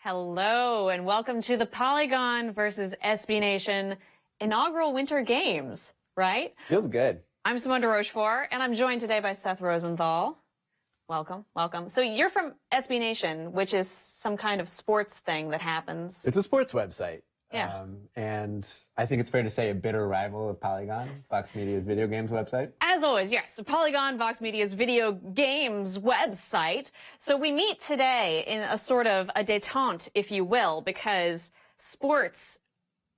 Hello, and welcome to the Polygon versus SB Nation inaugural Winter Games, right? Feels good. I'm Simone de Rochefort, and I'm joined today by Seth Rosenthal. Welcome, welcome. So you're from SB Nation, which is some kind of sports thing that happens. It's a sports website. Yeah. And I think it's fair to say a bitter rival of Polygon, Vox Media's video games website. As always, yes, Polygon, Vox Media's video games website. So we meet today in a sort of a détente, if you will, because sports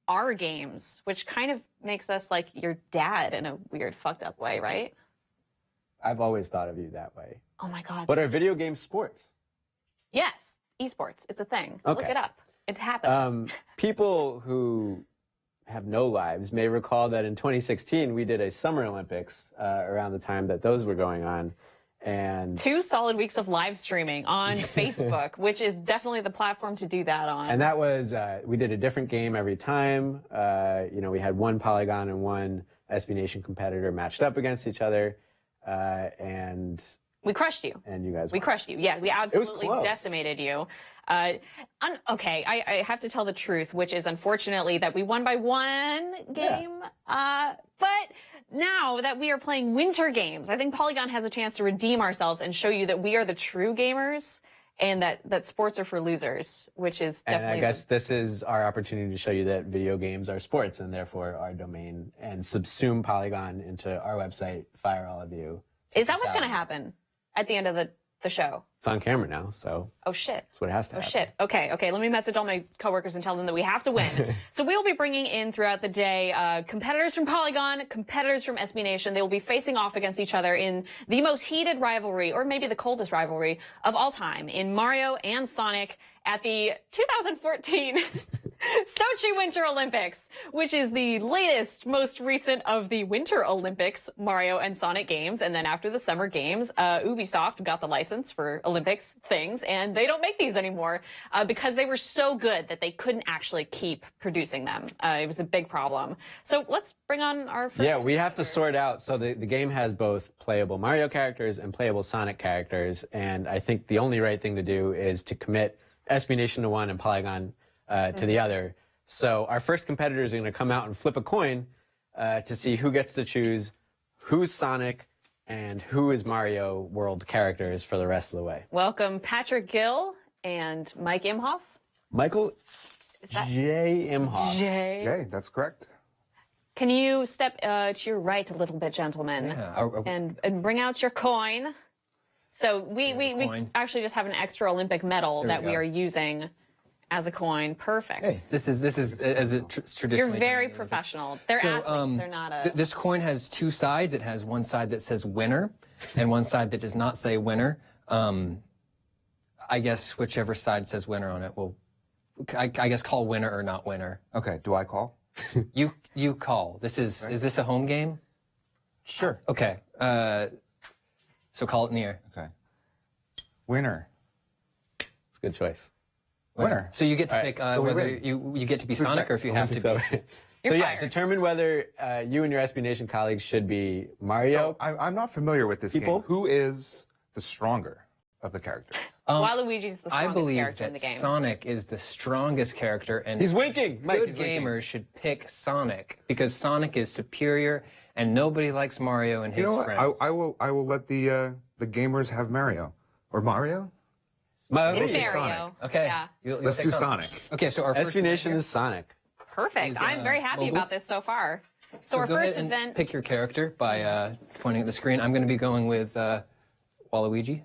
are games, which kind of makes us like your dad in a weird, fucked up way, right? I've always thought of you that way. Oh my God. But are video games sports? Yes, esports. It's a thing. Okay. Look it up. It happens. People who have no lives may recall that in 2016 we did a Summer Olympics around the time that those were going on. And 2 solid weeks of live streaming on Facebook, which is definitely the platform to do that on. And that was, we did a different game every time. We had one Polygon and one SB Nation competitor matched up against each other. And we crushed you. And you guys We crushed you. Yeah, we absolutely close. decimated you. Okay, I have to tell the truth, which is unfortunately that we won by 1 game. Yeah. But now that we are playing winter games, I think Polygon has a chance to redeem ourselves and show you that we are the true gamers and that sports are for losers, which is definitely... And I guess this is our opportunity to show you that video games are sports and therefore our domain, and subsume Polygon into our website, fire all of you. Is that what's going to happen at the end of the show? It's on camera now, so... Oh, shit. That's what has to happen. Oh, shit. Okay. Let me message all my coworkers and tell them that we have to win. So we will be bringing in throughout the day competitors from Polygon, competitors from SB Nation. They will be facing off against each other in the most heated rivalry, or maybe the coldest rivalry of all time, in Mario and Sonic at the 2014 Sochi Winter Olympics, which is the latest, most recent of the Winter Olympics Mario and Sonic games. And then after the Summer Games, Ubisoft got the license for Olympics things, and they don't make these anymore because they were so good that they couldn't actually keep producing them. It was a big problem. So let's bring on our first... Yeah, we have to sort out. So the game has both playable Mario characters and playable Sonic characters. And I think the only right thing to do is to commit SB Nation to one and Polygon to the other. So our first competitors are going to come out and flip a coin to see who gets to choose who's Sonic and who is Mario World characters for the rest of the way. Welcome Patrick Gill and Mike Imhoff. Michael J. Imhoff. Okay, that's correct. Can you step to your right a little bit, gentlemen, and bring out your coin? So we actually just have an extra Olympic medal that we are using as a coin. Perfect. Hey, this is as it's traditionally. You're very professional. They're athletes. They're not a... This coin has 2 sides. It has one side that says winner and one side that does not say winner. I guess whichever side says winner on it will, I guess, call winner or not winner. Okay, do I call? You call. Is this a home game? Sure. Okay. So call it in the air. Okay. Winner. It's a good choice. Winner. So you get to pick whether win. you get to be Sonic or if you have to be. So You're yeah, fired. determine whether you and your SB Nation colleagues should be Mario. I'm not familiar with this People? game. Who is the stronger of the characters? Waluigi's the I strongest believe character in that the game. Sonic is the strongest character, and He's winking. Mike, good he's winking. gamers should pick Sonic because Sonic is superior, and nobody likes Mario and his You know what? friends. I will let the gamers have Mario. Or Mario? It's Mario. Mario. Sonic. Okay. Yeah. You'll Let's take do Sonic. Okay, so our first SB Nation event is Sonic. Perfect. Is, I'm very happy moguls? about this so far. So here. our Go first ahead and event... pick your character by pointing at the screen. I'm going to be going with Waluigi.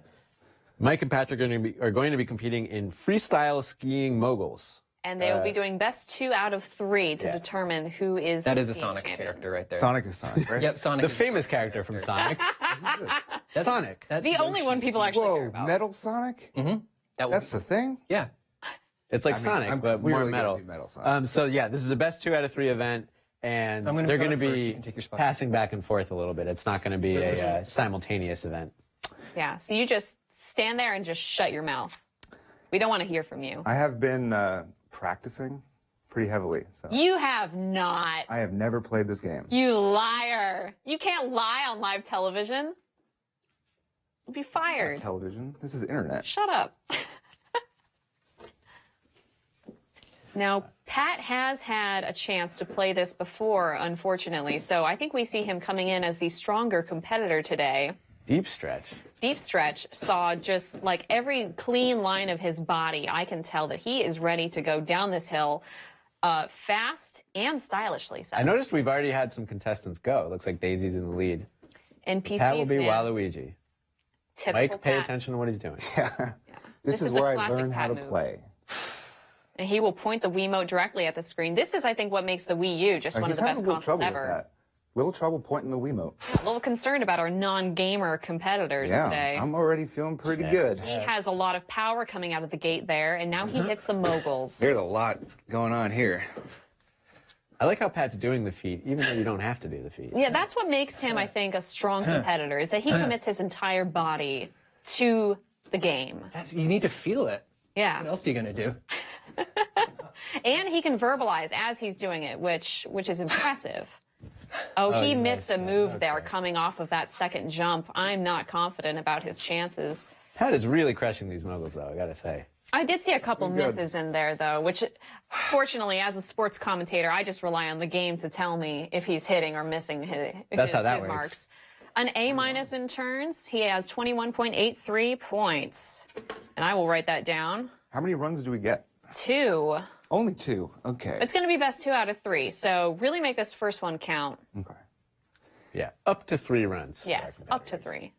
Mike and Patrick are going to be competing in freestyle skiing moguls. And they will be doing best 2 out of 3 to determine who is That the is a skiing Sonic champion. character right there. Sonic is Sonic, right? Yep, Sonic. The is a famous Sonic character from Sonic. Sonic. That's The only one people actually care Whoa, about. Metal Sonic? That's the thing? Yeah. It's like I mean, Sonic, I'm but more clearly gonna metal. be Metal Sonic. So yeah, this is a best 2 out of 3 event, and I'm gonna they're go going to first. You be can take your spot. passing back and forth a little bit. It's not going to be a simultaneous event. Yeah, so you just stand there and just shut your mouth. We don't want to hear from you. I have been practicing pretty heavily, so You have not. I have never played this game. You liar. You can't lie on live television. You'll be fired. Television? This is internet. Shut up. Now, Pat has had a chance to play this before, unfortunately, so I think we see him coming in as the stronger competitor today. Deep stretch. Deep stretch saw just like every clean line of his body. I can tell that he is ready to go down this hill fast and stylishly. So. I noticed we've already had some contestants go. It looks like Daisy's in the lead. NPCs, Pat will be man. Waluigi. Typical Mike, pay Pat. attention to what he's doing. Yeah. This is is a where I classic learned how Pat to move. play. And he will point the Wiimote directly at the screen. This is, I think, what makes the Wii U just one of He's the having best a little consoles trouble with ever. that. Little trouble pointing the Wiimote. A little concerned about our non-gamer competitors Yeah, today. I'm already feeling pretty good. He has a lot of power coming out of the gate there, and now he hits the moguls. There's a lot going on here. I like how Pat's doing the feat, even though you don't have to do the feat. Yeah, that's what makes him, I think, a strong competitor, is that he commits his entire body to the game. You need to feel it. Yeah. What else are you going to do? And he can verbalize as he's doing it, which is impressive. Oh, he you missed a missed it. move there Okay. coming off of that second jump. I'm not confident about his chances. Pat is really crushing these moguls, though, I gotta say. I did see a couple Good. misses in there, though, which, fortunately, as a sports commentator, I just rely on the game to tell me if he's hitting or missing That's how that his works. marks. An A- in turns. He has 21.83 points. And I will write that down. How many runs do we get? 2. Only 2. Okay. It's going to be best 2 out of 3. So really make this first one count. Okay. Yeah, up to 3 runs. for our Yes, up to 3.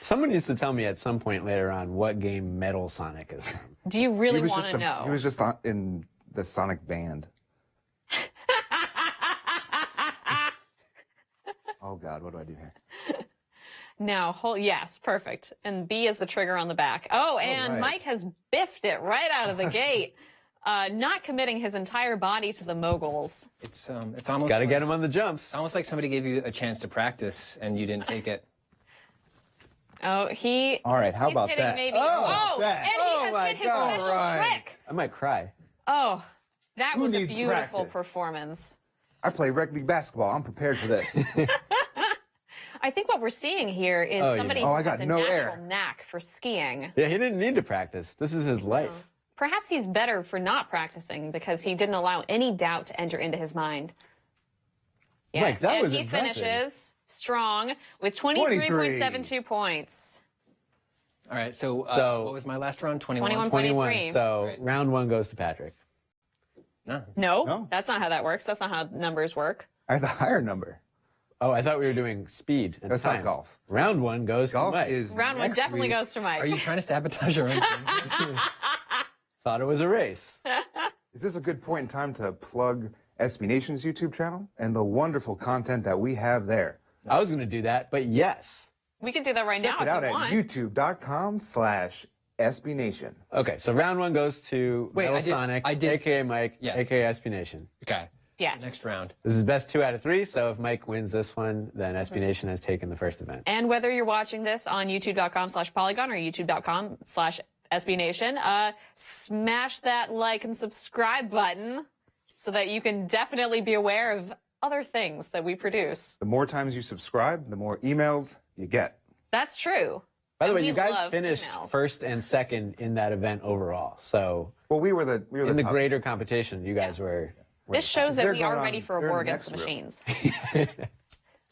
Someone needs to tell me at some point later on what game Metal Sonic is from. Do you really want to know? He was just in the Sonic band. Oh God, what do I do here? Now, yes, perfect. And B is the trigger on the back. Oh, and right. Mike has biffed it right out of the gate, not committing his entire body to the moguls. It's almost Gotta like, get him on the jumps. almost like somebody gave you a chance to practice and you didn't take it. Oh, All right, how he's about hitting that? maybe. Oh, and that. he Oh has my hit his God. special Right. trick. I might cry. Oh, that Who was a needs beautiful practice? performance. I play rec league basketball. I'm prepared for this. I think what we're seeing here is Oh, yeah. somebody Oh, who I has got a no natural air. knack for skiing. Yeah, he didn't need to practice. This is his life. Perhaps he's better for not practicing because he didn't allow any doubt to enter into his mind. Yes, Mike, that and was he impressive. finishes strong with 23.72 points. All right, so, So- what was my last round? 21? 21. 21. 23. So Right. round 1 goes to Patrick. No. No, No. that's not how that works. That's not how numbers work. I have the higher number. Oh, I thought we were doing speed and That's not time. golf. Round 1 goes Golf to Mike. is Round 1 next definitely week. goes to Mike. Are you trying to sabotage your own thing? Thought it was a race. Is this a good point in time to plug SB Nation's YouTube channel and the wonderful content that we have there? I was going to do that, but yes. We can do that right now Check it out if you at want. youtube.com/SB Nation. Okay, so round 1 goes to Wait, Metal I did- Sonic, I did- aka Mike, Yes. aka SB Nation. Okay. Yes. Next round. This is best 2 out of 3, so if Mike wins this one, then SB Nation has taken the first event. And whether you're watching this on youtube.com/Polygon or youtube.com/SBNation, smash that like and subscribe button so that you can definitely be aware of other things that we produce. The more times you subscribe, the more emails you get. That's true. By the way, we you guys love finished emails. first and second in that event overall. So Well, we were the in the top. greater competition, you guys were This shows that They're we are going ready on for a their war against the next machines.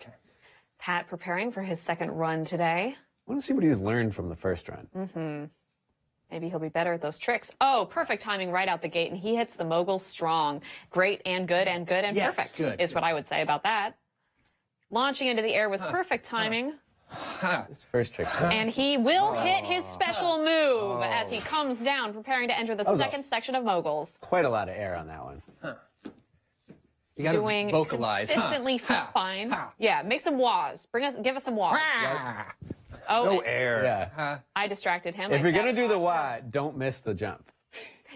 Okay. Pat preparing for his second run today. I want to see what he's learned from the first run. Maybe he'll be better at those tricks. Oh, perfect timing right out the gate, and he hits the mogul strong. Great and good and good and Yes, perfect good, is what I would say about that. Launching into the air with perfect timing. His first trick. And he will hit his special move as he comes down, preparing to enter the was second section of moguls. Quite a lot of air on that one. You got to Doing vocalize. consistently fine. Yeah, make some wahs. Give us some wahs. Oh, No air. Yeah. I distracted him. If I you're going to do the sabotaged wah, don't miss the jump.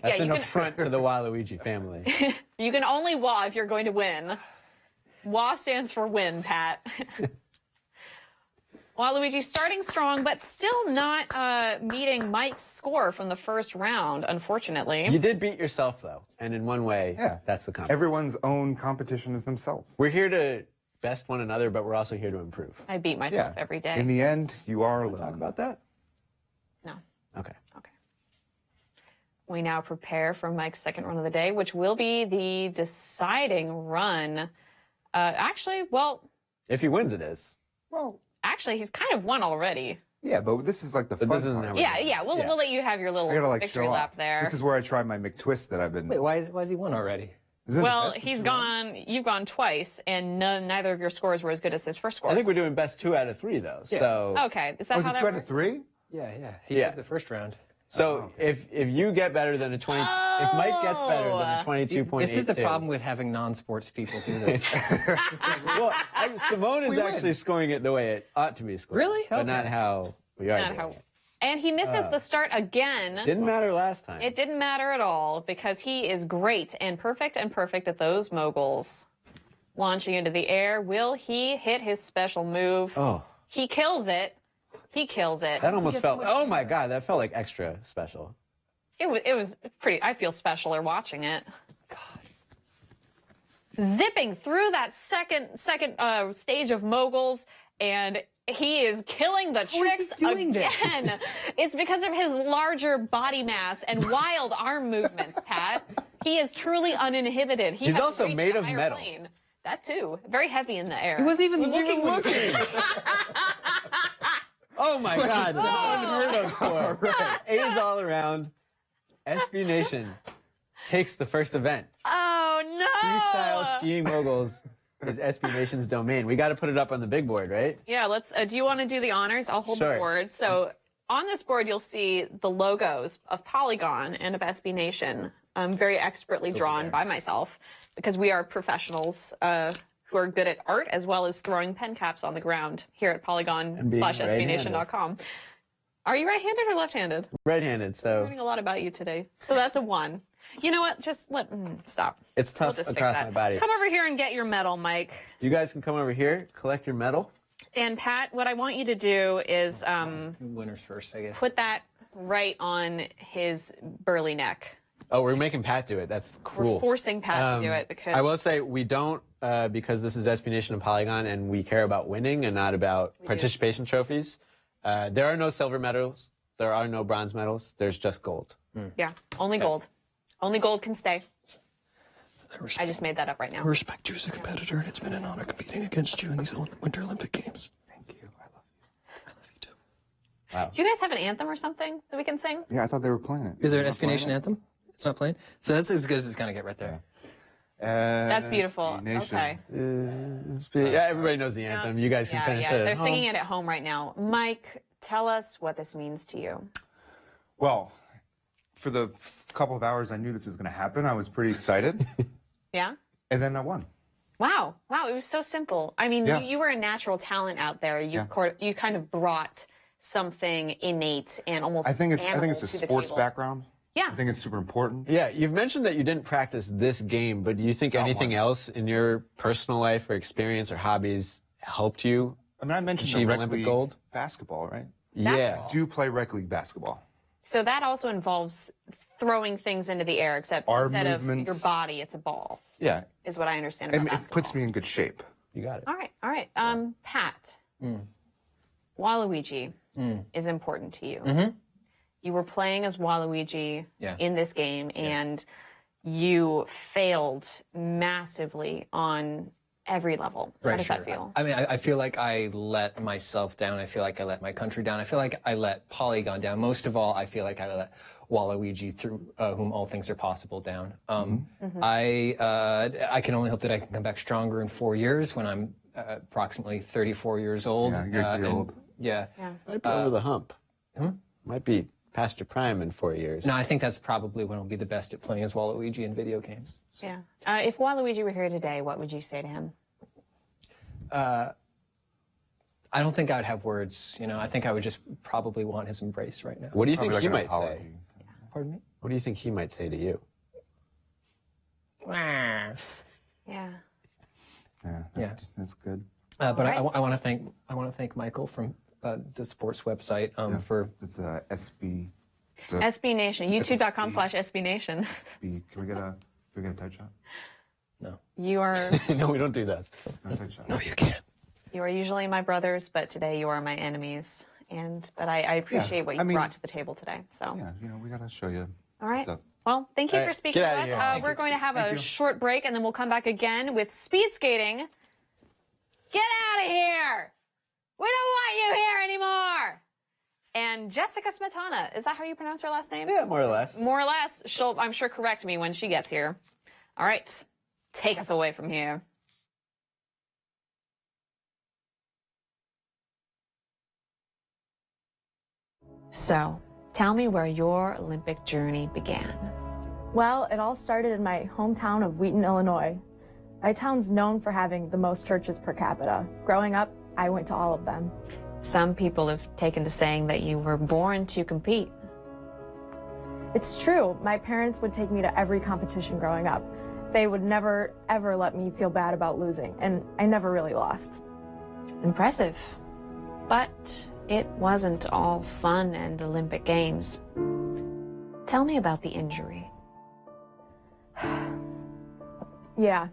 That's you an can- affront to the Waluigi family. him. You can only wah if you're going to win. Wah stands for win, Pat. Waluigi starting strong, but still not meeting Mike's score from the first round, unfortunately. You did beat yourself, though. And in one way, Yeah. that's the compliment. Everyone's own competition is themselves. We're here to best one another, but we're also here to improve. I beat myself every day. In the end, you are Talk alone. about that. No. Okay. Okay. We now prepare for Mike's second run of the day, which will be the deciding run. Actually, well, If he wins, it is. Well, actually, he's kind of won already. yeah, but this is like the fun this isn't part. how we Yeah, do it. yeah. We'll let you have your little I gotta like victory show lap off. there. This is where I try my McTwist that I've been. Wait, why is he won already? Isn't it Well, best he's that you won? gone. You've gone twice, and neither of your scores were as good as his first score. I think we're doing best 2 out of 3 though. So Okay, is that Was how it that 2 out of works? 3? Yeah. He Yeah. took the first round. So if you get better than a 20, if Mike gets better than a 22.82, This is the problem with having non-sports people do this. Well, Simone is actually scoring it the way it ought to be scored. Really? But Okay. not how we are. Not doing how- it. And he misses the start again. Didn't matter last time. It didn't matter at all because he is great and perfect at those moguls. Launching into the air, will he hit his special move? Oh, He kills it. He kills it. that almost felt. Oh my God, that felt like extra special. It was pretty. I feel specialer watching it. Zipping through that second stage of moguls, and he is killing the tricks doing this? again. It's because of his larger body mass and wild arm movements, Pat. He is truly uninhibited. He's has also reached made a of higher metal. plane. That too. Very heavy in the air. He wasn't even looking. Oh my God, unheard of score. A's all around. SB Nation takes the first event. Oh no! Freestyle skiing moguls is SB Nation's domain. We got to put it up on the big board, right? Yeah, let's. Do you want to do the honors? I'll hold Sure. the board. So on this board, you'll see the logos of Polygon and of SB Nation, very expertly drawn by myself because we are professionals who are good at art as well as throwing pen caps on the ground here at Polygon/SBNation.com. Are you right-handed or left-handed? Right-handed, so Learning a lot about you today. So that's a 1. You know what? Just stop. it's tough We'll just fix across that. my body. Come over here and get your medal, Mike. You guys can come over here, collect your medal. And Pat, what I want you to do is Winners first, I guess. put that right on his burly neck. Oh, we're making Pat do it. That's cruel. We're forcing Pat to do it because I will say we don't, because this is SB Nation and Polygon, and we care about winning and not about participation trophies. There are no silver medals. There are no bronze medals. There's just gold. yeah, only gold. Only gold can stay. I just made that up right now. I respect you as a competitor, and it's been an honor competing against you in these Winter Olympic Games. Thank you. I love you. I love you too. Do you guys have an anthem or something that we can sing? Yeah, I thought they were playing it. Is there an Not SB playing Nation it? anthem? It's not playing? So that's as good as it's going to get right there. That's beautiful. SB Nation. Okay. Yeah, everybody knows the anthem. You guys can Yeah, finish yeah. it. They're at home. singing it at home right now. Mike, tell us what this means to you. Well, for the couple of hours I knew this was going to happen, I was pretty excited. Yeah? And then I won. Wow. Wow. It was so simple. I mean, Yeah. you were a natural talent out there. You you kind of brought something innate and almost I think it's animal a to the sports table. background. Yeah. I think it's super important. Yeah, you've mentioned that you didn't practice this game, but do you think anything once. else in your personal life or experience or hobbies helped you? I mean, I mentioned Achieve the rec Olympic league gold? basketball, right? Yeah. I do play rec league basketball. So that also involves throwing things into the air, except Our instead movements- of your body, it's a ball, Yeah, is what I understand about and it basketball. puts me in good shape. You got it. All right, all right. Pat, Waluigi is important to you. You were playing as Waluigi Yeah. in this game, and you failed massively on every level. How does that feel? I mean, I feel like I let myself down. I feel like I let my country down. I feel like I let Polygon down. Most of all, I feel like I let Waluigi, through whom all things are possible, down. I can only hope that I can come back stronger in 4 years when I'm approximately 34 years old. Yeah, you're pretty old. Yeah. Might be over the hump. Might be past your prime in 4 years. No, I think that's probably when I'll be the best at playing as Waluigi in video games. Yeah. If Waluigi were here today, what would you say to him? I don't think I would have words. You know, I think I would just probably want his embrace right now. What do you Probably think he like an might say? apology. Pardon me? What do you think he might say to you? Yeah. Yeah, Yeah. that's good. But right. I want to thank Michael from the sports website for It's SB. It's a SB Nation, youtube.com/SB Nation. SB. Can we get a tight shot? You are No, we don't do that. No tight shot. No, you can't. you are usually my brothers, but today you are my enemies. But I appreciate what you I mean, brought to the table today. So. Yeah, we got to show you. All right. what's up. Well, thank you All for right, speaking to get us. outta here. We're going to have a short break, and then we'll come back again with speed skating. Get out of here! We don't want you here anymore! And Jessica Smetana, is that how you pronounce her last name? Yeah, more or less. More or less. She'll, I'm sure, correct me when she gets here. All right. Take us away from here. So, tell me where your Olympic journey began. Well, it all started in my hometown of Wheaton, Illinois. My town's known for having the most churches per capita. Growing up, I went to all of them. Some people have taken to saying that you were born to compete. It's true. My parents would take me to every competition growing up. They would never, ever let me feel bad about losing, and I never really lost. Impressive. But it wasn't all fun and Olympic Games. Tell me about the injury. Yeah.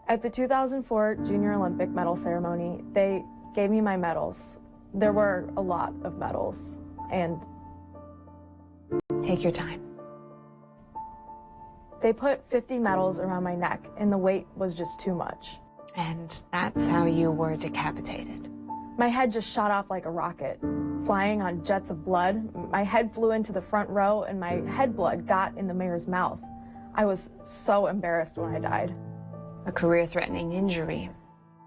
At the 2004 Junior Olympic medal ceremony, they gave me my medals. There were a lot of medals, and Take your time. they put 50 medals around my neck, and the weight was just too much. And that's how you were decapitated. My head just shot off like a rocket, flying on jets of blood. My head flew into the front row, and my head blood got in the mayor's mouth. I was so embarrassed when I died. A career-threatening injury.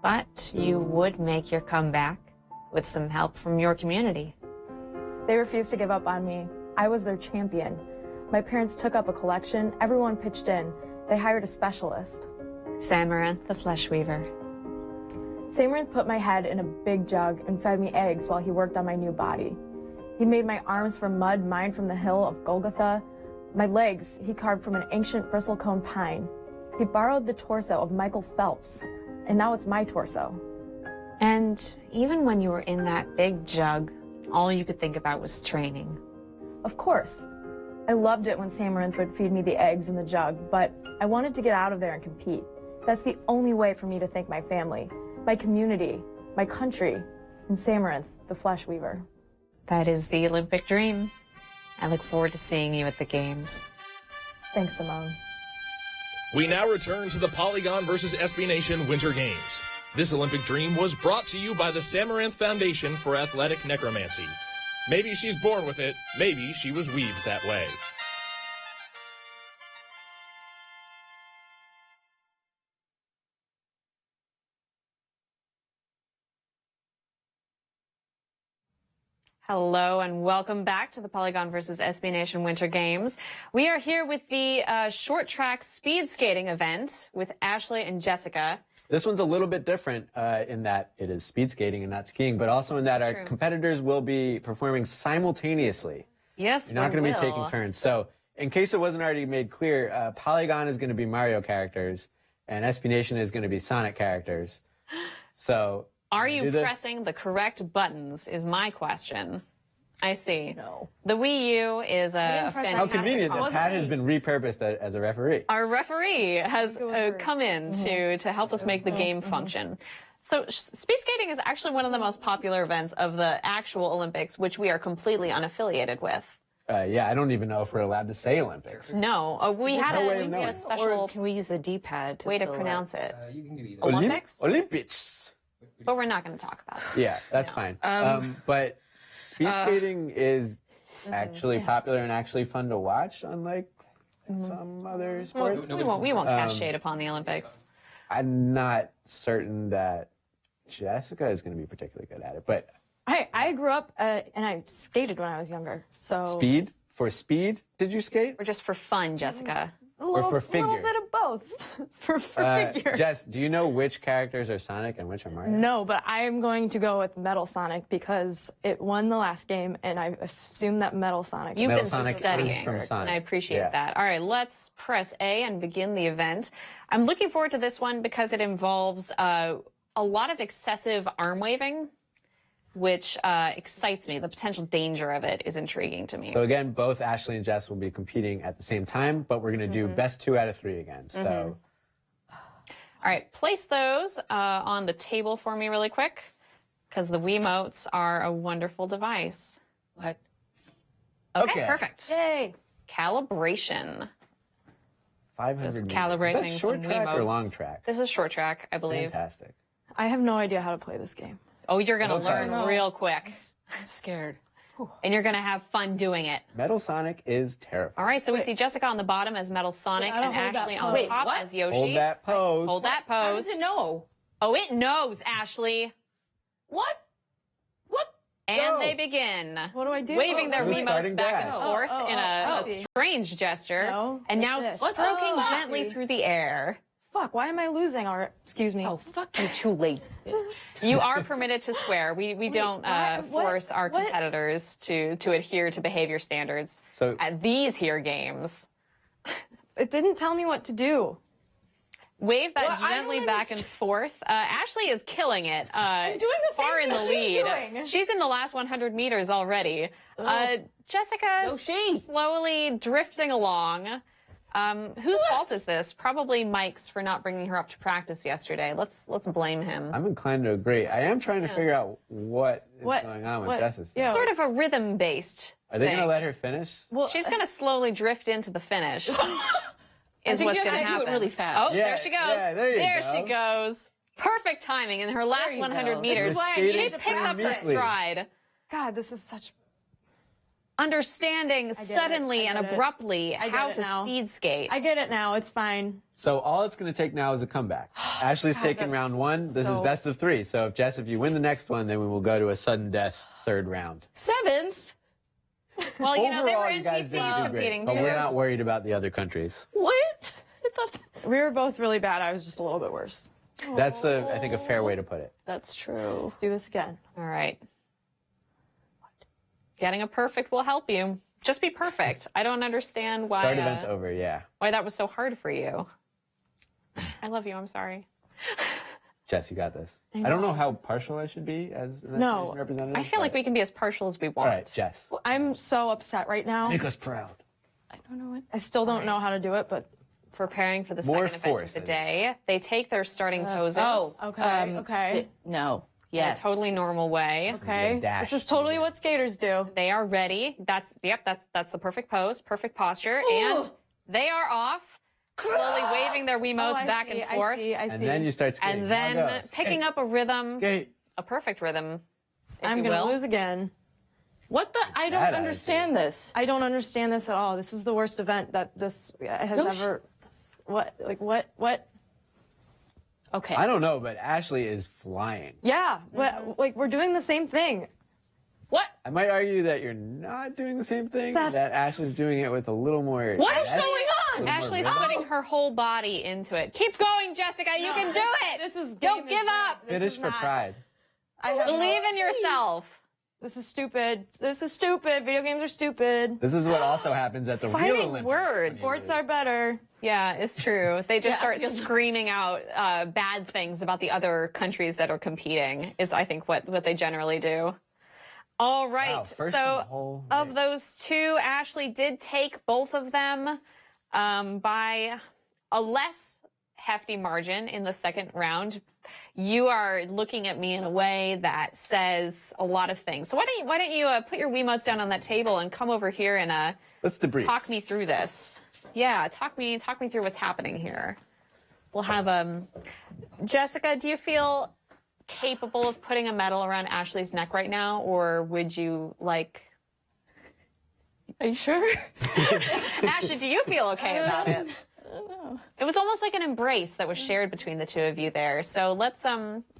But you would make your comeback with some help from your community. They refused to give up on me. I was their champion. My parents took up a collection. Everyone pitched in. They hired a specialist. Samaranth the Flesh Weaver. Samaranth put my head in a big jug and fed me eggs while he worked on my new body. He made my arms from mud mined from the hill of Golgotha. My legs he carved from an ancient bristlecone pine. He borrowed the torso of Michael Phelps, and now it's my torso. And even when you were in that big jug, all you could think about was training. Of course. I loved it when Samaranth would feed me the eggs in the jug, but I wanted to get out of there and compete. That's the only way for me to thank my family, my community, my country, and Samaranth, the Flesh Weaver. That is the Olympic dream. I look forward to seeing you at the Games. Thanks, Simone. We now return to the Polygon versus SB Nation Winter Games. This Olympic dream was brought to you by the Samaranth Foundation for Athletic Necromancy. Maybe she's born with it, maybe she was weaved that way. Hello and welcome back to the Polygon versus SB Nation Winter Games. We are here with the short track speed skating event with Ashley and Jessica. This one's a little bit different in that it is speed skating and not skiing, but also in that our competitors will be performing simultaneously. Yes, You're not going to be taking turns. So in case it wasn't already made clear, Polygon is going to be Mario characters and SB Nation is going to be Sonic characters. So are you pressing the correct buttons is my question. I see. No. The Wii U is a fantastic... How convenient that Pat has been repurposed as a referee. Our referee has come in to help us make the game function. So speed skating is actually one of the most popular events of the actual Olympics, which we are completely unaffiliated with. Yeah, I don't even know if we're allowed to say Olympics. No, we had a special Or can we use the D-pad to way to select? pronounce it. You can do either. Olympics? Olympics. But we're not going to talk about it. Yeah, that's fine. But speed skating is actually popular and actually fun to watch, unlike some other sports. We won't cast shade upon the Olympics. I'm not certain that Jessica is going to be particularly good at it, but I grew up and I skated when I was younger. So speed? For speed, did you skate? Or just for fun, Jessica. Or for figure? A little bit of both. for figure. Jess, do you know which characters are Sonic and which are Mario? No, but I am going to go with Metal Sonic because it won the last game, and I assume that Metal Sonic. You've Metal been Sonic is studying, from Sonic. and I appreciate Yeah. that. All right, let's press A and begin the event. I'm looking forward to this one because it involves a lot of excessive arm waving, which excites me. The potential danger of it is intriguing to me. So again, both Ashley and Jess will be competing at the same time, but we're going to do best 2 out of 3 again. So, All right, place those on the table for me really quick. because the Wiimotes are a wonderful device. What? Okay, perfect. Yay. Calibration. 500 Just meters. calibrating Is that short some track or Wiimotes. long track? This is short track, I believe. Fantastic. I have no idea how to play this game. Oh, you're going to Okay. learn real quick. I'm scared. And you're going to have fun doing it. Metal Sonic is terrifying. All right, so we see Jessica on the bottom as Metal Sonic Wait, I don't and hold that Ashley on pose. the top Wait, what? as Yoshi. Hold that pose. Hold that How pose. does it know? Oh, it knows, Ashley. What? What? And Go. they begin. What do I do? Waving their We're Wiimotes starting back and dash. forth in a oh. strange gesture. No, and like now this. stroking Oh. gently through the air. Fuck, why am I losing? Or, excuse me. Oh, fuck you, too late. You are permitted to swear. We don't what? force our What? competitors to adhere to behavior standards So at these here games. It didn't tell me what to do. Wave that Well, I gently don't back and forth. Ashley is killing it. I'm doing the same far in thing the she's lead. doing. She's in the last 100 meters already. Jessica Yoshi. slowly drifting along. Whose fault is this? Probably Mike's for not bringing her up to practice yesterday. Let's blame him. I'm inclined to agree. I am trying to figure out what is What? going on with What? Jess's. Yeah. Sort of a rhythm-based Are they thing. going to let her finish? Well, She's going to slowly drift into the finish. Is think what's you have going to to do it happen. really fast. Oh, Yeah, there she goes. yeah, there you she go. goes. Perfect timing in her last you 100 go. meters. This is why I Skating She need to picks up her practice. neatly. stride. God, this is such. Understanding it. suddenly I and get it. abruptly I get how it to now. speed skate. I get it now. It's fine. So all it's going to take now is a comeback. Ashley's taking that's round one. This is so- best of three. So if you win the next one, then we will go to a sudden death third round. 7th? Well, you know, they were Overall, you guys didn't NPCs do competing great, but too. we're not worried about the other countries. What? I thought We were both really bad. I was just a little bit worse. That's I think a fair way to put it. that's true. Let's do this again. All right. Getting a perfect will help you. Just be perfect. I don't understand why Start event over, yeah. why that was so hard for you. I love you. I'm sorry. Jess, you got this. I don't know how partial I should be as an No. education representative. I feel like we can be as partial as we want. All right, Jess. I'm so upset right now. Make us proud. I don't know what. I still don't know how to do it, but Preparing for the More second event of force, the I think. day. They take their starting poses okay, okay, No. in a Yes. totally normal way. okay. dash This is totally what skaters do. They are ready. That's the perfect pose, perfect posture, Ooh. and they are off, slowly waving their Wiimotes I back see, and forth, I see. And then you start skating. and then Now go. picking up a rhythm, Skate. a perfect rhythm. If I'm you gonna will. lose again. What the? I don't Bad understand this. I don't understand this at all. This is the worst event that this has No, ever. What? Like what? Okay. I don't know, but Ashley is flying. Yeah. What? Like we're doing the same thing. What? I might argue that you're not doing the same thing, Seth. that Ashley's doing it with a little more. What is zest, going a on? little more Ashley's rhythm. putting her whole body into it. Keep going, Jessica. You can do it. This is Don't game give is- up. this Finish is for not- pride. I have Believe no- in yourself. This is stupid. This is stupid. Video games are stupid. This is what also happens at the real Fighting Olympics. words. Sports are better. Yeah, it's true. They just Yeah, start I feel- screaming out bad things about the other countries that are competing, is I think what they generally do. All right. Wow, first in the So whole of race. those two, Ashley did take both of them by a less hefty margin in the second round. You are looking at me in a way that says a lot of things. So why don't you put your Wiimotes down on that table and come over here and Let's debrief. talk me through this. Yeah, talk me through what's happening here. We'll have Jessica, do you feel capable of putting a medal around Ashley's neck right now, or would you like? Are you sure? Ashley, do you feel okay about it? It was almost like an embrace that was shared between the two of you there. So let's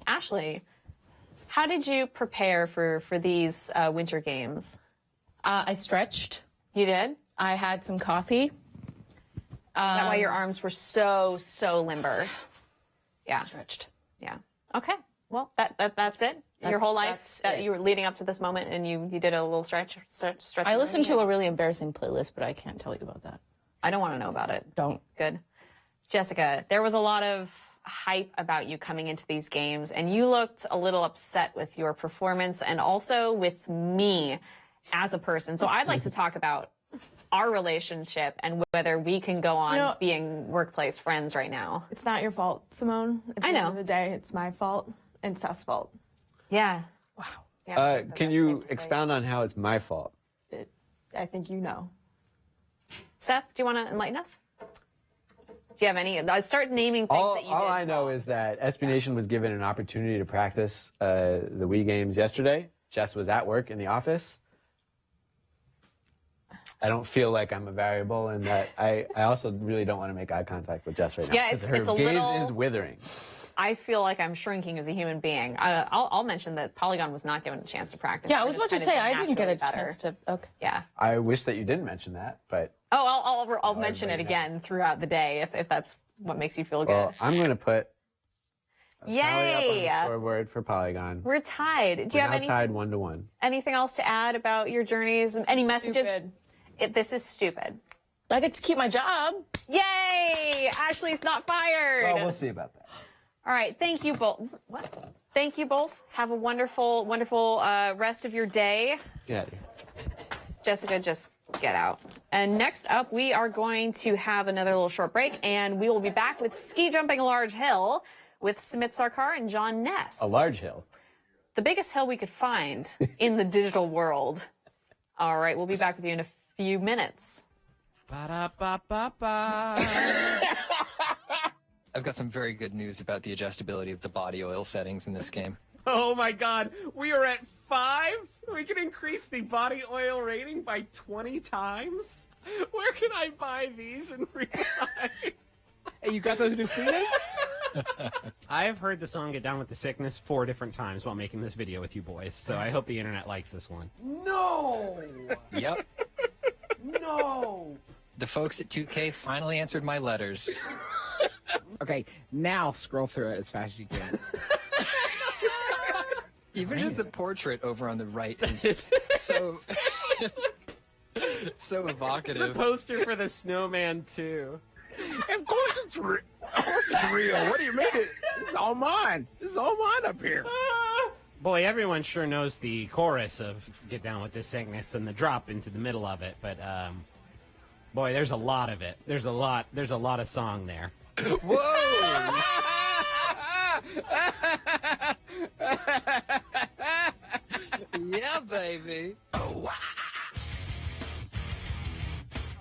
Ashley, how did you prepare for these winter games? I stretched. You did? Is I had some coffee. that why your arms were so limber? Yeah. Stretched. Yeah. Okay. Well, that's it. Your whole life that's that it. you were leading up to this moment, and you did a little stretch. I listened to a really embarrassing playlist, but I can't tell you about that. I don't want to know about it. Don't. Good. Jessica, there was a lot of hype about you coming into these games, and you looked a little upset with your performance and also with me as a person. So I'd like to talk about our relationship and whether we can go on You know- being workplace friends right now. It's not your fault, Simone. At the I end know. of the day, it's my fault and Seth's fault. Yeah. Yeah, Can you expound on how it's my fault? I think you know. Seth, do you want to enlighten us? Do you have any? Start naming things that you did. All I know is that SB Nation was given an opportunity to practice the Wii games yesterday. Jess was at work in the office. I don't feel like I'm a variable, and that I also really don't want to make eye contact with Jess right now. Yeah, 'cause it's her a gaze little- is withering. I feel like I'm shrinking as a human being. I'll mention that Polygon was not given a chance to practice. Yeah, I It was just about to kind of say, did I didn't get a naturally chance to. Okay. Yeah. I wish that you didn't mention that, but Oh, I'll mention it everybody again throughout the day if that's what makes you feel good. well, I'm going to put a tally up on Yay! the scoreboard for Polygon. We're tied. Do you We're have now tied 1-1. anything else to add about your journeys? Any messages? Stupid. This is stupid. I get to keep my job. Yay! Ashley's not fired. Well, we'll see about that. All right. Thank you both. What? Thank you both. Have a wonderful, wonderful rest of your day. Yeah. Jessica, just get out. And next up, we are going to have another little short break, and we will be back with ski jumping a large hill with Sumit Sarkar and John Ness. A large hill. The biggest hill we could find in the digital world. All right, we'll be back with you in a few minutes. I've got some very good news about the adjustability of the body oil settings in this game. Oh my god, we are at 5? We can increase the body oil rating by 20 times? Where can I buy these in real life? Hey, you got those new CDs? I have heard the song Get Down With the Sickness 4 different times while making this video with you boys, so I hope the internet likes this one. No! Yep. No! The folks at 2K finally answered my letters. Okay, now scroll through it as fast as you can. Even just the portrait over on the right is so so evocative. It's the poster for the Snowman 2. Of course it's real. Of course it's real. What do you mean? It's all mine. This is all mine up here. Boy, everyone sure knows the chorus of Get Down With This Sickness and the drop into the middle of it, but boy, there's a lot of it. There's a lot of song there. Whoa! Yeah, baby.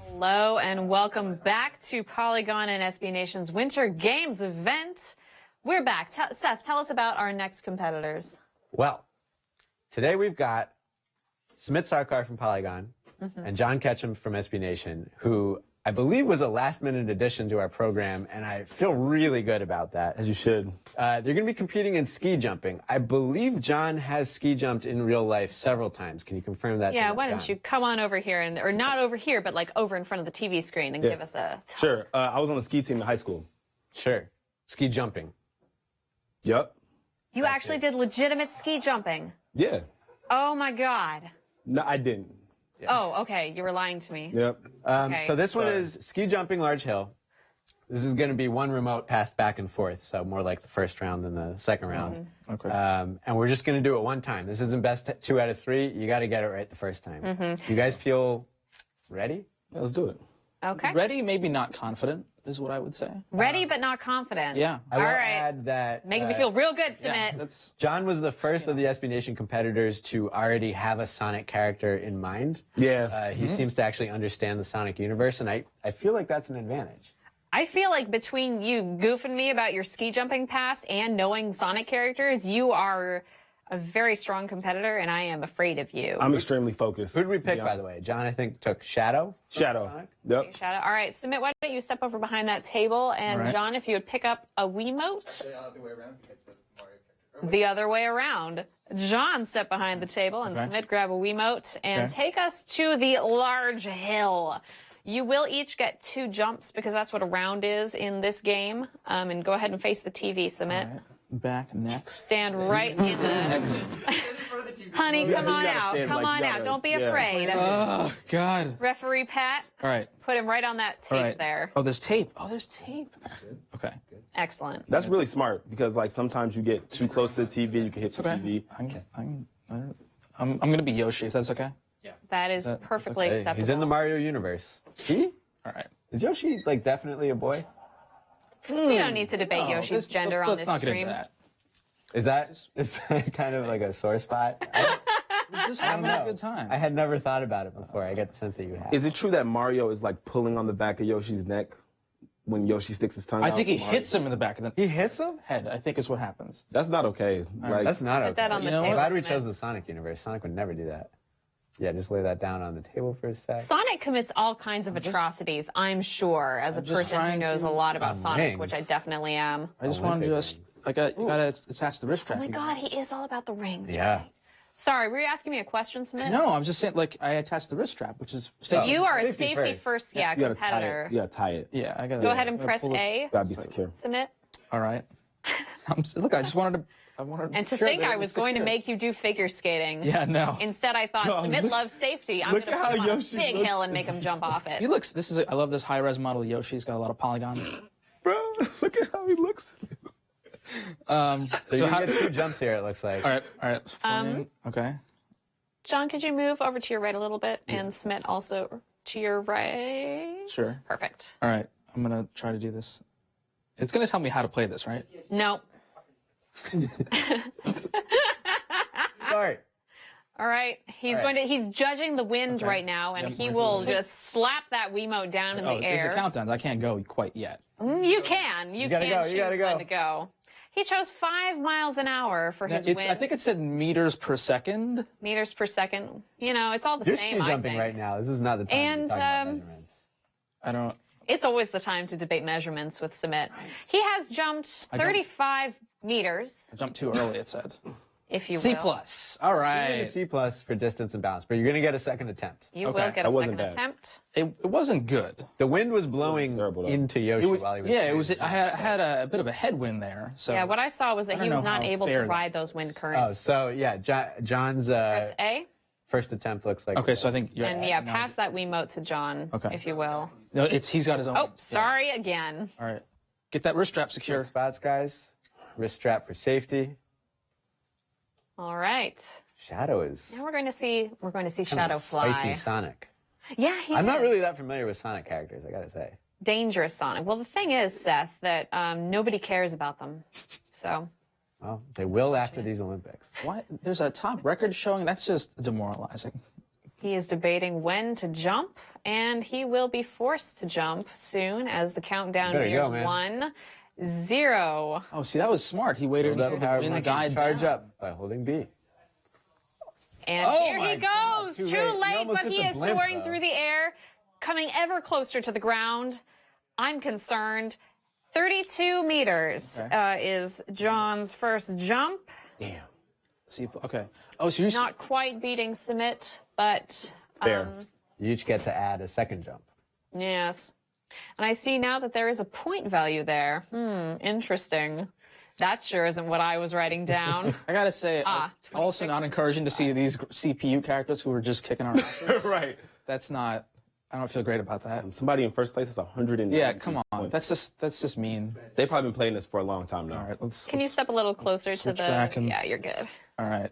Hello and welcome back to Polygon and SB Nation's Winter Games event. We're back. Seth, tell us about our next competitors. Well, today we've got Sumit Sarkar from Polygon and John Ketchum from SB Nation, who I believe was a last-minute addition to our program, and I feel really good about that. As you should. They're going to be competing in ski jumping. I believe John has ski jumped in real life several times. Can you confirm that? Yeah, why don't you come on over here, or not over here, but like over in front of the TV screen and give us a... Sure. I was on the ski team in high school. Sure. Ski jumping. Yep. You actually did legitimate ski jumping. Yeah. Oh my God. No, I didn't. Oh, okay. You were lying to me. Yep. Okay. So this one is ski jumping large hill. This is going to be one remote passed back and forth, so more like the first round than the second round. Okay. And we're just going to do it one time. This isn't best 2 out of 3. You got to get it right the first time. You guys feel ready? Yeah, let's do it. Okay. Ready, maybe not confident, is what I would say. Ready but not confident. Yeah. I will All right. add that Making me feel real good, Sumit. That's John was the first of the SB Nation competitors to already have a Sonic character in mind. Yeah. He seems to actually understand the Sonic universe, and I feel like that's an advantage. I feel like between you goofing me about your ski jumping past and knowing Sonic characters, you are a very strong competitor, and I am afraid of you. I'm extremely focused. Who did we to pick, be by honest. the way? John, I think, took Shadow. Shadow. Sonic? Yep. Shout out. All right, Sumit, why don't you step over behind that table, and All right. John, if you would pick up a Wiimote. The other way around because the Mario character. The other way around. John, step behind the table, and Okay. Sumit, grab a Wiimote, and Okay. take us to the large hill. You will each get 2 jumps because that's what a round is in this game. And go ahead and face the TV, Sumit. right. Back next. Stand right in the... Honey, come on gotta out. stand Come like on you out. gotta- Don't be yeah. afraid. Oh, God. Referee Pat, All right. put him right on that All tape right. there. Oh, there's tape. Oh, there's tape. Okay. Excellent. That's really smart because like sometimes you get too close to the TV, you can hit the Okay. TV. I'm going to be Yoshi, if that's okay. That is perfectly Hey, acceptable. he's in the Mario universe. He? All right. Is Yoshi, like, definitely a boy? We don't need to debate Oh, Yoshi's let's- gender on let's this not get stream. into that. Is that kind of like a sore spot? We're just having a good time. I had never thought about it before. I get the sense that you have. Is it true that Mario is like pulling on the back of Yoshi's neck when Yoshi sticks his tongue out? I think he hits him in the back of the He hits him? head, I think is what happens. That's not okay. Like, That's not okay. Put that on the You know table. what? I'm glad we Smith. chose the Sonic universe. Sonic would never do that. Yeah, just lay that down on the table for a sec. Sonic commits all kinds of atrocities, I'm sure, as a I'm just person who trying knows to- a lot about On Sonic, rings. which I definitely am. I just wanted to just, you gotta attach the wrist strap. Oh my God, he is all about the rings. Yeah. Right? Sorry, were you asking me a question, Smith? No, I'm just saying, like, I attached the wrist strap, which is safe. You are a Safety safety first. first, you gotta tie competitor. it. You gotta tie it. Yeah, I gotta. Go ahead and I'm gonna press pull this- A. Gotta be secure. Submit. All right. Look, I just wanted to. And to sure think that I it was going to secure. make you do figure skating. Yeah, no. Instead, I thought John, Submit look- loves safety. I'm look going to at put him how on a Yoshi big looks. hill and make him jump off it. He looks. I love this high-res model of Yoshi. He's got a lot of polygons. Bro, look at how he looks. So you how- get 2 jumps here, it looks like. All right. Okay. John, could you move over to your right a little bit and Smith also to your right? Sure. Perfect. All right. I'm gonna try to do this. It's gonna tell me how to play this, right? No. Start. All right. He's he's judging the wind right now, and he will just slap that Wiimote down in the There's a air. countdown. I can't go quite yet. You can. You gotta can go, choose you gotta when go. to go. He chose 5 miles an hour for his It's. wind. I think it said meters per second. meters per second. You know, it's all the You're same, ski I jumping think. right now. This is not the time And, to talk about measurements. I don't. It's always the time to debate measurements with Submit. He has jumped 35 meters, I jumped too early. It said. if you C will. plus. All You get right. a C+ for distance and balance, but you're going to get a second attempt. You Okay, will get a that wasn't second bad. attempt. It wasn't good. The wind was blowing terrible, though. into Yoshi It was. while he was Yeah. It trying was. to I had a bit of a headwind there. So. Yeah, what I saw was that I he don't was know not how able to fair that- ride those wind Oh, currents. so yeah, John's Press A, first attempt looks like. Okay. So I think you're. and yeah, pass that Wiimote to John, Okay. if you will. No, he's got his own. Oh, sorry again. All right. Get that wrist strap secure. spots, guys. Wrist strap for safety. All right. Shadow is Now we're going to see kind of Shadow a fly. spicy Sonic. Yeah, he I'm not is. really that familiar with Sonic characters, I gotta say. Dangerous Sonic. Well, the thing is, Seth, that nobody cares about them. So Well, they will after these Olympics. What? There's a top record showing. That's just demoralizing. he is debating when to jump, and he will be forced to jump soon as the countdown Better nears go, man. 1, 0. Oh, see, that was smart. He waited Build up until the power wind button. died Charge down. up by holding B. And Oh here he my God, goes. too Too late. You late, almost but hit he the is blimp, soaring though. through the air, coming ever closer to the ground. I'm concerned. 32 meters is John's first jump. Damn. See, okay. Oh, so you're Not quite beating Submit, but Fair. You each get to add a second jump. yes. And I see now that there is a point value there. Interesting. That sure isn't what I was writing down. I gotta say, Ah, it's also not encouraging to see these CPU characters who are just kicking our asses. Right. That's not. I don't feel great about that. Somebody in first place is 100. Yeah, come on. That's just mean. They've probably been playing this for a long time now. All right, let's. Can you step a little closer to switch the... back and- Yeah, you're good. All right.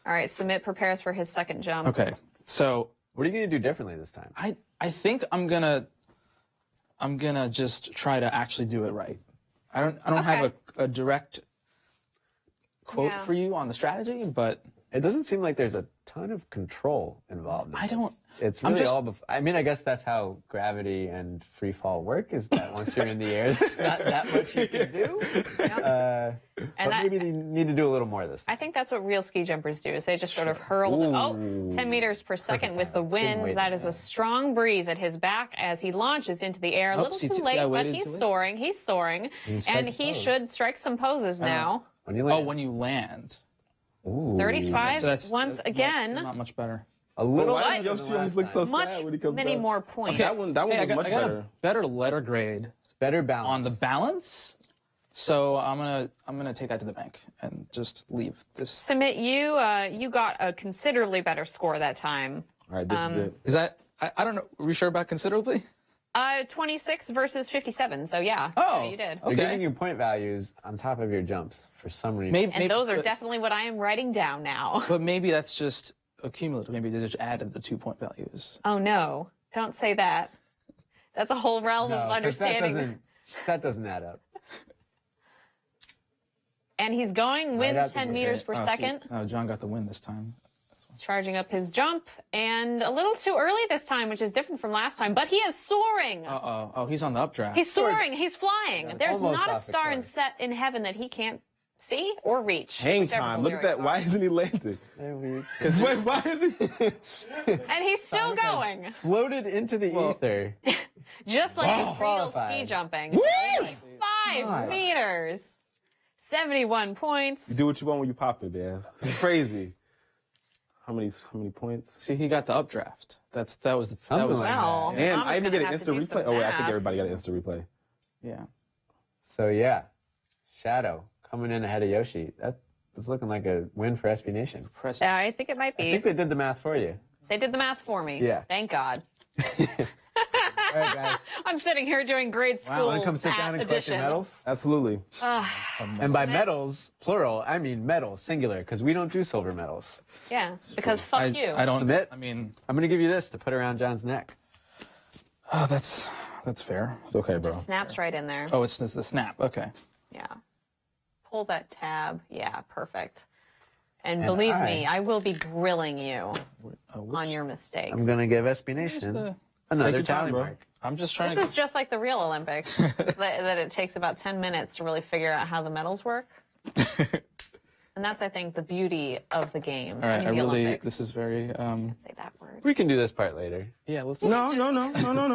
All right, Submit prepares for his second jump. Okay. So What are you going to do differently this time? I think I'm gonna just try to actually do it right. I don't have a direct quote Yeah. for you on the strategy, but It doesn't seem like there's a ton of control involved. In I don't- this. It's I'm really just- all. I mean, I guess that's how gravity and free fall work. Is that once you're in the air, there's not that much you can do. But that- maybe you need to do a little more this time. I think that's what real ski jumpers do, is they just sort of hurl the, 10 meters per second with the wind. wait That to is a strong breeze at his back as he launches into the air. A little see, too see, late, I but waited he's too late. soaring. He's soaring. strike And a he pose. should strike some poses now. When you land, oh, when you land. 35 So that's once that's again. not much better. a little. Why better does than Yoshi always last look so time. Much sad when he comes many down? more points. That one Hey, was much I got better. a better letter grade Better balance on the balance, so I'm gonna take that to the bank and just leave this. Submit, you got a considerably better score that time. All right, this is it. Is that I don't know? Are we sure about considerably? 26 versus 57. So yeah, Oh, yeah, you did. They're okay. giving you point values on top of your jumps for some reason. And those are definitely what I am writing down now. But maybe that's just accumulative. Maybe they just added the 2-point values. Oh no, don't say that. That's a whole realm of No, 'cause understanding. that doesn't add up. And he's going wind out the 10 gate. meters per Oh, second. see, John got the win this time. Charging up his jump, and a little too early this time, which is different from last time, but he is soaring. Oh, he's on the updraft. He's soaring. He's flying. Yeah, There's almost not a off the star course. set in heaven that he can't see or reach. Hang whichever time. the Look at that. lyrics Why are. isn't he landing? Wait, why is he? And he's still going, Floated into the ether. just like his real ski Qualified. jumping. 5 meters. 71 points. You do what you want when you pop it, man. It's crazy. How many points? See, he got the updraft. That was the Something was like that. Well, And Mom's I even gonna get an have to instant do some replay. Oh wait, I think math. everybody got an instant replay. yeah. So yeah, Shadow coming in ahead of Yoshi. That's looking like a win for SB Nation. Yeah, I think it might I be. think they did the math for you. They did the math for me. Yeah. Thank God. All right, guys. I'm sitting here doing grade school Want to come sit math down and collect your addition. medals? Absolutely. And by medals, plural, I mean medal, singular, because we don't do silver medals. Yeah, because fuck you. I don't. Submit. I mean, I'm going to give you this to put around John's neck. oh, that's fair. It's okay, bro. Snaps right in there. Oh, it's the snap. Okay. Yeah. Pull that tab. Yeah, perfect. And believe me, I will be grilling you on your mistakes. I'm going to give SB Nation the- another Take your time, tally bro. mark. I'm just trying This is to. just like the real Olympics, that it takes about 10 minutes to really figure out how the medals work. And that's, I think, the beauty of the games. All right. I I mean, the really. Olympics. This is very. Say that word. We can do this part later. Yeah. Let's. No.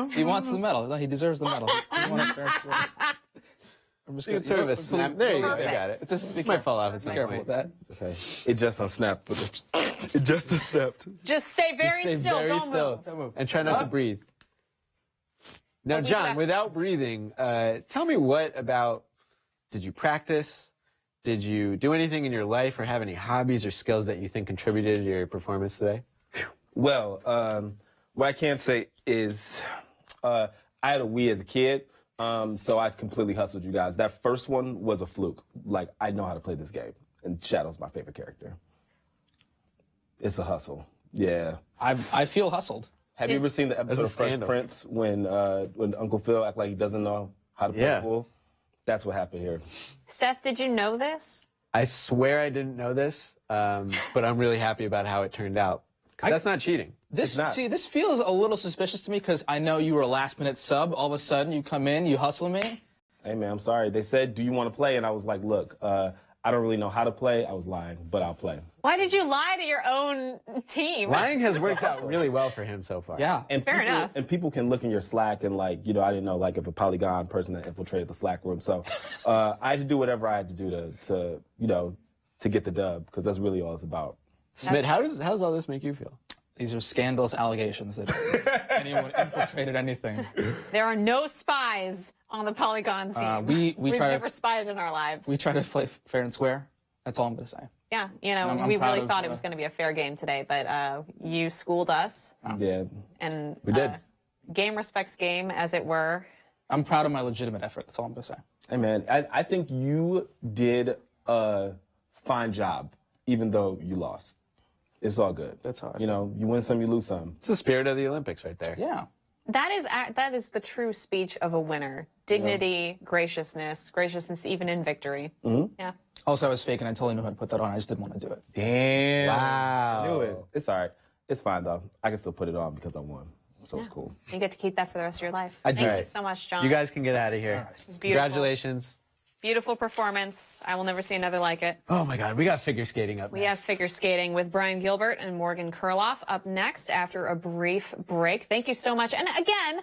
He wants the medal. He deserves the medal. He won it fair and square. I'm just It's sort of a snap. There you go. You got it. It just be It might fall off at some careful point. with that. Okay. It just unsnapped. But it just unsnapped. Just stay very Stay still. very Don't still. move. And try not to breathe. Now, leave it John, after- without breathing, tell me what about, did you practice? Did you do anything in your life or have any hobbies or skills that you think contributed to your performance today? Well, what I can say is I had a Wii as a kid, so I completely hustled you guys. That first one was a fluke. Like, I know how to play this game, and Shadow's my favorite character. It's a hustle. Yeah. I feel hustled. Have you ever seen the episode a of Fresh scandal. Prince when Uncle Phil act like he doesn't know how to play pool? That's what happened here. Seth, did you know this? I swear I didn't know this, but I'm really happy about how it turned out. 'Cause that's not cheating. This not. see, this feels a little suspicious to me because I know you were a last-minute sub. All of a sudden, you come in, you hustle me. Hey, man, I'm sorry. They said, do you want to play? And I was like, look, I don't really know how to play. I was lying, but I'll play. Why did you lie to your own team? Lying has worked out really well for him so far. Yeah. And Fair people, enough. And people can look in your Slack and like, you know, I didn't know like if a Polygon person that infiltrated the Slack room. So I had to do whatever I had to do to you know, to get the dub because that's really all it's about. Smith, how does all this make you feel? These are scandalous allegations that anyone infiltrated anything. There are no spies on the Polygon team. We We've try never to spied in our lives. we try to play fair and square. That's all I'm going to say. Yeah, you know, I'm we proud really of, thought it was going to be a fair game today, but you schooled us, Yeah. and We did. game respects game, as it were. I'm proud of my legitimate effort. That's all I'm going to say. Hey, man, I think you did a fine job, even though you lost. It's all good. That's how I You know, you win some, you lose some. It's the spirit of the Olympics right there. Yeah. That is the true speech of a winner: dignity, graciousness even in victory. Mm-hmm. Yeah. Also, I was fake and I totally knew how to put that on. I just didn't want to do it. Damn. Wow. I knew it. It's all right. It's fine, though. I can still put it on because I won. So it's cool. You get to keep that for the rest of your life. I do. Thank you so much, John. You guys can get out of here. It's beautiful. Congratulations. Beautiful performance. I will never see another like it. Oh my God, we got figure skating up We have figure skating with Brian Gilbert and Morgan Kurloff up next after a brief break. Thank you so much. And again,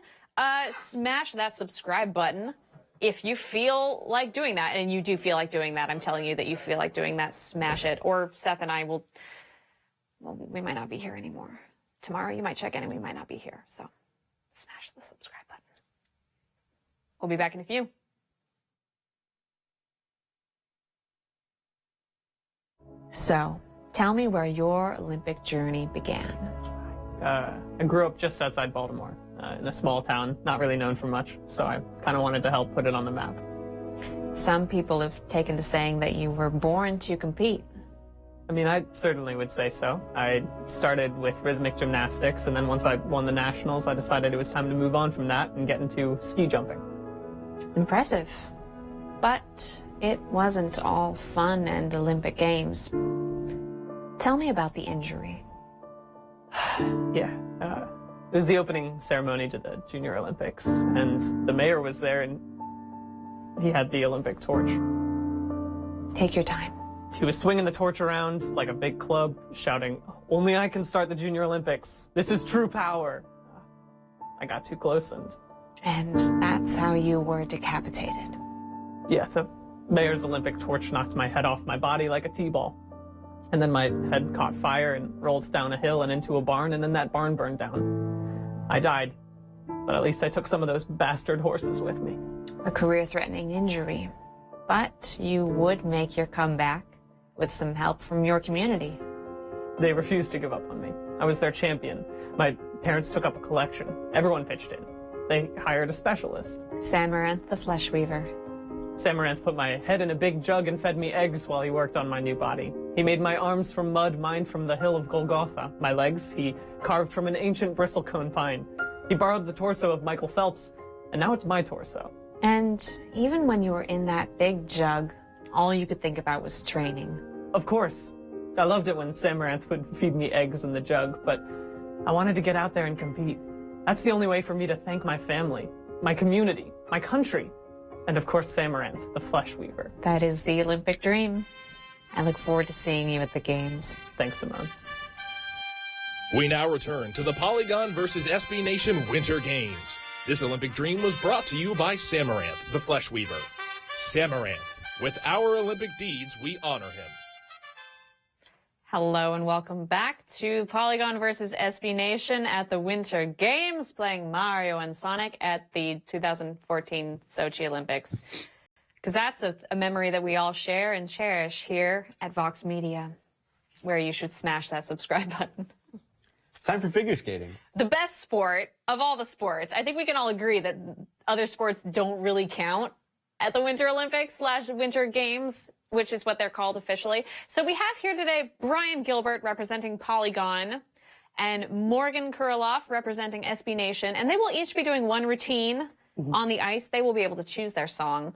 smash that subscribe button if you feel like doing that. And you do feel like doing that. I'm telling you that you feel like doing that. Smash it. Or Seth and I will, well, we might not be here anymore. Tomorrow you might check in and we might not be here. So smash the subscribe button. We'll be back in a few. So, tell me where your Olympic journey began. I grew up just outside Baltimore, in a small town, not really known for much, so I kind of wanted to help put it on the map. Some people have taken to saying that you were born to compete. I mean, I certainly would say so. I started with rhythmic gymnastics, and then once I won the nationals, I decided it was time to move on from that and get into ski jumping. Impressive. But it wasn't all fun and Olympic Games. Tell me about the injury. Yeah, it was the opening ceremony to the Junior Olympics, and the mayor was there, and he had the Olympic torch. Take your time. He was swinging the torch around like a big club, shouting, "Only I can start the Junior Olympics. This is true power." I got too close, And that's how you were decapitated. yeah, the mayor's Olympic torch knocked my head off my body like a T-ball. And then my head caught fire and rolled down a hill and into a barn, and then that barn burned down. I died, but at least I took some of those bastard horses with me. A career-threatening injury. But you would make your comeback with some help from your community. They refused to give up on me. I was their champion. My parents took up a collection. Everyone pitched in. They hired a specialist. Samaranth, the flesh weaver. Samaranth put my head in a big jug and fed me eggs while he worked on my new body. He made my arms from mud mined from the hill of Golgotha. My legs he carved from an ancient bristlecone pine. He borrowed the torso of Michael Phelps, and now it's my torso. And even when you were in that big jug, all you could think about was training. Of course. I loved it when Samaranth would feed me eggs in the jug, but I wanted to get out there and compete. That's the only way for me to thank my family, my community, my country, and of course Samaranth, the flesh weaver. That is the Olympic dream. I look forward to seeing you at the Games. Thanks, Simone. We now return to the Polygon versus SB Nation Winter Games. This Olympic dream was brought to you by Samaranth, the flesh weaver. Samaranth, with our Olympic deeds, we honor him. Hello and welcome back to Polygon versus SB Nation at the Winter Games, playing Mario and Sonic at the 2014 Sochi Olympics. Because that's a memory that we all share and cherish here at Vox Media, where you should smash that subscribe button. It's time for figure skating. The best sport of all the sports. I think we can all agree that other sports don't really count at the Winter Olympics / Winter Games, which is what they're called officially. So we have here today Brian Gilbert representing Polygon and Morgan Kuriloff representing SB Nation. And they will each be doing one routine on the ice. They will be able to choose their song.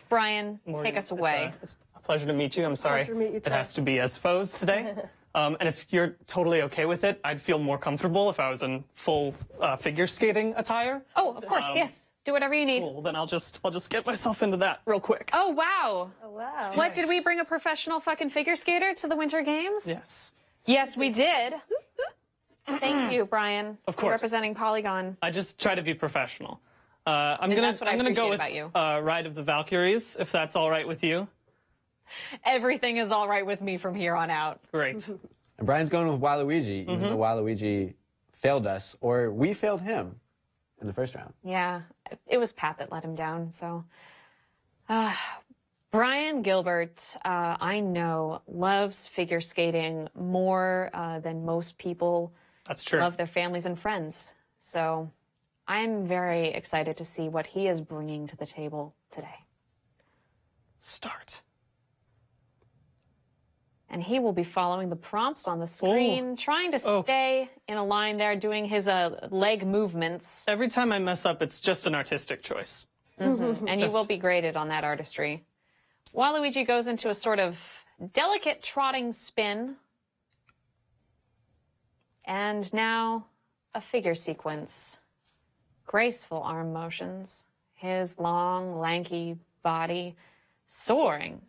Brian, Morgan, take us away. It's a pleasure to meet you. I'm sorry Pleasure to meet you, it too. has to be as foes today. And if you're totally okay with it, I'd feel more comfortable if I was in full figure skating attire. Oh, of course, yes. Do whatever you need. Cool. Then I'll just get myself into that real quick. Oh, wow. Oh, wow. What, did we bring a professional fucking figure skater to the Winter Games? Yes. Yes, we did. Thank you, Brian. Of for course. representing Polygon. I just try to be professional. I'm And that's what I gonna go appreciate with about you. Ride of the Valkyries, if that's all right with you. Everything is all right with me from here on out. Great. And Brian's going with Waluigi, even though Waluigi failed us, or we failed him in the first round. Yeah, it was Pat that let him down, so. Brian Gilbert, I know, loves figure skating more than most people That's true. love their families and friends. So I'm very excited to see what he is bringing to the table today. Start. And he will be following the prompts on the screen, trying to stay in a line there, doing his leg movements. Every time I mess up, it's just an artistic choice. And you will be graded on that artistry. Waluigi goes into a sort of delicate trotting spin. And now a figure sequence. Graceful arm motions. His long, lanky body soaring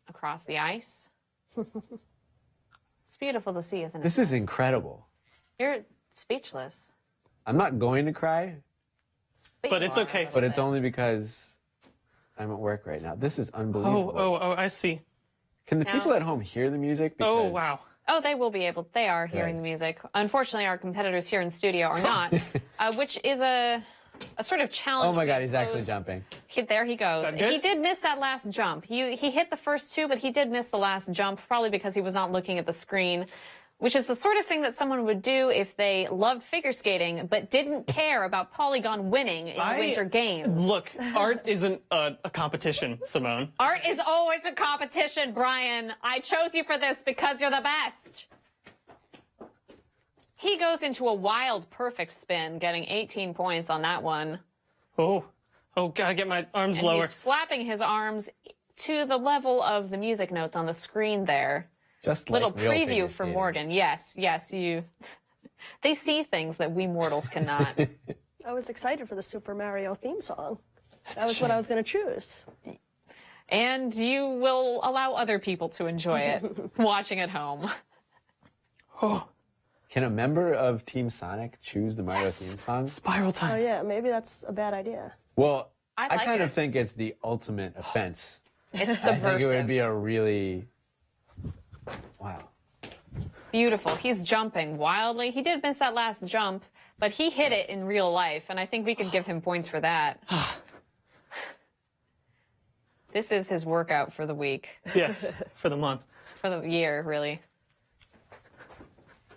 across the ice. It's beautiful to see, isn't it? This is incredible. You're speechless. I'm not going to cry, But it's okay. but it's only because I'm at work right now. This is unbelievable. Oh, I see. Can the Now- people at home hear the music? Oh, Because- wow. Oh, they will be able. They are hearing the music. Unfortunately, our competitors here in studio are not, which is a sort of challenge. Oh my God, we he's actually posed. jumping. There he goes. Is that good? He did miss that last jump. He hit the first two, but he did miss the last jump, probably because he was not looking at the screen, which is the sort of thing that someone would do if they loved figure skating but didn't care about Polygon winning in the Winter Games. Look, art isn't a competition, Simone. Art is always a competition, Brian. I chose you for this because you're the best. He goes into a wild perfect spin, getting 18 points on that one. Oh, Oh, gotta get my arms And lower. he's flapping his arms to the level of the music notes on the screen there. Just Little like real preview figure for skating. Morgan. Yes, you. They see things that we mortals cannot. I was excited for the Super Mario theme song. That was what I was going to choose. And you will allow other people to enjoy it watching at home. Oh. Can a member of Team Sonic choose the Mario theme song? Spiral Oh time. yeah, maybe that's a bad idea. Well, I I like kind it. of think it's the ultimate offense. It's I think it would subversive. be a really... Wow. Beautiful. He's jumping wildly. He did miss that last jump, but he hit it in real life, and I think we could give him points for that. This is his workout for the week. Yes, for the month. For the year, really.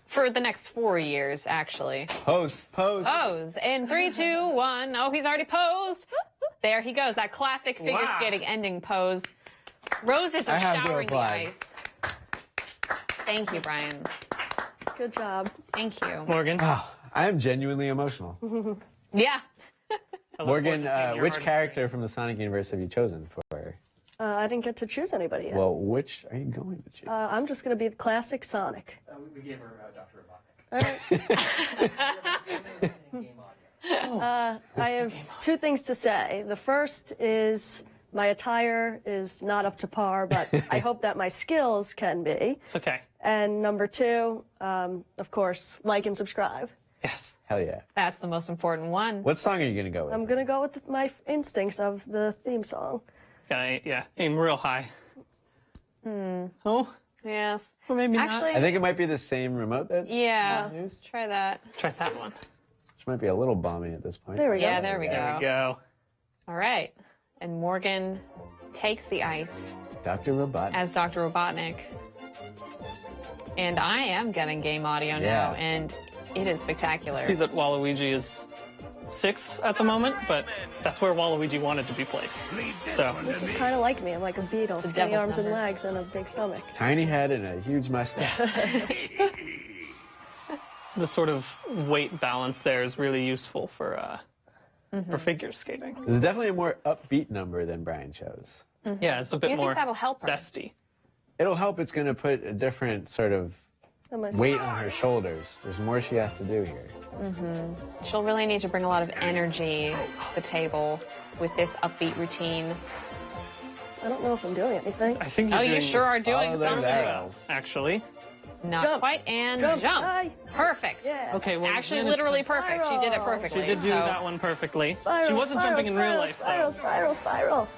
For the next 4 years, actually. Pose. Pose. In 3, 2, 1. Oh, he's already posed. There he goes. That classic figure Wow. skating ending pose. Roses I are have to showering the applaud. ice. Thank you, Brian. Good job. Thank you. Morgan. Oh, I am genuinely emotional. Yeah. Morgan, your which hardest character from the Sonic universe have you chosen for? I didn't get to choose anybody yet. Well, which are you going to choose? I'm just going to be the classic Sonic. We gave her Dr. Robotnik. All right. I have two things to say. The first is my attire is not up to par, but I hope that my skills can be. It's okay. And number two, of course, like and subscribe. Yes. Hell yeah. That's the most important one. What song are you going to go with? I'm going to go with my instincts of the theme song. Gotta, aim real high. Oh, Yes. well, maybe Actually, I think it might be the same remote that yeah. Try that. not. Try that one. which might be a little balmy at this point. There we go. Yeah, there we There we go. go. All right. And Morgan takes the ice Dr. Robotnik. as Dr. Robotnik. And I am getting game audio now, Yeah. and it is spectacular. See that Waluigi is 6th at the moment, but that's where Waluigi wanted to be placed. So This is kind of like me. I'm like a beetle, skinny devil's arms and number. legs and a big stomach. Tiny head and a huge mustache. the sort of weight balance there is really useful for figure skating. This is definitely a more upbeat number than Brian chose. Yeah, it's a bit You think more that'll help her? zesty. It'll help. It's going to put a different sort of Am I- weight on her shoulders. There's more she has to do here. She'll really need to bring a lot of energy to the table with this upbeat routine. I don't know if I'm doing anything. I think you're Oh, doing you sure are doing Follow those something. arrows. actually. Not Jump. quite, and Jump. jump. Aye. Perfect. Yeah. Okay, well, Actually, managed literally to- perfect. She did it perfectly. She did do so- that one perfectly. Spiral, she wasn't spiral, jumping in real spiral, life, spiral, though. spiral, spiral.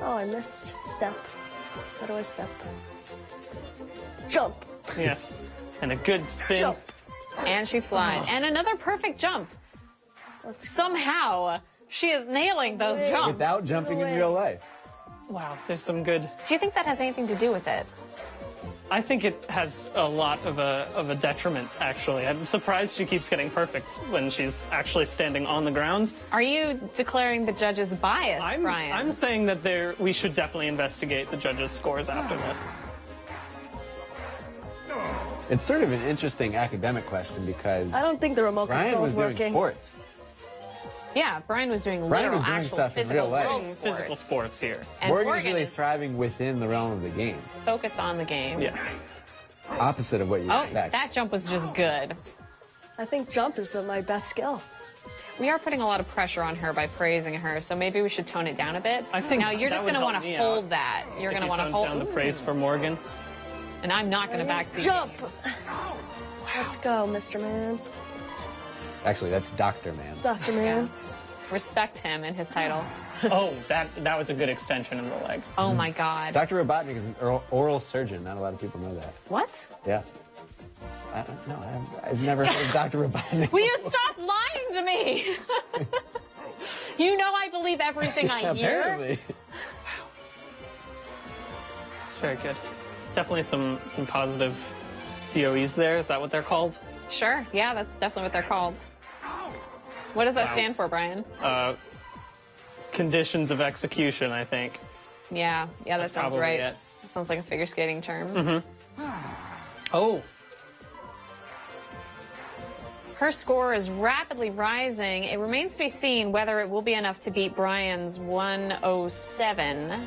Oh, I missed step. How do I step? Jump. Yes. And a good spin. Jump. And she flies. And another perfect jump. Somehow, she is nailing those jumps. Without jumping in real life. Wow, there's some good. Do you think that has anything to do with it? I think it has a lot of a detriment, actually. I'm surprised she keeps getting perfects when she's actually standing on the ground. Are you declaring the judge's bias, Brian? I'm saying that we should definitely investigate the judges' scores after this. It's sort of an interesting academic question because I don't think the remote Brian control's was doing working. sports. Yeah, Brian was doing Brian literal, was doing actual stuff in physical real life. world sports. Physical sports here. And Morgan's Morgan really is thriving within the realm of the game. focused on the game. Yeah. Opposite of what you Oh, expect. that jump was just good. I think jump is my best skill. We are putting a lot of pressure on her by praising her, so maybe we should tone it down a bit. I think now you're that just would going to help want to me hold out. that. You're going to If want to you hold down the praise for Morgan. and I'm not going to backseat. Jump. Let's go, Mr. Man. Actually, that's Dr. Man. Dr. Man. Respect him and his title. Oh, that was a good extension in the leg. Oh my God. Dr. Robotnik is an oral surgeon. Not a lot of people know that. What? Yeah. I don't know. I've never heard of Dr. Robotnik. Will you stop lying to me? You know I believe everything I hear. Apparently. It's very good. Definitely some positive COEs there. Is that what they're called? Sure. Yeah, that's definitely what they're called. What does that Wow. stand for, Brian? Conditions of execution, I think. Yeah, that That's sounds probably right. it. Sounds like a figure skating term. Oh. Her score is rapidly rising. It remains to be seen whether it will be enough to beat Brian's 107.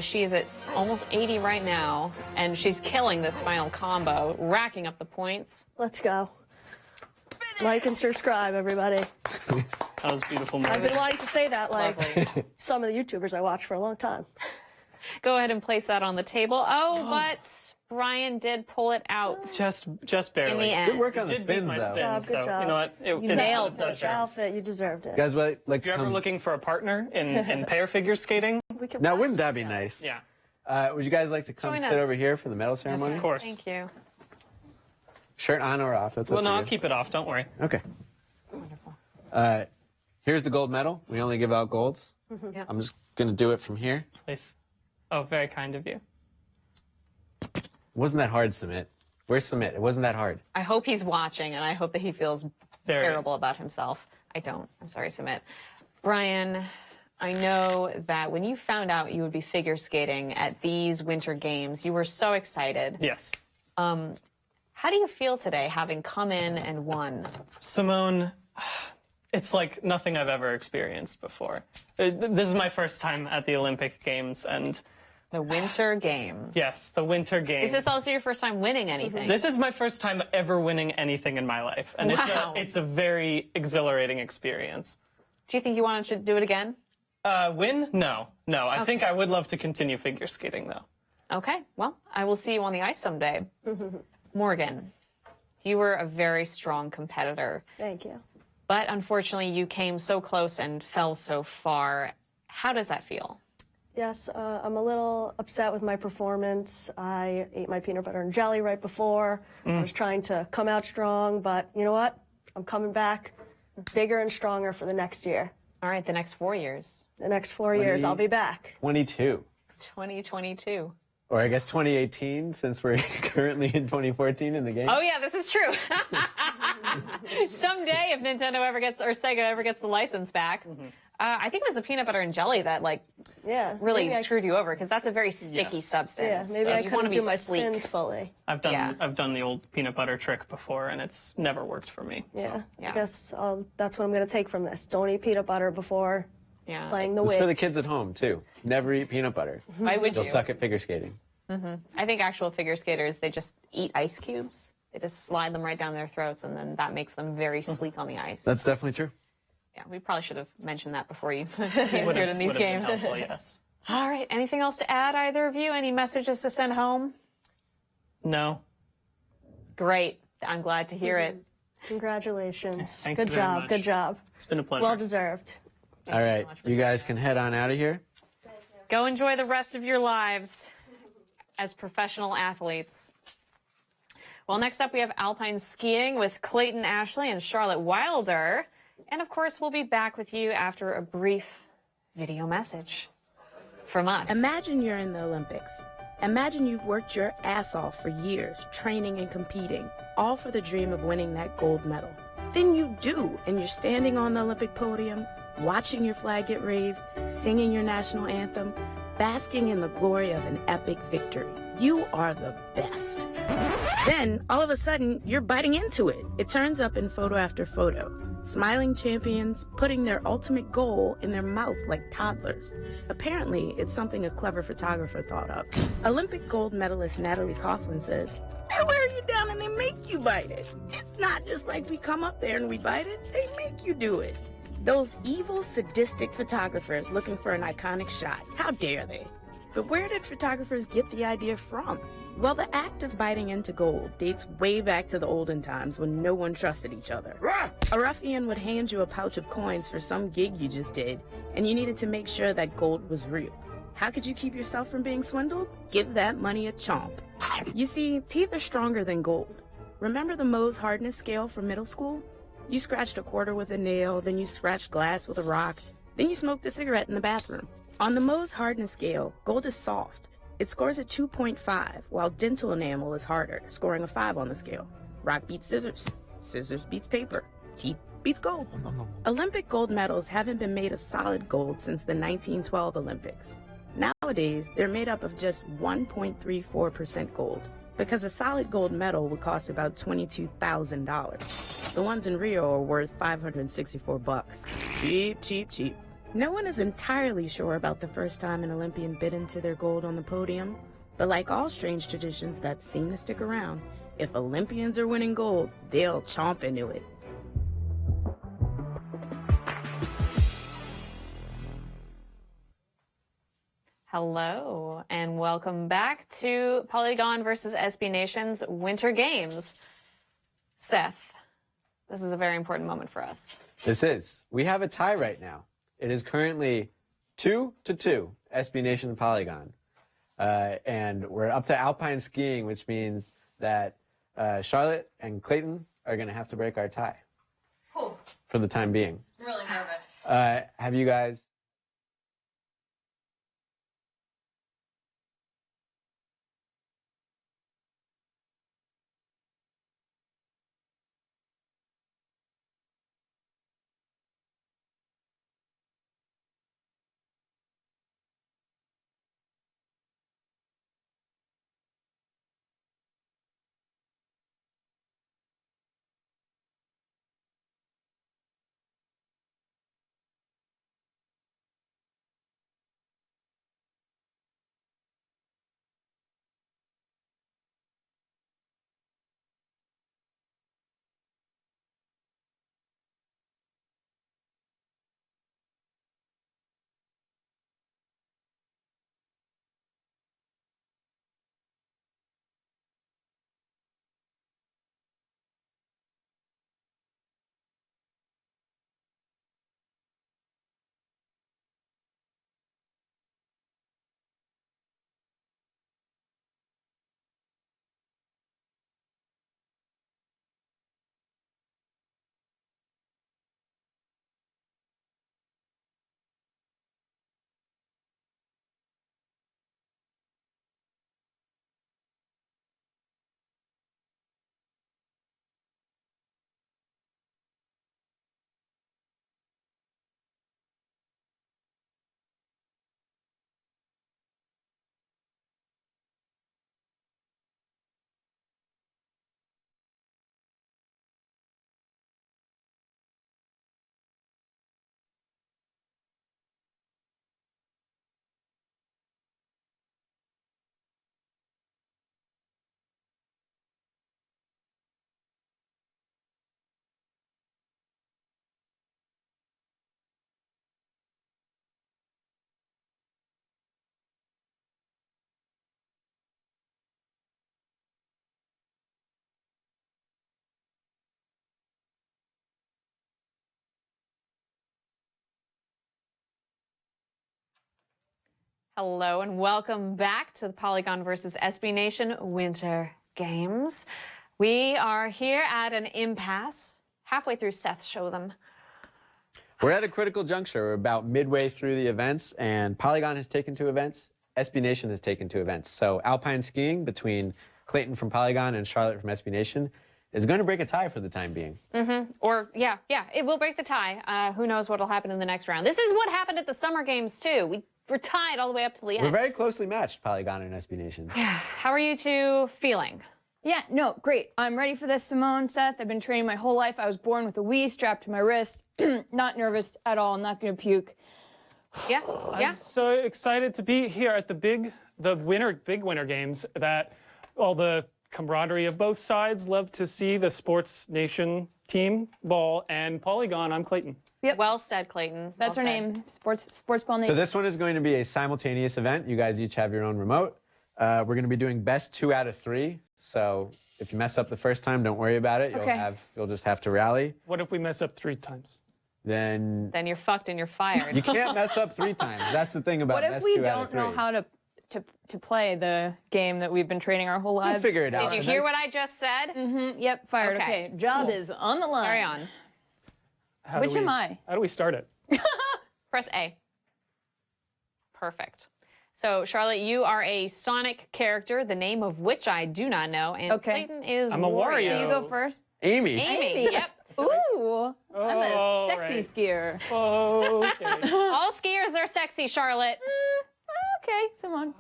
She is at almost 80 right now, and she's killing this final combo, racking up the points. Let's go. Like and subscribe, everybody. That was beautiful. I've been wanting to say that like some of the YouTubers I watch for a long time. Go ahead and place that on the table. Oh, but Brian did pull it out. Just barely. In the end. Good work on the Did beat spins, my though. spins, Good though. job. You know what? You nailed This outfit, you deserved it. You guys like If to you're ever come? looking for a partner in pair figure skating, Now, wouldn't that be nice? yeah. Would you guys like to come Join sit us. over here for the medal Yes, ceremony? of course. Thank you. Shirt on or off? That's Well, up no, to I'll you. keep it off. Don't worry. Okay. Wonderful. Here's the gold medal. We only give out golds. Yep. I'm just gonna do it from here. Please. Oh, very kind of you. Wasn't that hard, Sumit? Where's Sumit? It wasn't that hard. I hope he's watching, and I hope that he feels Very. terrible about himself. I don't. I'm sorry, Sumit. Brian, I know that when you found out you would be figure skating at these Winter Games, you were so excited. Yes. How do you feel today, having come in and won? Simone, it's like nothing I've ever experienced before. This is my first time at the Olympic Games, and The Winter Games. yes, the Winter Games. Is this also your first time winning anything? This is my first time ever winning anything in my life, and Wow. it's a very exhilarating experience. Do you think you wanted to do it again? Win? No. I think I would love to continue figure skating, though. Okay, well, I will see you on the ice someday. Morgan, you were a very strong competitor, Thank you. but unfortunately you came so close and fell so far. How does that feel? Yes, I'm a little upset with my performance. I ate my peanut butter and jelly right before. I was trying to come out strong, but you know what? I'm coming back bigger and stronger for the next year. All right, the next 4 years. The next 4 years, I'll be back. 22. 2022. Or I guess 2018, since we're currently in 2014 in the game. Oh yeah, this is true. Someday, if Nintendo ever gets, or Sega ever gets the license back, I think it was the peanut butter and jelly that really maybe screwed you over, because that's a very sticky Yes. substance. Yeah, maybe I you want couldn't to be do my sleek. spins fully. I've done the old peanut butter trick before, and it's never worked for me. Yeah, Yeah. I guess that's what I'm going to take from this. Don't eat peanut butter before Yeah. playing the It's for the wig. kids at home, too. Never eat peanut butter. Why would They'll you? suck at figure skating. I think actual figure skaters, they just eat ice cubes. They just slide them right down their throats, and then that makes them very sleek on the ice. That's definitely true. Yeah, we probably should have mentioned that before you appeared in these Would've been games. helpful, yes. All right, anything else to add, either of you? Any messages to send home? No. Great. I'm glad to hear it. Congratulations. Thank Good you very job. much. Good job. It's been a pleasure. Well deserved. All right, you guys can head on out of here. Go enjoy the rest of your lives as professional athletes. Well, next up we have Alpine skiing with Clayton Ashley and Charlotte Wilder. And of course, we'll be back with you after a brief video message from us. Imagine you're in the Olympics. Imagine you've worked your ass off for years, training and competing, all for the dream of winning that gold medal. Then you do, and you're standing on the Olympic podium, watching your flag get raised, singing your national anthem, basking in the glory of an epic victory. You are the best. Then, all of a sudden, you're biting into it. It turns up in photo after photo. Smiling champions putting their ultimate goal in their mouth like toddlers. Apparently, it's something a clever photographer thought up. Olympic gold medalist Natalie Coughlin says, "They wear you down and they make you bite it. It's not just like we come up there and we bite it, they make you do it." Those evil, sadistic photographers looking for an iconic shot. How dare they? But where did photographers get the idea from? Well, the act of biting into gold dates way back to the olden times when no one trusted each other. A ruffian would hand you a pouch of coins for some gig you just did, and you needed to make sure that gold was real. How could you keep yourself from being swindled? Give that money a chomp. You see, teeth are stronger than gold. Remember the Mohs hardness scale from middle school? You scratched a quarter with a nail, then you scratched glass with a rock, then you smoked a cigarette in the bathroom. On the Mohs hardness scale, gold is soft. It scores a 2.5, while dental enamel is harder, scoring a 5 on the scale. Rock beats scissors. Scissors beats paper. Teeth beats gold. Olympic gold medals haven't been made of solid gold since the 1912 Olympics. Nowadays, they're made up of just 1.34% gold. because a solid gold medal would cost about $22,000. The ones in Rio are worth $564. Cheap, cheap, cheap. No one is entirely sure about the first time an Olympian bit into their gold on the podium, but like all strange traditions that seem to stick around, if Olympians are winning gold, they'll chomp into it. Hello, and welcome back to Polygon versus SB Nation's Winter Games. Seth, this is a very important moment for us. This is. We have a tie right now. It is currently 2-2, SB Nation and Polygon. And we're up to Alpine skiing, which means that Charlotte and Clayton are going to have to break our tie for the time being. I'm really nervous. Have you guys... Hello, and welcome back to the Polygon versus SB Nation Winter Games. We are here at an impasse, halfway through Seth's show them. We're at a critical juncture. We're about midway through the events, and Polygon has taken 2 events. SB Nation has taken 2 events. So Alpine skiing between Clayton from Polygon and Charlotte from SB Nation is going to break a tie for the time being. Or, yeah, it will break the tie. Who knows what will happen in the next round. This is what happened at the Summer Games, too. We're tied all the way up to the end. We're very closely matched, Polygon and SB Nation. How are you two feeling? Yeah, no, great. I'm ready for this, Simone, Seth. I've been training my whole life. I was born with a Wii strapped to my wrist. Not nervous at all. I'm not going to puke. Yeah. I'm so excited to be here at the big winter games that all the camaraderie of both sides. Love to see the Sports Nation team ball and Polygon. I'm Clayton. Yep. Well said, Clayton. That's our name, Sports Ball Nation. So this one is going to be a simultaneous event. You guys each have your own remote. We're going to be doing best 2 out of 3. So if you mess up the first time, don't worry about it. You'll just have to rally. What if we mess up 3 times? Then you're fucked and you're fired. You can't mess up 3 times. That's the thing about what if best we 2 out of don't 3. know how to play the game that we've been training our whole lives? We'll figure it out. Did you hear what I just said? Yep, fired. Okay, job is on the line. Carry on. Which am I? How do we start it? Press A. Perfect. So, Charlotte, you are a Sonic character, the name of which I do not know, and Clayton is I'm a Wario. So you go first. Amy. Yep. Ooh, I'm a sexy right. skier. Okay. All skiers are sexy, Charlotte. Okay. okay, Simone.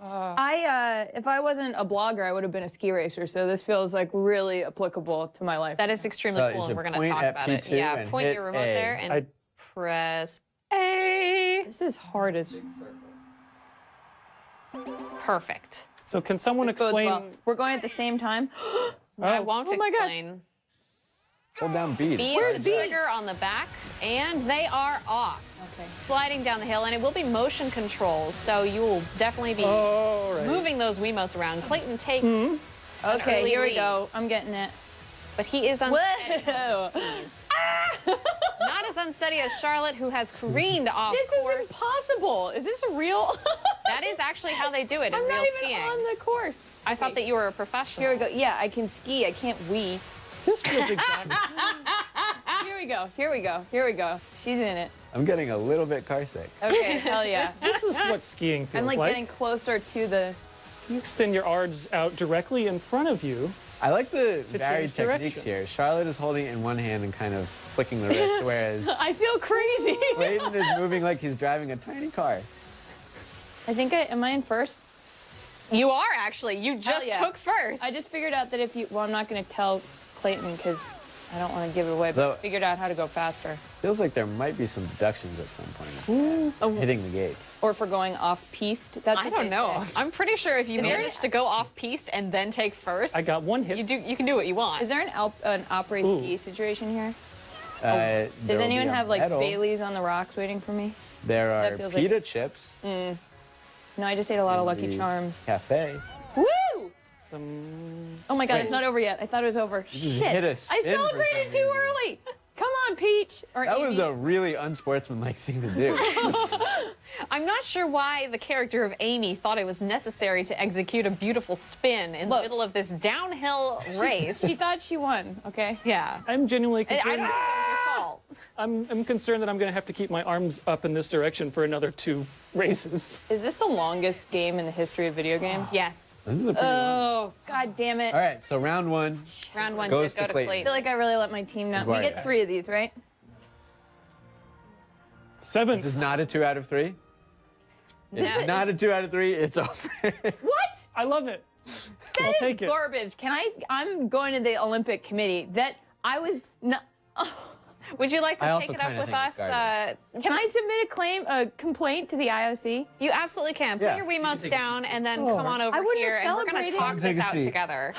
If I wasn't a blogger, I would have been a ski racer. So this feels like really applicable to my life. That is extremely So you cool, and should we're going to point talk at about it. P2 Yeah, and point hit your remote A. there and press A. This is hard as. Perfect. So can someone This bodes explain? well. We're going at the same time. I won't Oh my God. explain. Hold down B. B is the trigger on the back, and they are off. Okay. Sliding down the hill, and it will be motion controls, so you will definitely be moving those Wiimotes around. Clayton takes. an Okay, early here we lead, go. I'm getting it. But he is unsteady. Whoa. Not as unsteady as Charlotte, who has careened off This course. is impossible. Is this a real? That is actually how they do it in I'm real not even skiing. on the course. I thought that you were a professional. Here we go. Yeah, I can ski. I can't wee. This feels exactly. Here we go. Here we go. Here we go. She's in it. I'm getting a little bit car sick. Okay, hell yeah. This is what skiing feels I'm like like. getting closer to the. You extend your arms out directly in front of you. I like the To varied change techniques direction. here. Charlotte is holding it in one hand and kind of flicking the wrist, whereas I feel crazy. Clayton is moving like he's driving a tiny car. I think am I in first? You are actually. You Hell just yeah. took first. I just figured out that if you. Well, I'm not going to tell Clayton because I don't want to give it away, but Though- I figured out how to go faster. Feels like there might be some deductions at some point. Hitting the gates. Or for going off piste. That's I what don't they know. say. I'm pretty sure if you Is there manage to go off piste and then take first, I got one hit. you can do what you want. Is there an après ski situation here? Does Does anyone have like Baileys on the rocks waiting for me? There That are feels pita like- chips. No, I just ate a lot of in Lucky the Charms. Cafe. Woo! Oh my God, Wait. it's not over yet. I thought it was over. just Shit! hit a I spin for celebrated some too reason. early. Come on, Peach. Or That was Amy. a really unsportsmanlike thing to do. I'm not sure why the character of Amy thought it was necessary to execute a beautiful spin in the middle of this downhill race. She thought she won. Okay. Yeah. I'm genuinely I concerned. don't think it was your fault. I'm concerned that I'm going to have to keep my arms up in this direction for another 2 races. Is this the longest game in the history of video games? Yes. This is a pretty Oh, God damn it. All right, so round one. Round one Goes did go to to Clayton. I feel like I really let my team down. We Where are get you? 3 of these, right? 7. This is not a 2 out of 3. It's is- not a 2 out of 3. It's over. What? I love it. That I'll is take it. garbage. I'm going to the Olympic Committee. That I was not. Would you like to I take also it up kinda with think us? it's Can I submit a complaint to the IOC? You absolutely can. Put Yeah. your Wiimotes down and then Oh. come on over I wouldn't here, have and we're going to celebrated. talk Take this a out seat. together.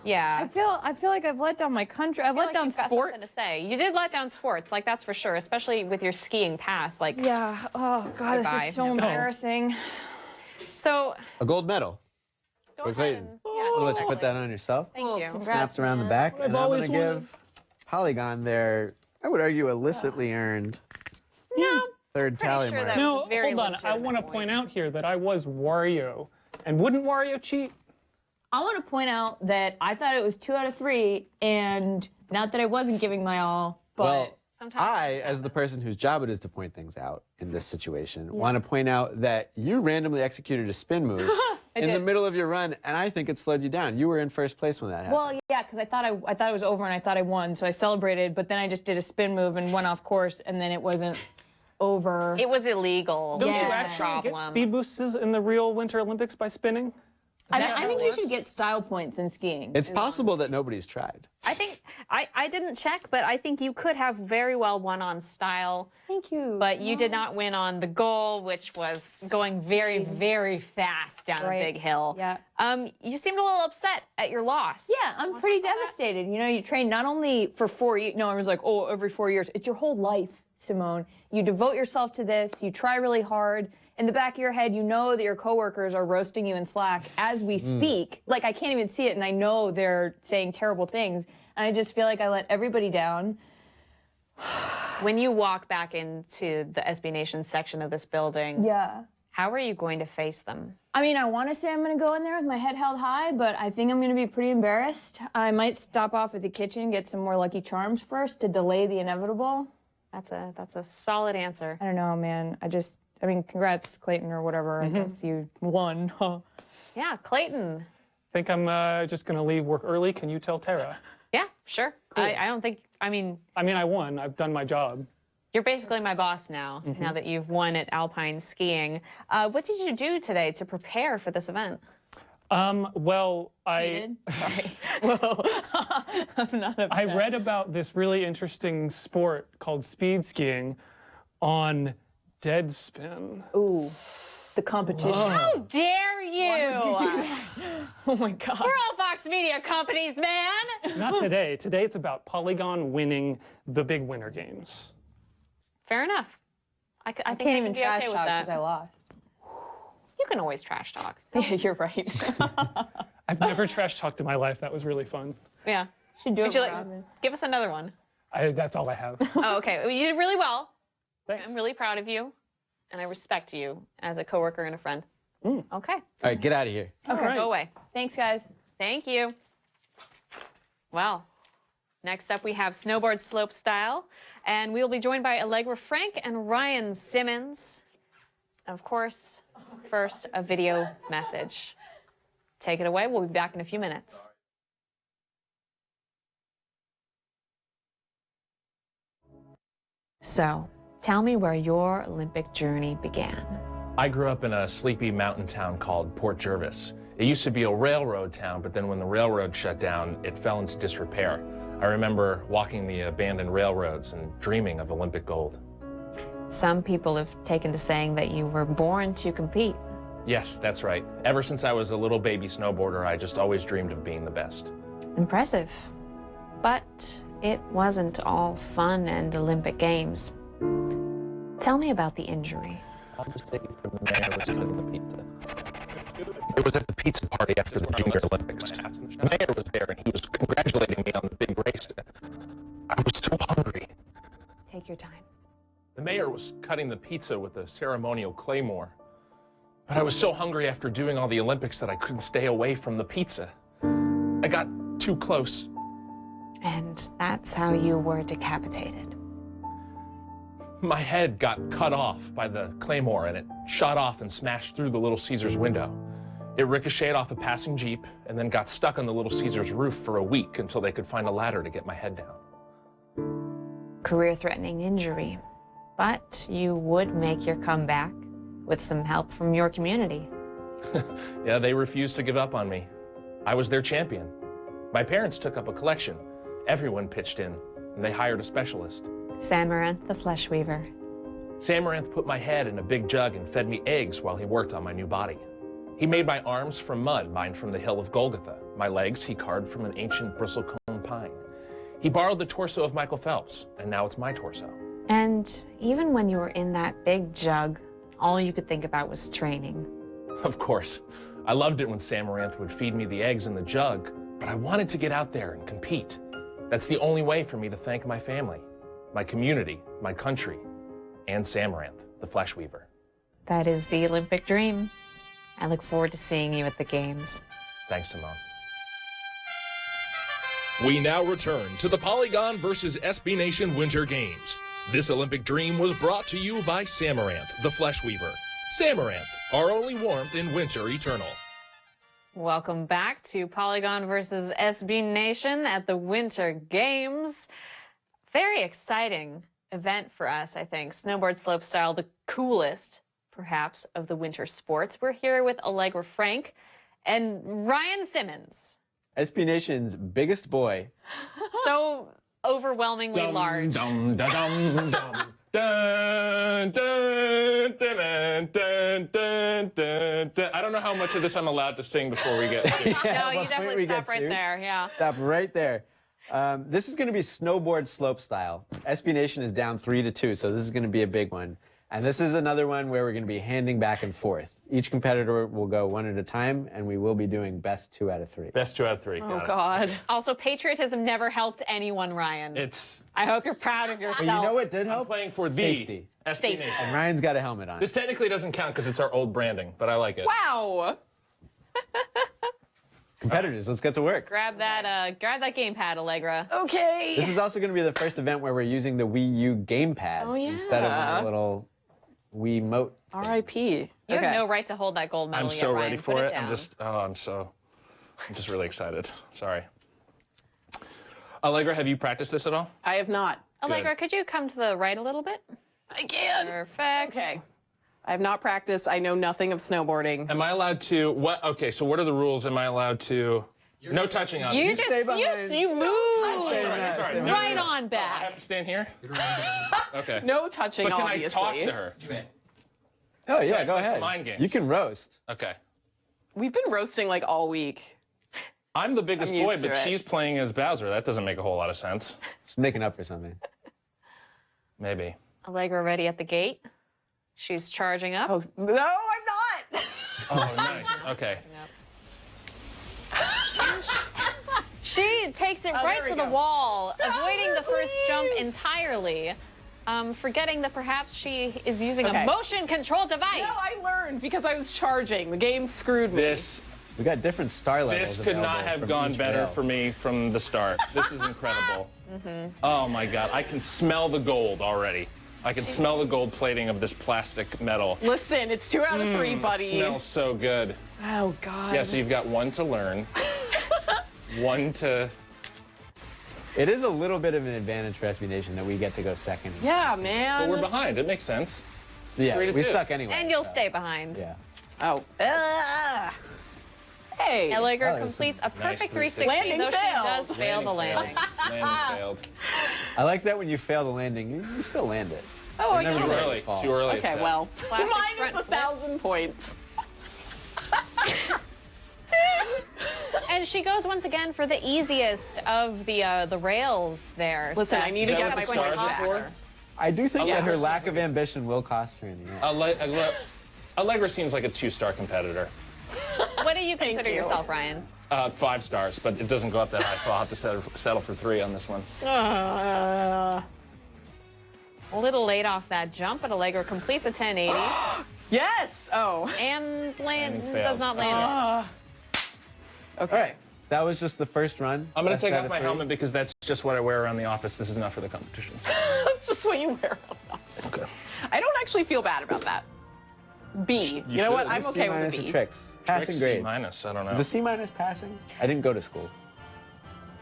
Yeah. I feel like I've let down my country. I've feel let like down you've got something to sports. say. You did let down sports, like that's for sure, especially with your skiing past. Like, Yeah. Oh God, this Bye-bye. is so No. embarrassing. so A gold medal go for ahead Clayton. and, yeah, We'll let you put that on yourself. thank you. Snaps around the back, and I'm going always to wanted. give Polygon their, I would argue, illicitly earned third tally sure mark. that No, was a very hold on. I legitimate want to point. point out here that I was Wario. And wouldn't Wario cheat? I want to point out that I thought it was 2 out of 3, and not that I wasn't giving my all, but Well, Sometimes I, things as the happen. person whose job it is to point things out in this situation, want to point out that you randomly executed a spin move in the did. middle of your run, and I think it slowed you down. You were in first place when that happened. well, yeah, because I thought it was over and I thought I won, so I celebrated. But then I just did a spin move and went off course, and then it wasn't over. It was illegal. Don't was you the actually get problem. speed boosts in the real Winter Olympics by spinning? I think you should get style points in skiing. It's possible that nobody's tried. I think I didn't check, but I think you could have very well won on style. Thank you. But you did not win on the goal, which was going very, very fast down Right. a big hill. Yeah. You seemed a little upset at your loss. Yeah, I'm pretty devastated. You know, you train not only for 4 years. No, everyone's like, oh, every 4 years. It's your whole life, Simone. You devote yourself to this. You try really hard. In the back of your head, you know that your coworkers are roasting you in Slack as we speak. Like, I can't even see it, and I know they're saying terrible things. And I just feel like I let everybody down. When you walk back into the SB Nation section of this building, Yeah. how are you going to face them? I mean, I want to say I'm going to go in there with my head held high, but I think I'm going to be pretty embarrassed. I might stop off at the kitchen, get some more Lucky Charms first to delay the inevitable. That's a solid answer. I don't know, man. I mean, congrats, Clayton, or whatever. I guess you won. Yeah, Clayton. Think I'm just going to leave work early. Can you tell Tara? Yeah, sure. I don't think, I mean, I mean, I won. I've done my job. You're basically my boss now, now that you've won at Alpine skiing. What did you do today to prepare for this event? Well, Cheated? Sorry. Whoa. I'm not upset. I read about this really interesting sport called speed skiing on Deadspin. Ooh, the competition. How dare you? Why would you do that? Oh my God. We're all Fox Media companies, man. Not today. Today it's about Polygon winning the big Winter Games. Fair enough. I can't think even be trash okay talk with that. because I lost. You can always trash talk. Yeah, you're right. I've never trash talked in my life. That was really fun. Yeah. Should do Would it you for Robin. give us another one? That's all I have. Oh, okay. Well, you did really well. Thanks. I'm really proud of you, and I respect you as a coworker and a friend. Okay. All right, get out of here. Okay, go away. Thanks, guys. Thank you. Well, next up we have Snowboard Slopestyle, and we will be joined by Allegra Frank and Ryan Simmons. Of course, first, a video message. Take it away. We'll be back in a few minutes. So, tell me where your Olympic journey began. I grew up in a sleepy mountain town called Port Jervis. It used to be a railroad town, but then when the railroad shut down, it fell into disrepair. I remember walking the abandoned railroads and dreaming of Olympic gold. Some people have taken to saying that you were born to compete. Yes, that's right. Ever since I was a little baby snowboarder, I just always dreamed of being the best. Impressive. But it wasn't all fun and Olympic Games. Tell me about the injury. I'll just take it from the mayor was cutting the pizza. It was at the pizza party after the Junior Olympics. The mayor was there and he was congratulating me on the big race. I was so hungry. Take your time. The mayor was cutting the pizza with a ceremonial claymore. But I was so hungry after doing all the Olympics that I couldn't stay away from the pizza. I got too close. And that's how you were decapitated. My head got cut off by the claymore and it shot off and smashed through the Little Caesars window. It ricocheted off a passing Jeep and then got stuck on the Little Caesars roof for a week until they could find a ladder to get my head down. Career-threatening injury. But you would make your comeback with some help from your community. Yeah, they refused to give up on me. I was their champion. My parents took up a collection. Everyone pitched in, and they hired a specialist. Samaranth the Flesh Weaver. Samaranth put my head in a big jug and fed me eggs while he worked on my new body. He made my arms from mud mined from the hill of Golgotha. My legs he carved from an ancient bristlecone pine. He borrowed the torso of Michael Phelps, and now it's my torso. And even when you were in that big jug, all you could think about was training. Of course. I loved it when Samaranth would feed me the eggs in the jug, but I wanted to get out there and compete. That's the only way for me to thank my family, my community, my country, and Samaranth, the Flesh Weaver. That is the Olympic dream. I look forward to seeing you at the Games. Thanks, Simone. We now return to the Polygon versus SB Nation Winter Games. This Olympic dream was brought to you by Samaranth, the Flesh Weaver. Samaranth, our only warmth in winter eternal. Welcome back to Polygon versus SB Nation at the Winter Games. Very exciting event for us, I think. Snowboard slopestyle, the coolest, perhaps, of the winter sports. We're here with Allegra Frank and Ryan Simmons. SB Nation's biggest boy. So overwhelmingly large. Dun, dun, dun, dun, dun, dun, dun, dun, dun, dun, dun. I don't know how much of this I'm allowed to sing before we get to. No, you definitely stop right there, yeah. Stop right there. This is going to be snowboard slopestyle. SB Nation is down 3-2, so this is going to be a big one. And this is another one where we're going to be handing back and forth. Each competitor will go one at a time, and we will be doing best 2 out of 3. Best 2 out of 3. Oh, God. Also, patriotism never helped anyone, Ryan. I hope you're proud of yourself. But you know what did help? I'm playing for Safety. the SB Nation. And Ryan's got a helmet on. This technically doesn't count because it's our old branding, but I like it. Wow. Competitors, let's get to work. Grab that gamepad, Allegra. Okay. This is also going to be the first event where we're using the Wii U gamepad instead of a little Wii mote. R.I.P. You have no right to hold that gold medal I'm yet, so Ryan. ready Put for it. down. I'm just really excited. Sorry. Allegra, have you practiced this at all? I have not. Allegra, could you come to the right a little bit? I can. Perfect. Okay. I have not practiced. I know nothing of snowboarding. Am I allowed to, what, okay, so what are the rules? Am I allowed to, no touching on You it. just, you move Sorry. right on I back. have to stand here? Okay. No touching, But can obviously. I talk to her? Oh yeah, Can I go play some ahead. mind games? You can roast. Okay. We've been roasting like all week. I'm the biggest I'm boy, used to but it. she's playing as Bowser. That doesn't make a whole lot of sense. Just making up for something. Maybe. Allegra ready at the gate. She's charging up. Oh, no, I'm not. Oh, nice. Okay. She takes it right there we to the go. wall, avoiding Bowser, the first jump please. entirely, forgetting that perhaps she is using Okay. a motion control device. No, I learned because I was charging. The game screwed me. We got different star levels. This could not available have from gone each better rail. for me from the start. This is incredible. Mm-hmm. Oh my God, I can smell the gold already. I can smell the gold plating of this plastic metal. Listen, it's 2 out of 3, buddy. It smells so good. Oh, God. Yeah, so you've got 1 to learn, 1 to... It is a little bit of an advantage for SB Nation that we get to go second. Yeah, man. But we're behind, it makes sense. Yeah, 3 to we 2. suck anyway. And you'll stay behind. Yeah. Oh. Hey. Allegra Oh, there's completes a some perfect nice 360, Landing though she failed. does fail the landing. Landing failed. I like that when you fail the landing, you still land it. Oh, I Never Too let it early. fall. Too early. Okay, it's out. well, Classic minus front 1,000 points. And she goes once again for the easiest of the rails there. Listen, Seth. I need to Is that get what my the points stars are back. for? I do think that her Allegra lack seems of ambition will cost her in the end. Allegra seems like a 2-star competitor. What do you consider you. yourself, Ryan? 5 stars, but it doesn't go up that high, so I'll have to settle for 3 on this one. A little late off that jump, but Allegra completes a 1080 Yes. Oh. and Landing failed. does not land Okay. All right, that was just the first run. I'm going Best to take out off of my 3. helmet because that's just what I wear around the office. This is not for the competition. That's just what you wear. Okay. I don't actually feel bad about that. B. You know what? I'm okay with a C- B. for tricks. Passing C grades. minus, I don't know. Is a C- passing? I didn't go to school. it.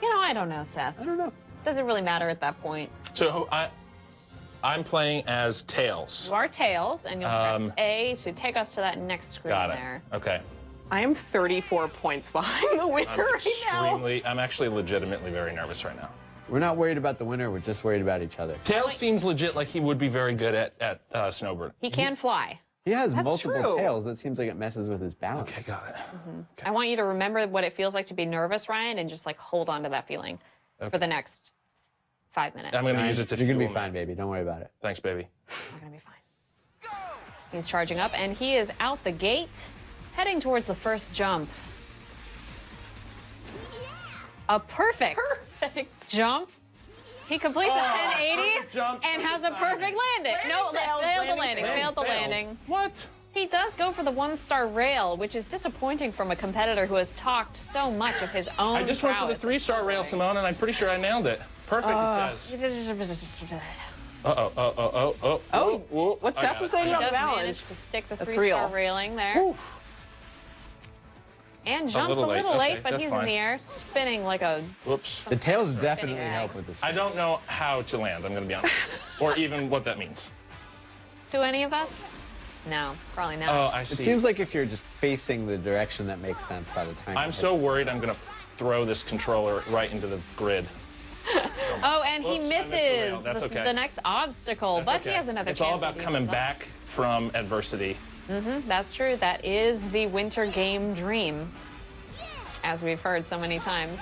You know, I don't know, Seth. I don't know. Doesn't really matter at that point. So I'm playing as Tails. You are Tails, and you'll press A to take us to that next screen Got it. there. Okay. I am 34 points behind the winner right now. I'm actually legitimately very nervous right now. We're not worried about the winner. We're just worried about each other. Tails seems legit like he would be very good at Snowboard. He can fly. He has That's multiple true. tails. That seems like it messes with his balance. Okay, got it. I want you to remember what it feels like to be nervous, Ryan, and just like hold on to that feeling for the next 5 minutes. I'm going to use it to You're gonna be fuel me. fine, baby. Don't worry about it. Thanks, baby. We're gonna be fine. He's charging up, and he is out the gate, heading towards the first jump. A perfect jump. He completes a 1080 jump, and has a perfect landing. No, failed the landing. Failed the landing. What? He does go for the 1-star rail, which is disappointing from a competitor who has talked so much of his own I just went for the prowess. 3-star rail, Simone, and I'm pretty sure I nailed it. Perfect, it says. Uh-oh. What's I got happening He on does balance? manage to stick the That's 3-star real. railing there. And jumps a little late, Okay, but that's he's fine. in the air, spinning like a... Whoops. The tails definitely egg. help with this. I don't know how to land, I'm going to be honest. Or even what that means. Do any of us? No, probably not. Oh, I It see. seems like if you're just facing the direction that makes sense by the time. I'm so worried I'm going to throw this controller right into the grid. Oh, and he Whoops, I missed the misses rail. That's okay. the next obstacle, That's but okay. he has another It's chance. all about to do coming this. back from adversity. That's true. That is the winter game dream, as we've heard so many times.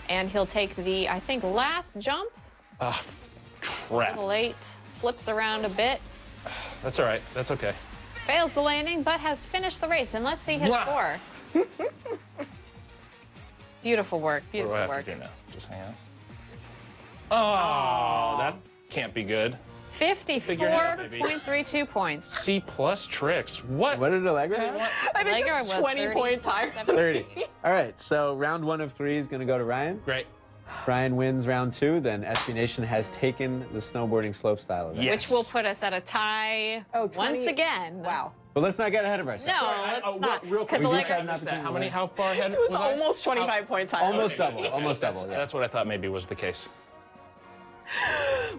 And he'll take the, I think, last jump. A Crap. little late, flips around a bit, That's all right. That's okay. fails the landing, but has finished the race. And let's see his Wow. score. Beautiful work. What do I Beautiful have work. to do now? Just hang out? Oh, that can't be good. Figure it out, baby. 54.32 points. C plus tricks. What? What did Allegra have? I think Allegra it's was 20 30. points higher. 30. All right, so round 1 of 3 is going to go to Ryan. Great. Ryan wins round 2, then SB Nation has taken the snowboarding slopestyle event. Which will put us at a tie once again. Wow. But let's not get ahead of No, ourselves. let's not. Real quick, We do Allegra- try not to do how many? that. How far ahead? It was I? almost 25 points higher. Almost double. Okay, Almost that's, double. Yeah. That's what I thought maybe was the case.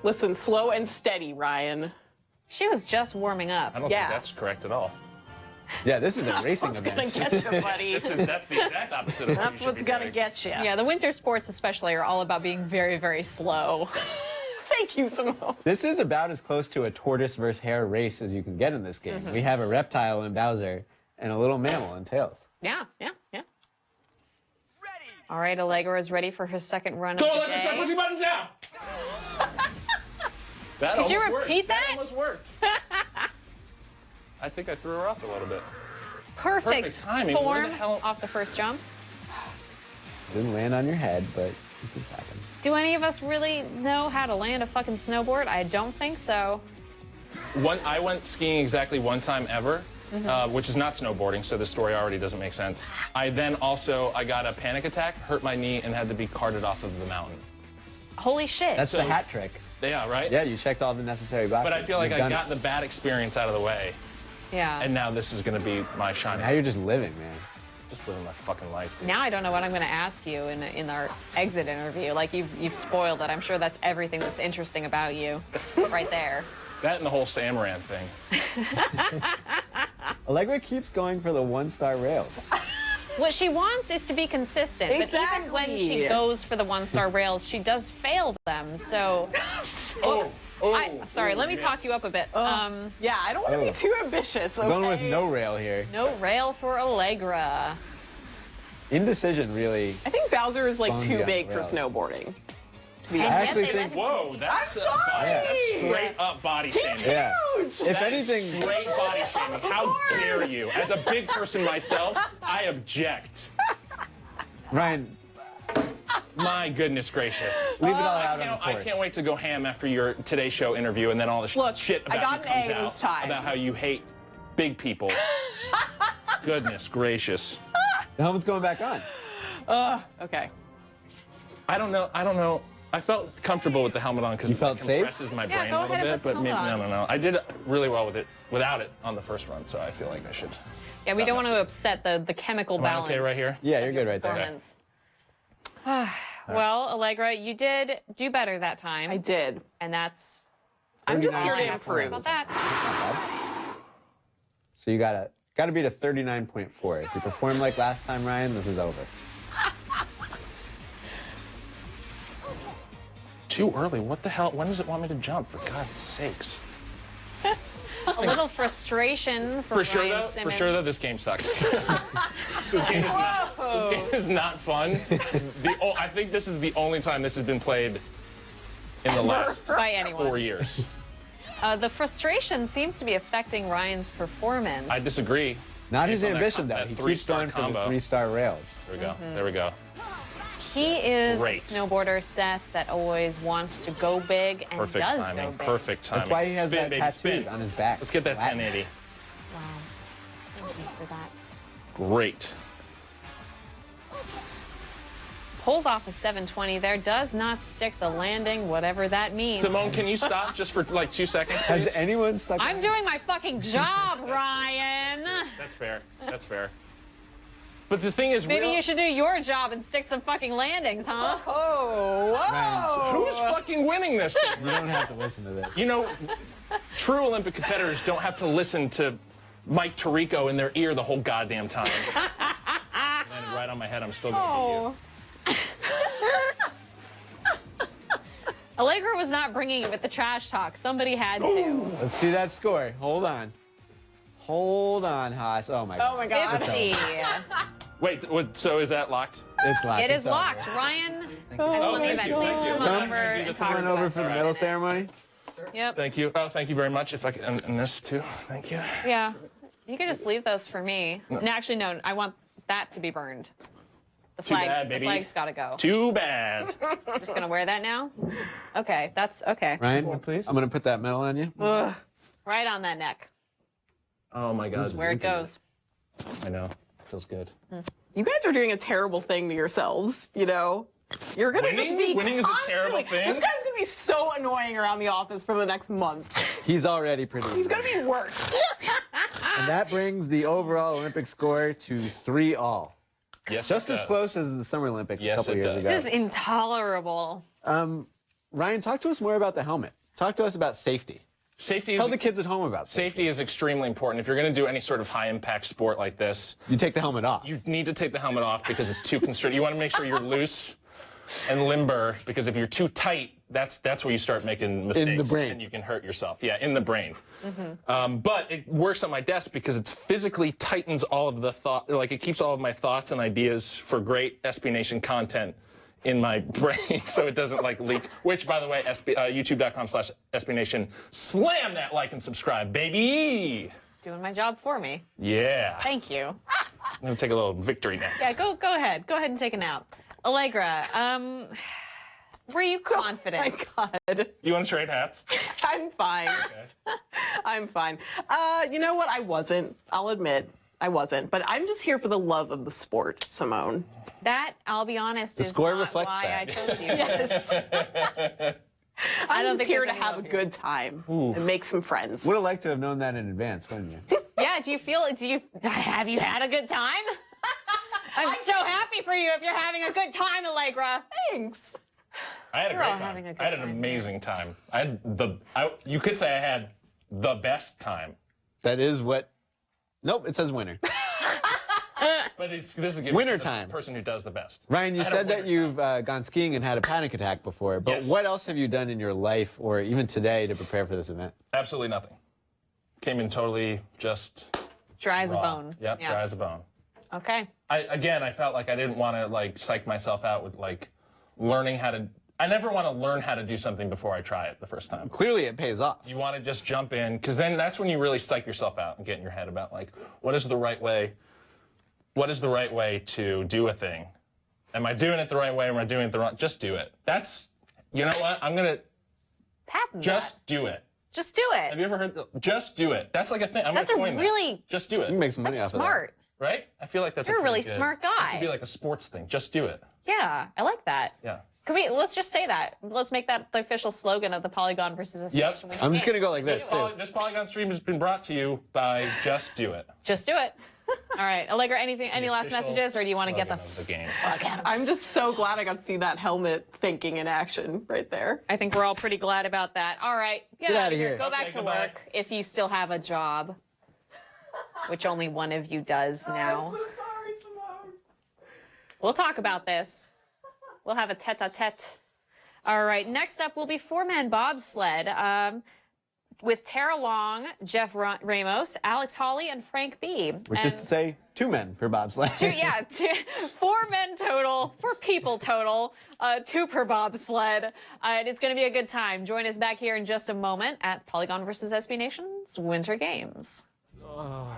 Listen, slow and steady, Ryan. She was just warming up. I don't think that's correct at all. Yeah, this is a That's racing what's event. gonna get you, buddy. That's the exact opposite of what That's you should what's be gonna doing. get you. Yeah, the winter sports especially are all about being very, very slow. Thank you, Simone. This is about as close to a tortoise versus hare race as you can get in this game. We have a reptile in Bowser and a little mammal in Tails. Yeah. All right, Allegra is ready for her second run Go, of the let me start day. pushing buttons now. That Could you almost worked. repeat that? Almost worked. I think I threw her off a little bit. Perfect timing. Where form the hell? off the first jump. Didn't land on your head, but these things happen. Do any of us really know how to land a fucking snowboard? I don't think so. I went skiing exactly one time ever, which is not snowboarding, so the story already doesn't make sense. I got a panic attack, hurt my knee, and had to be carted off of the mountain. Holy shit. That's the hat trick. Yeah, right? Yeah, you checked all the necessary boxes. But I feel like You've I done got it. the bad experience out of the way, Yeah. and now this is going to be my shining. Now you're just living, man. Just living my fucking life, dude. Now I don't know what I'm going to ask you in our exit interview. Like you've spoiled it. I'm sure that's everything that's interesting about you, right there. That and the whole Samaran thing. Allegra keeps going for the one-star rails. What she wants is to be consistent, but even when she Exactly. goes for the one-star rails, she does fail them. So, sorry, let me talk you up a bit. Yeah, I don't want to be too ambitious. Okay? Going with no rail here. No rail for Allegra. Indecision really. I think Bowser is like Bummed too you big got for rails. snowboarding. To be I honest. actually think. Whoa, that's I'm sorry. that's straight up body shaming. Yeah. Huge. If That is anything, straight body shaming. How dare you? As a big person myself, I object. Ryan, My goodness gracious. leave it all out on the I course. can't wait to go ham after your Today Show interview and then all the Look, shit I about got you an comes A out this time. about how you hate big people. Goodness gracious. The helmet's going back on. Okay. I don't know. I felt comfortable with the helmet on because You it felt safe? compresses my Yeah, brain go a little ahead and bit, put the but maybe, helmet on. no. I did really well with it without it on the first run, so I feel like I should. Yeah, we don't want to upset the chemical Am I balance. okay right here? Yeah, you're good right there. Performance. Well, Allegra, you did do better that time. I did. And that's. I'm just here all I to have say improve. about that. So you gotta beat a 39.4. If you perform like last time, Ryan, this is over. Too early. What the hell? When does it want me to jump? For God's sakes. A little frustration for For Ryan Simmons. sure though, this game sucks. This game is not fun. I think this is the only time this has been played in the last By anyone. 4 years. The frustration seems to be affecting Ryan's performance. I disagree. Not his Based on that ambition, com- though. that He keeps three-star going for the combo. 3-star rails. There we go. There we go. He is Great. a snowboarder, Seth, that always wants to go big and Perfect does timing. go big. Perfect timing. That's why he has Spin, that baby, tattoo spin. on his back. Let's get that Latin. 1080. Wow. Thank you for that. Great. Pulls off a 720 there, does not stick the landing, whatever that means. Simone, can you stop just for like 2 seconds, please? Has anyone stuck? I'm doing my fucking job, Ryan. That's fair. That's fair. But the thing is, Maybe you should do your job and stick some fucking landings, huh? Oh, whoa. who's fucking winning this thing? You don't have to listen to this. You know, true Olympic competitors don't have to listen to Mike Tirico in their ear the whole goddamn time. Landed right on my head. I'm still gonna beat you. Allegra was not bringing it with the trash talk. Somebody had to. Let's see that score. Hold on. Hold on, Haas. Oh my god. Oh my God. 50. Wait, so is that locked? It's locked. It It's is over. locked. Ryan has Oh, won the thank event. you, Please thank you. come on over and Come talk on to over us. for the medal ceremony. Yep. Thank you. Oh, thank you very much. If I can, and this too. Thank you. Yeah. You can just leave those for me. No, actually, no. I want that to be burned. The Too flag. bad, baby. The flag's got to go. Too bad. I'm just gonna wear that now. Okay, that's okay. Ryan, please. I'm gonna put that medal on you. Right on that neck. Oh my God. This is where it goes. I know. Feels good. You guys are doing a terrible thing to yourselves, you know? You're gonna just be Winning is a terrible constantly- thing? This guy's gonna be so annoying around the office for the next month. He's already pretty. He's gonna be worse. And that brings the overall Olympic score to 3-all. Yes, Just it as does. close as the Summer Olympics Yes, a couple it years does. ago. This is intolerable. Ryan, talk to us more about the helmet. Talk to us about safety. Tell the kids at home about safety. Is extremely important. If you're going to do any sort of high-impact sport like this, you take the helmet off. You need to take the helmet off because it's too constricted. You want to make sure you're loose and limber, because if you're too tight, that's where you start making mistakes. In the brain. And you can hurt yourself. Yeah, in the brain. But it works on my desk because it physically tightens all of the thought, like it keeps all of my thoughts and ideas for great SB Nation content in my brain, so it doesn't like leak. Which, by the way, youtube.com/SBNation. Slam that like and subscribe, baby. Doing my job for me. Yeah. Thank you. I'm gonna take a little victory nap. Yeah, go ahead. Go ahead and take a nap. Allegra, were you confident? Oh my God. Do you want to trade hats? I'm fine. Okay. I'm fine. You know what? I wasn't. I'll admit I wasn't. But I'm just here for the love of the sport, Simone. That, I'll be honest, The is score not reflects why that. I chose you. Yes. I'm just think here there's to any have a love here. good time and make some friends. Would have liked to have known that in advance, wouldn't you? Yeah, have you had a good time? I'm so happy for you if you're having a good time, Allegra. Thanks. I had a We're all great time. having a good I had an time amazing time. I had you could say I had the best time. That is what. Nope, it says winner. But this is given Winter to the time. person who does the best. Ryan, you I had a said that winter you've gone skiing and had a panic attack before, but Yes. what else have you done in your life or even today to prepare for this event? Absolutely nothing. Came in totally just Dry as a raw. bone. Yep, Yeah. dry as a bone. Okay. I felt like I didn't want to like psych myself out with like learning how to. I never want to learn how to do something before I try it the first time. Clearly, it pays off. You want to just jump in, because then that's when you really psych yourself out and get in your head about like, what is the right way? What is the right way to do a thing? Am I doing it the right way? Am I doing it the wrong? Just do it. That's, you know what? I'm gonna Patent just do it. Just do it. Have you ever heard? Just do it. That's like a thing. I'm That's gonna a coin that. really Just do it. You can make some money That's off smart. of Right? I feel like that's You're a pretty really good- smart It guy. could be like a sports thing. Just do it. Yeah, I like that. Yeah. Let's just say that. Let's make that the official slogan of the Polygon versus Estimation. Yep. I'm just going to go like this, too. This Polygon stream has been brought to you by Just Do It. Just do it. All right, Allegra, any last official messages, or do you want to get the slogan of the game? fuck out of I'm just so glad I got to see that helmet thinking in action right there. I think we're all pretty glad about that. All right, get out of here. Go back Okay, to goodbye. work if you still have a job, which only one of you does now. I'm so sorry, Simone. We'll talk about this. We'll have a tete-a-tete. All right, next up will be four-man bobsled with Tara Long, Jeff Ramos, Alex Hawley, and Frank B. Which is to say, 2 men for bobsled. 4 men total, 4 people total, 2 per bobsled. And it's going to be a good time. Join us back here in just a moment at Polygon versus SB Nation's Winter Games. Oh,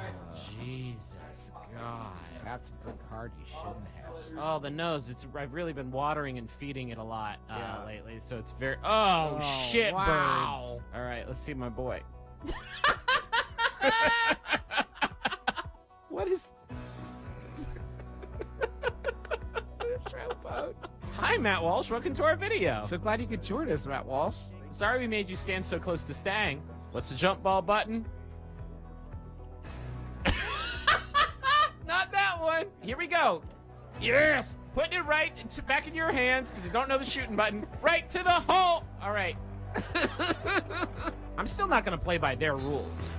Jesus, God. Captain Picard, you shouldn't have. Oh, the nose. I've really been watering and feeding it a lot lately, so it's very... Oh, shit, wow. birds. All right, let's see my boy. What is... Hi, Matt Walsh. Welcome to our video. So glad you could join us, Matt Walsh. Sorry we made you stand so close to Stang. What's the jump ball button? Not that one. Here we go. Yes. Putting it right back in your hands because I don't know the shooting button. Right to the hole. All right. I'm still not going to play by their rules.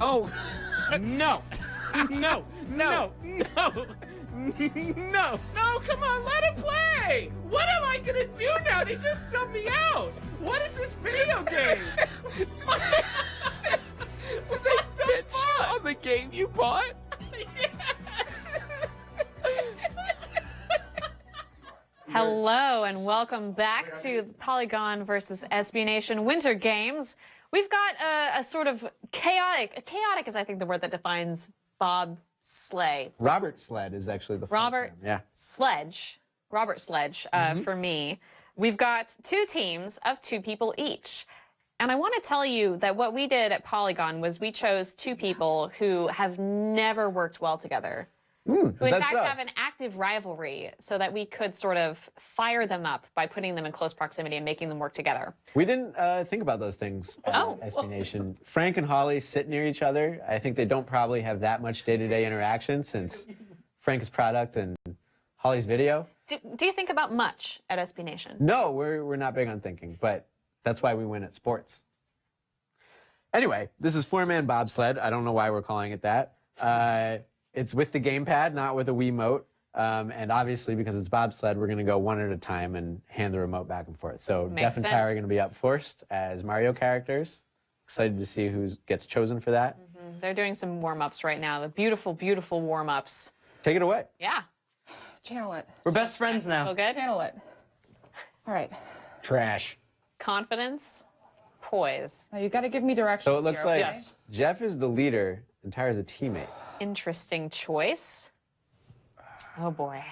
Oh. No. No. No. No. No. No, come on, let him play. What am I going to do now? They just subbed me out. What is this video game? They bitch you on the game you bought? Hello and welcome back to Polygon versus SB Nation Winter Games. We've got a sort of chaotic is I think the word that defines bobsleigh. Robert Sled is actually the full Robert term. Yeah. Sledge. Robert Sledge for me. We've got 2 teams of 2 people each. And I want to tell you that what we did at Polygon was we chose 2 people who have never worked well together. Who in that's fact so? have an active rivalry so that we could sort of fire them up by putting them in close proximity and making them work together. We didn't think about those things at SB Nation. Frank and Holly sit near each other. I think they don't probably have that much day-to-day interaction since Frank's product and Holly's video. Do you think about much at SB Nation? No, we're not big on thinking, but that's why we win at sports. Anyway, this is 4-man bobsled. I don't know why we're calling it that. It's with the gamepad, not with a Wiimote. And obviously, because it's bobsled, we're going to go one at a time and hand the remote back and forth. So Makes Jeff and Tara are sense. going to be up first as Mario characters. Excited to see who gets chosen for that. They're doing some warm-ups right now. The beautiful, beautiful warm-ups. Take it away. Yeah. Channel it. We're best friends now. Feel good? Channel it. All right. Trash. Confidence, poise. Now you got to give me directions. So it looks here, like okay? Jeff is the leader and Tara's a teammate. Interesting choice. Oh boy.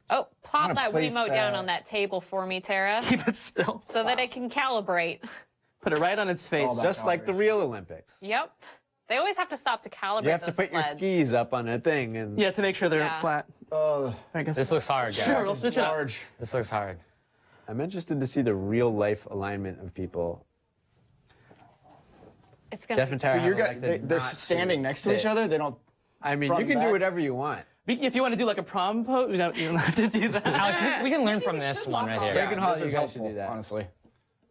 Oh, plop wanna that place Wiimote down that- on that table for me, Tara. Keep it still. So that it can calibrate. Put it right on its face. Just like the real Olympics. Yep. They always have to stop to calibrate You have to those put your sleds. skis up on a thing. And Yeah, to make sure they're Yeah. flat. Oh, I guess. This looks hard, guys. Sure, we'll switch it up. large. This looks hard. I'm interested to see the real life alignment of people. It's gonna Jeff and Tara So have you're elected they're not standing next to each sit. other. They don't. I mean, front you can and do back? whatever you want. If you want to do like a prom pose, we don't even have to do that. Alex, we can learn from this one right here. Greg and Holly, This you is guys should helpful, do that. honestly.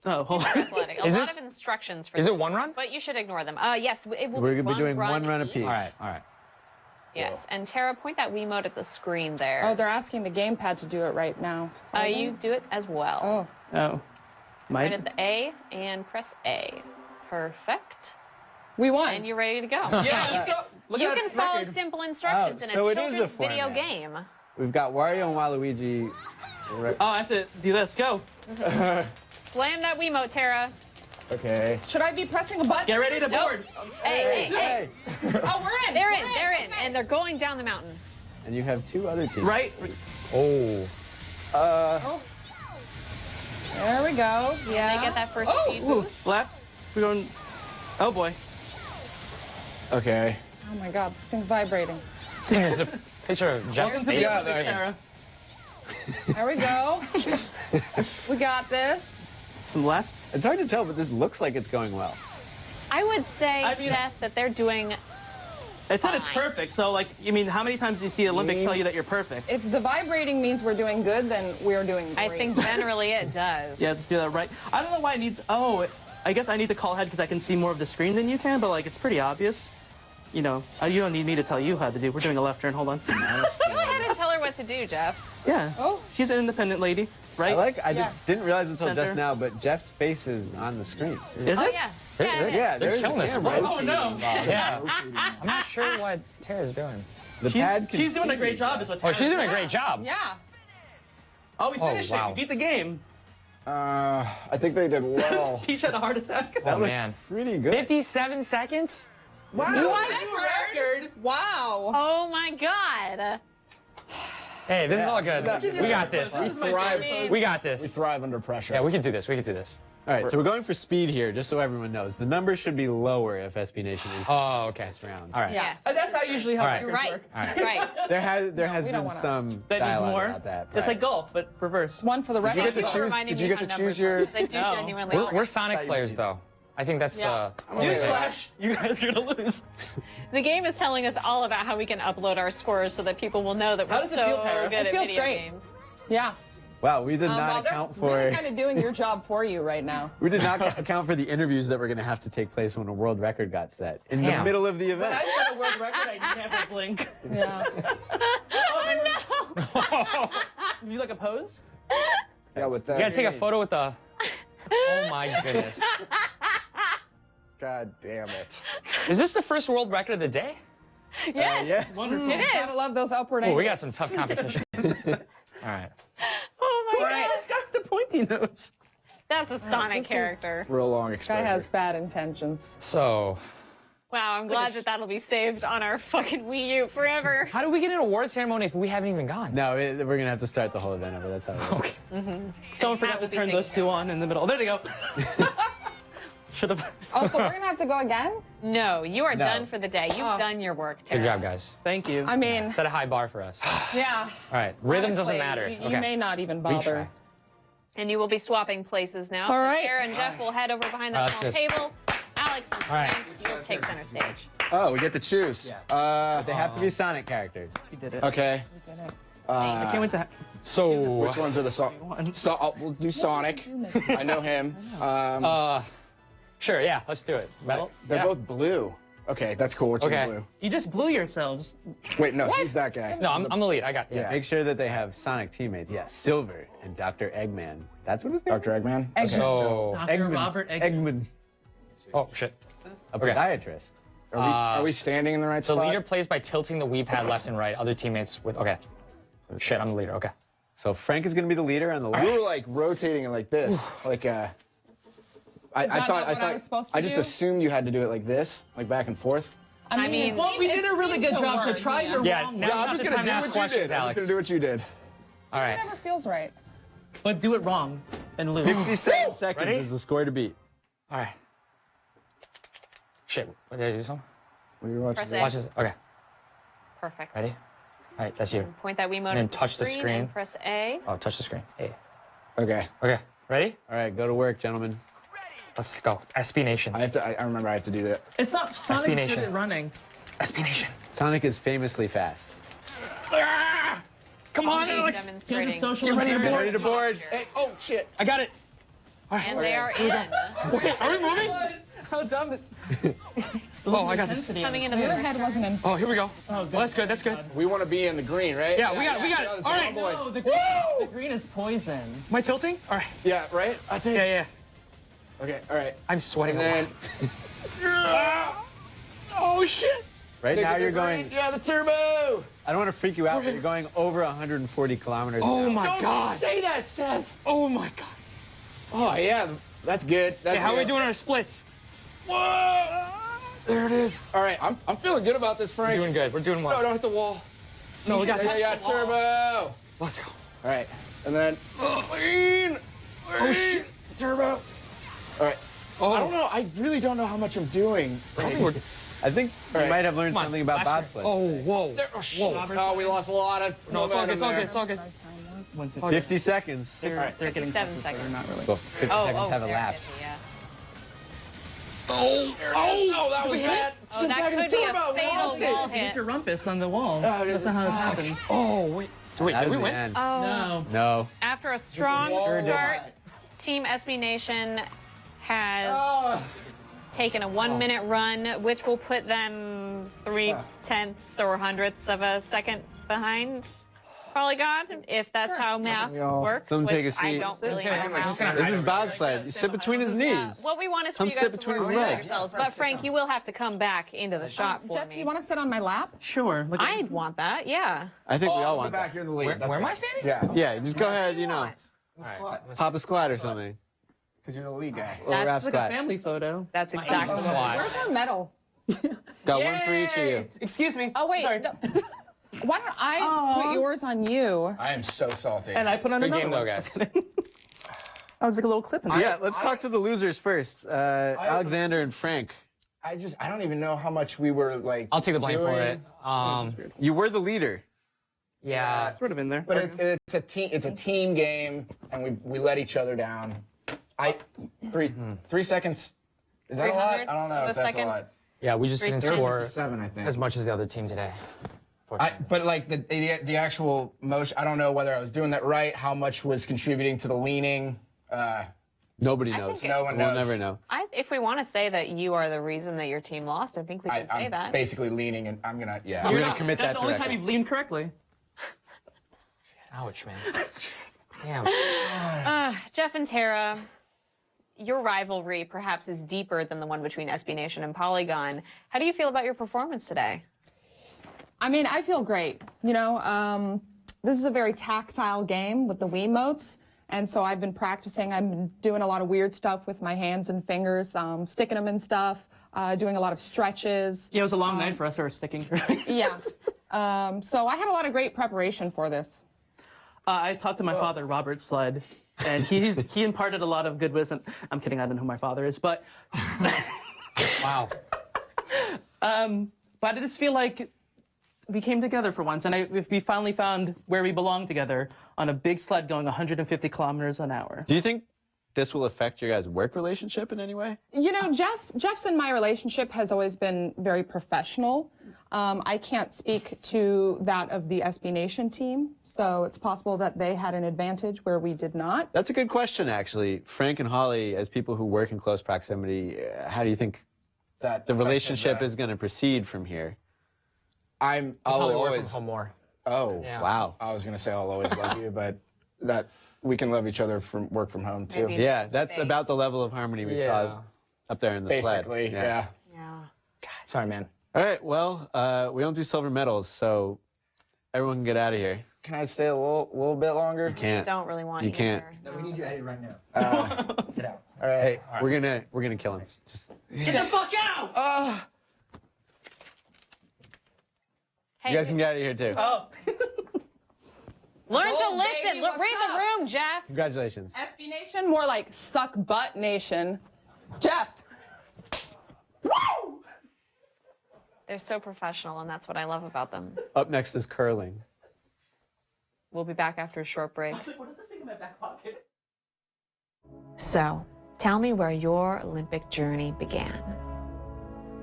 Oh, hold on. athletic. A Is lot this- of instructions for Is this. it one run? But you should ignore them. Yes, it will We're be going to be doing one run each. apiece. All right, all right. Yes, and Tara, point that Wiimote at the screen there. Oh, they're asking the gamepad to do it right now. You do it as well. Oh. Oh. Right at the A and press A. Perfect. We won. And you're ready to go. Yeah, you can follow simple instructions in a so it is a children's video format. game. We've got Wario and Waluigi. Oh, I have to do this. Go. Slam that Wiimote, Tara. Okay. Should I be pressing a button? Get ready to board. Hey. Oh, we're in. They're We're in, they're in, and they're going down the mountain. And you have two other teams. Right. Oh. Oh. There we go. Yeah. They get that first speed Ooh, boost. left. We're going. Oh boy. Okay. Oh my God, this thing's vibrating. There's a picture of Jeff's Welcome to face. the Yeah, music, there- Tara. There we go. We got this. Some left. It's hard to tell, but this looks like it's going well. I would say, I mean- Seth, that they're doing. It said it's Fine. perfect. So, like, I mean, how many times do you see Olympics tell you that you're perfect? If the vibrating means we're doing good, then we're doing great. I think generally it does. Yeah, let's do that right. I don't know why it needs. Oh, I guess I need to call ahead because I can see more of the screen than you can. But like, it's pretty obvious. You know, you don't need me to tell you how to do. We're doing a left turn. Hold on. Go ahead and tell her what to do, Jeff. Yeah. Oh. She's an independent lady, right? I Yeah. didn't realize until Center. just now, but Jeff's face is on the screen. Is Oh, it? yeah. Yeah, it is. Yeah, They're there's killing this cameras. Oh no. Yeah. I'm not sure what Tara's doing. The pad can She's doing a see. great job. Is what. Oh, she's Tara's doing a great job. Yeah. Oh, we finished wow. it. We beat the game. I think they did well. Peach had a heart attack. That Oh, looked man. pretty good. 57 seconds? Wow. New record. Wow. Oh my God. Hey, this is all good. We got this. This is my favorite. We got We this. thrive under pressure. Yeah, we can do this. We can do this. All right, so we're going for speed here, just so everyone knows. The numbers should be lower if SB Nation is Oh, okay. this round. All right. Yes. That's how usually how All right. You're records right. work. Right. There has we don't been wanna- some That needs dialogue more. about that. It's like golf, but reverse. One for the Did you record. get to Thank you for choose? reminding Did you me get to how choose numbers your? work, 'cause I do No. genuinely We're like Sonic players, though. I think that's Yeah. the. Newsflash, you guys are gonna lose. The game is telling us all about how we can upload our scores so that people will know that How we're does it so feel, Tara? good It at feels video great. games. Yeah. Wow, we did Well, not they're account for really kind of doing your job for you right now. we did not account for the interviews that were going to have to take place when a world record got set in the Damn. middle of the When event. I set a world record, I never blink. Yeah. Oh no! Did you like a pose? Yeah, with You that. gotta take a photo with the. Oh my goodness. God damn it. Is this the first world record of the day? Yes. Yeah. Wonderful. It is. Gotta love those upward Oh, angles. we got some tough competition. All right. Oh my All God. right, it's got the pointy nose. That's a Sonic this is- character. Real long Guy exposure. has bad intentions. So, Wow, I'm glad that that'll be saved on our fucking Wii U forever. how do we get an award ceremony if we haven't even gone? No, we're going to have to start the whole event over. That's how it works. Okay. Someone forgot to will be turn taken those two on in the middle. There they go. Should have. Oh, so we're gonna have to go again? No, you are No. done for the day. You've Oh. done your work, Tara. Good job, guys. Thank you. I mean, Set a high bar for us. All yeah. right. Rhythm doesn't Honestly, matter. You Okay. may not even We bother. try. And you will be swapping places now. All so right. Tara and Jeff will head over behind that Let's small just- table. Alex and All right. Frank will take center stage. Oh, we get to choose. But they have to be Sonic characters. You did it. Okay. I can't wait to. So which ones are the we'll do Sonic. I know him. Sure, yeah, let's do it. Metal? They're both blue. Okay, that's cool. We're team blue. You just blew yourselves. Wait, no, he's that guy. No, I'm the lead. I got Yeah. Make sure that they have Sonic teammates. Yeah, Silver and Dr. Eggman. That's what his name is? Dr. Eggman? Okay. So, Dr. Robert Eggman. Oh, shit. A podiatrist. Are we standing in the right the spot? leader plays by tilting the Wii pad left and right. Other teammates with, okay. Shit, I'm the leader, okay. So Frank is going to be the leader on the left. You were like rotating it like this. Like, I thought, I just assumed you had to do it like this, like back and forth. I mean, well, we did a really good job, so try your wrong. I'm just gonna do what you did. I'm just gonna do what you did. All right. Whatever feels right. But do it wrong and lose. 57 seconds is the score to beat. All right. Shit, what, did I do something? Press A. Watch this. Okay. Perfect. Ready? All right, that's you. Point that Wiimote And then at touch the screen. and press A. Oh, touch the screen. A. Okay. Okay, ready? All right, go to work, gentlemen. Let's go. SB Nation. I remember I have to do that. It's not Sonic's SB good Nation. at running. SB Nation. Sonic is famously fast. Come on, He's Alex. demonstrating. Get social Get ready to imperative. board. Ready to board. Hey, oh shit. I got it. And they are in. Okay, are we moving? How dumb it. Oh, I got this. Coming into the Your first head turn. wasn't in. Oh, here we go. Oh, good. Well, that's good, that's good. We want to be in the green, right? Yeah, we got it. All right. No, the green is poison. Am I tilting? All right. Yeah, right? I think. Yeah. Okay, all right. I'm sweating And a then. lot. Oh, shit. Right now you're going. Yeah, the turbo! I don't want to freak you out, but you're going over 140 kilometers an Oh, hour. my Don't God. say that, Seth! Oh, my God. Oh, yeah, that's good. That's Hey, how are we good. doing on our splits? Whoa! There it is. All right, I'm feeling good about this, Frank. We're doing good. We're doing well. No, don't hit the wall. No, we got this. Yeah, turbo! Let's go. All right, and then lean! Oh, shit. Turbo! All right. Oh. I don't know. I really don't know how much I'm doing. I think you might have learned something about bobsled. Oh, whoa. Oh, shit. Oh, we lost a lot of. No, it's all good. It's all good. It's all good. 50 seconds. They're getting 7 seconds. not really. Well, 50 seconds have there it elapsed. is, yeah. Oh, that was bad. Oh, that could be a fatal wall Hit hit. your rumpus on the wall. That's not how it happens. Oh, wait. So wait, That did was we the win? end. Oh. No. After a strong start, Team SB Nation has taken a 1-minute run, which will put them 0.3 or 100ths of a second behind Polygon, if that's how math works, Someone take a which I seat. don't really know how. This is bobsled. You sit between his knees. What we want is for Come you sit guys to between work his with legs. yourselves. But Frank, you will have to come back into the shot for Jeff, me. do you want to sit on my lap? Sure. I'd want that, yeah. I think we all want back. that. You're in the lead. Where am I standing? Yeah. Yeah, just go ahead, you know, Squat. pop a squat or something. Because you're the lead guy. Or a rap That's like a squat. family photo. That's exactly what. Where's our medal? Got one for each of you. Excuse me. Oh, wait. Sorry. No. Why don't I put yours on you? I am so salty. And I put on Good another game, though, one. guys. I was like a little clip in there. Yeah, let's talk to the losers first. Alexander and Frank. I don't even know how much we were like. I'll take the blame for doing. it. You were the leader. Yeah. Sort of in there. But it's a team game, and we let each other down. Three seconds. Is that a lot? I don't know of if a that's second? a lot. Yeah, we just didn't score 7, I think. as much as the other team today. But like the actual motion, I don't know whether I was doing that right. How much was contributing to the leaning? Nobody knows. think No one We'll knows. never know. If we want to say that you are the reason that your team lost, I think we can say I'm that. basically leaning, and I'm gonna I'm gonna commit That's that the only to time record. you've leaned correctly. Ouch, man. Damn. Jeff and Tara, your rivalry perhaps is deeper than the one between SB Nation and Polygon. How do you feel about your performance today? I mean, I feel great. You know, this is a very tactile game with the Wiimotes. And so I've been practicing. I've been doing a lot of weird stuff with my hands and fingers, sticking them in stuff, doing a lot of stretches. Yeah, it was a long night for us. Our sticking. Yeah. So I had a lot of great preparation for this. I talked to my father, Robert Sled, and he imparted a lot of good wisdom. I'm kidding, I don't know who my father is, but Wow. but I just feel like we came together for once, and we finally found where we belong together on a big sled going 150 kilometers an hour. Do you think this will affect your guys' work relationship in any way? You know, Jeff's and my relationship has always been very professional. I can't speak to that of the SB Nation team, so it's possible that they had an advantage where we did not. That's a good question, actually. Frank and Holly, as people who work in close proximity, how do you think that the relationship is going to proceed from here? I'll probably work always from home more. Oh, Yeah. Wow. I was gonna say I'll always love you, but that we can love each other from work from home too. Maybe Yeah, that's about the level of harmony we saw up there in the sled. Basically, yeah. God, sorry, man. All right, well, we don't do silver medals, so everyone can get out of here. Can I stay a little bit longer? You can't. Don't really want You you can't. there. We need you Eddie right now. Get out. All right. Hey, we're gonna kill him. Just Get the fuck out! you guys can get out of here too. Oh. Learn to Go, listen. baby, Look, read the room, Jeff. Congratulations. SB Nation, more like suck butt nation. Jeff. Woo! They're so professional, and that's what I love about them. Up next is curling. We'll be back after a short break. What is this thing in my back pocket? So, tell me where your Olympic journey began.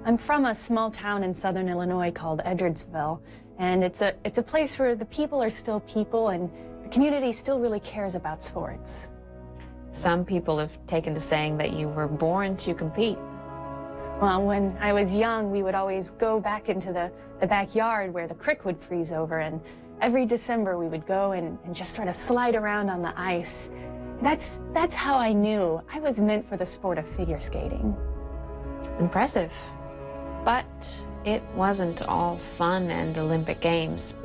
I'm from a small town in southern Illinois called Edwardsville, and it's a place where the people are still people and the community still really cares about sports. Some people have taken to saying that you were born to compete. Well, when I was young, we would always go back into the backyard where the creek would freeze over, and every December we would go and just sort of slide around on the ice. That's how I knew I was meant for the sport of figure skating. Impressive. But it wasn't all fun and Olympic Games.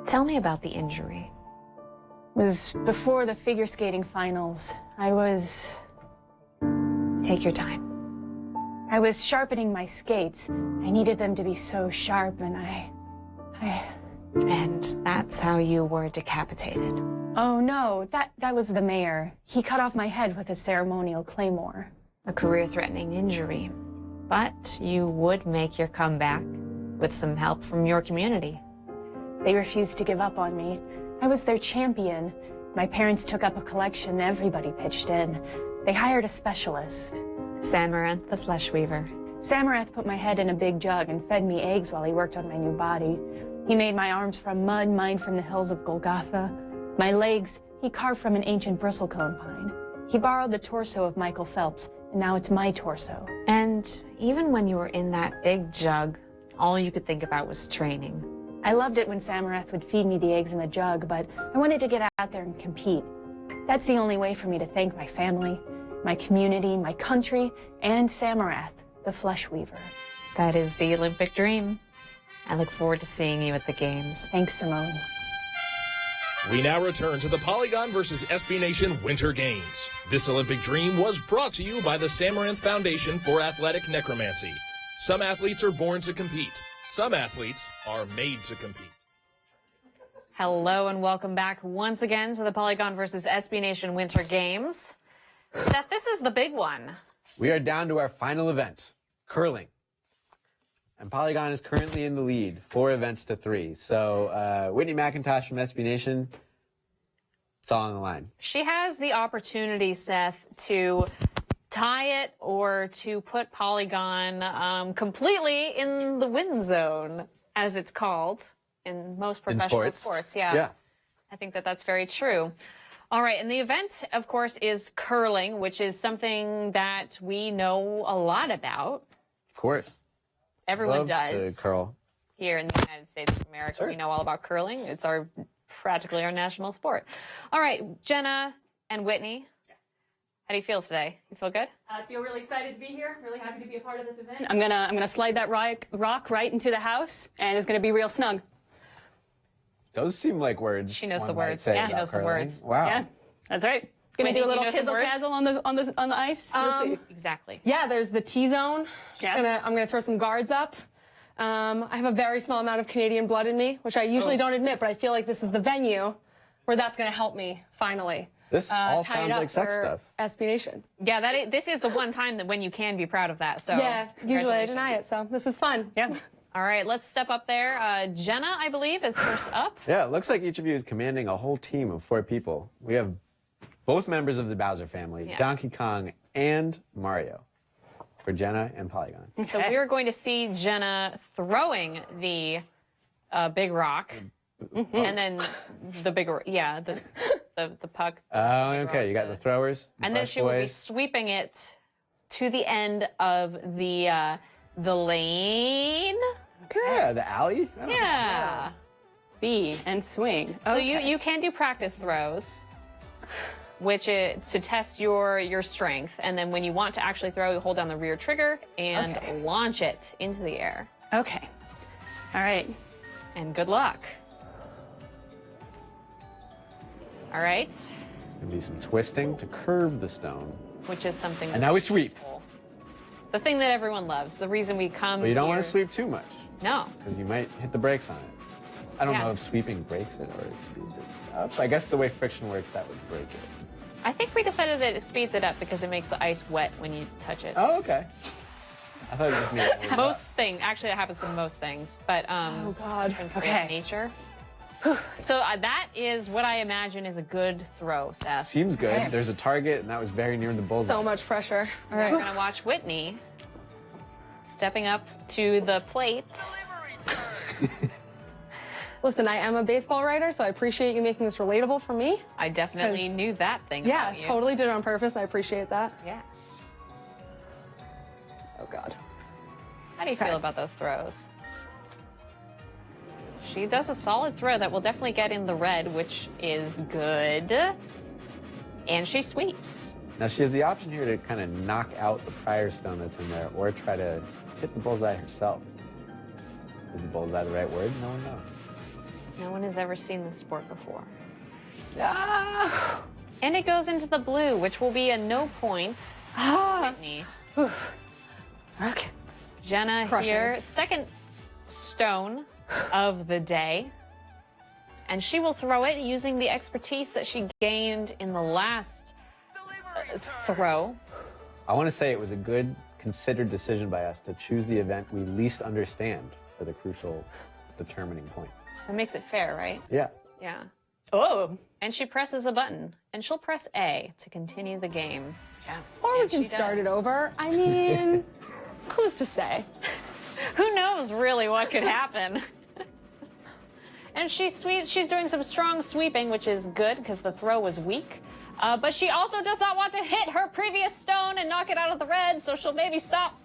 Tell me about the injury. It was before the figure skating finals. Take your time. I was sharpening my skates. I needed them to be so sharp, and And that's how you were decapitated. Oh no, that was the mayor. He cut off my head with a ceremonial claymore. A career-threatening injury. But you would make your comeback with some help from your community. They refused to give up on me. I was their champion. My parents took up a collection. Everybody pitched in. They hired a specialist. Samaranth, the flesh weaver. Samaranth put my head in a big jug and fed me eggs while he worked on my new body. He made my arms from mud, mine from the hills of Golgotha. My legs, he carved from an ancient bristlecone pine. He borrowed the torso of Michael Phelps, and now it's my torso. And even when you were in that big jug, all you could think about was training. I loved it when Samaranth would feed me the eggs in the jug, but I wanted to get out there and compete. That's the only way for me to thank my family, my community, my country, and Samaranth, the flesh weaver. That is the Olympic dream. I look forward to seeing you at the Games. Thanks, Simone. We now return to the Polygon versus SB Nation Winter Games. This Olympic dream was brought to you by the Samaranth Foundation for Athletic Necromancy. Some athletes are born to compete. Some athletes are made to compete. Hello and welcome back once again to the Polygon versus SB Nation Winter Games. Steph, this is the big one. We are down to our final event, curling. And Polygon is currently in the lead, 4 events to 3. So Whitney McIntosh from SB Nation, it's all on the line. She has the opportunity, Seth, to tie it or to put Polygon completely in the win zone, as it's called in most professional sports. Yeah. I think that that's very true. All right, and the event, of course, is curling, which is something that we know a lot about. Of course. Everyone Love does. to curl. Here in the United States of America, we know all about curling. It's practically our national sport. All right, Jenna and Whitney, how do you feel today? You feel good? I feel really excited to be here. Really happy to be a part of this event. I'm gonna slide that rock right into the house, and it's gonna be real snug. Those seem like words. She knows one the might words. say Yeah, she about knows the curling. words. Wow. Yeah, that's right. Gonna Whitney, do a do you little know some words? kizzle-kazzle on the ice. Exactly. Yeah, there's the T-zone. I'm gonna throw some guards up. I have a very small amount of Canadian blood in me, which I usually don't admit, but I feel like this is the venue where that's gonna help me finally. This all tie sounds it up like sex for stuff. SB Nation. Yeah, this is the one time that when you can be proud of that. So Yeah, usually I deny it, so this is fun. Yeah. All right, let's step up there. Jenna, I believe, is first up. Yeah, it looks like each of you is commanding a whole team of 4 people. We have both members of the Bowser family, Yes. Donkey Kong and Mario, for Jenna and Polygon. So we are going to see Jenna throwing the big rock, and then the bigger, the puck. Oh, okay. You got the throwers. And then she will be sweeping it to the end of the lane. Yeah, the alley. I don't know. Yeah. B and swing. So you can do practice throws, which is to test your strength, and then when you want to actually throw, you hold down the rear trigger and launch it into the air. Okay. All right. And good luck. All right. Gonna be some twisting to curve the stone. Which is something. And now we sweep. The thing that everyone loves. The reason we come. But you don't here. want to sweep too much. No. Because you might hit the brakes on it. I don't know if sweeping breaks it or speeds it up. I guess the way friction works, that would break it. I think we decided that it speeds it up because it makes the ice wet when you touch it. Oh, okay. I thought it just made it Most things. Actually, that happens in most things. But Oh, God. okay. Nature. So that is what I imagine is a good throw, Seth. Seems good. There's a target, and that was very near the bullseye. So much pressure. All We're right. going to watch Whitney stepping up to the plate. Listen, I am a baseball writer, so I appreciate you making this relatable for me. I definitely knew that thing Yeah, about you. totally did it on purpose. I appreciate that. Yes. Oh, God. How do you feel about those throws? She does a solid throw that will definitely get in the red, which is good. And she sweeps. Now she has the option here to kind of knock out the prior stone that's in there, or try to hit the bullseye herself. Is the bullseye the right word? No one knows. No one has ever seen this sport before. Ah. And it goes into the blue, which will be a no point. Whitney. Okay. Jenna Crushing. here, second stone of the day. And she will throw it using the expertise that she gained in the last throw. I want to say it was a good, considered decision by us to choose the event we least understand for the crucial determining point. That makes it fair, right? Yeah. Yeah. Oh. And she presses a button, and she'll press A to continue the game. Yeah. Or we can start it over. I mean, who's to say? Who knows really what could happen? And she sweeps. She's doing some strong sweeping, which is good because the throw was weak. But she also does not want to hit her previous stone and knock it out of the red, so she'll maybe stop.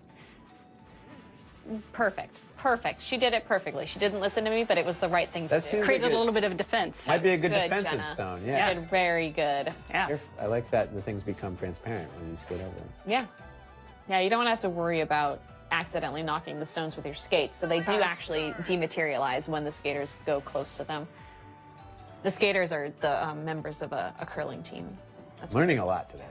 Perfect. Perfect. She did it perfectly. She didn't listen to me, but it was the right thing to That do. seems Created like a little bit of defense. Might be a good Good, defensive Jenna. stone. Yeah. Good, very good. Yeah. I like that the things become transparent when you skate over them. Yeah. Yeah, you don't have to worry about accidentally knocking the stones with your skates. So they do actually dematerialize when the skaters go close to them. The skaters are the members of a curling team. I'm learning a lot today.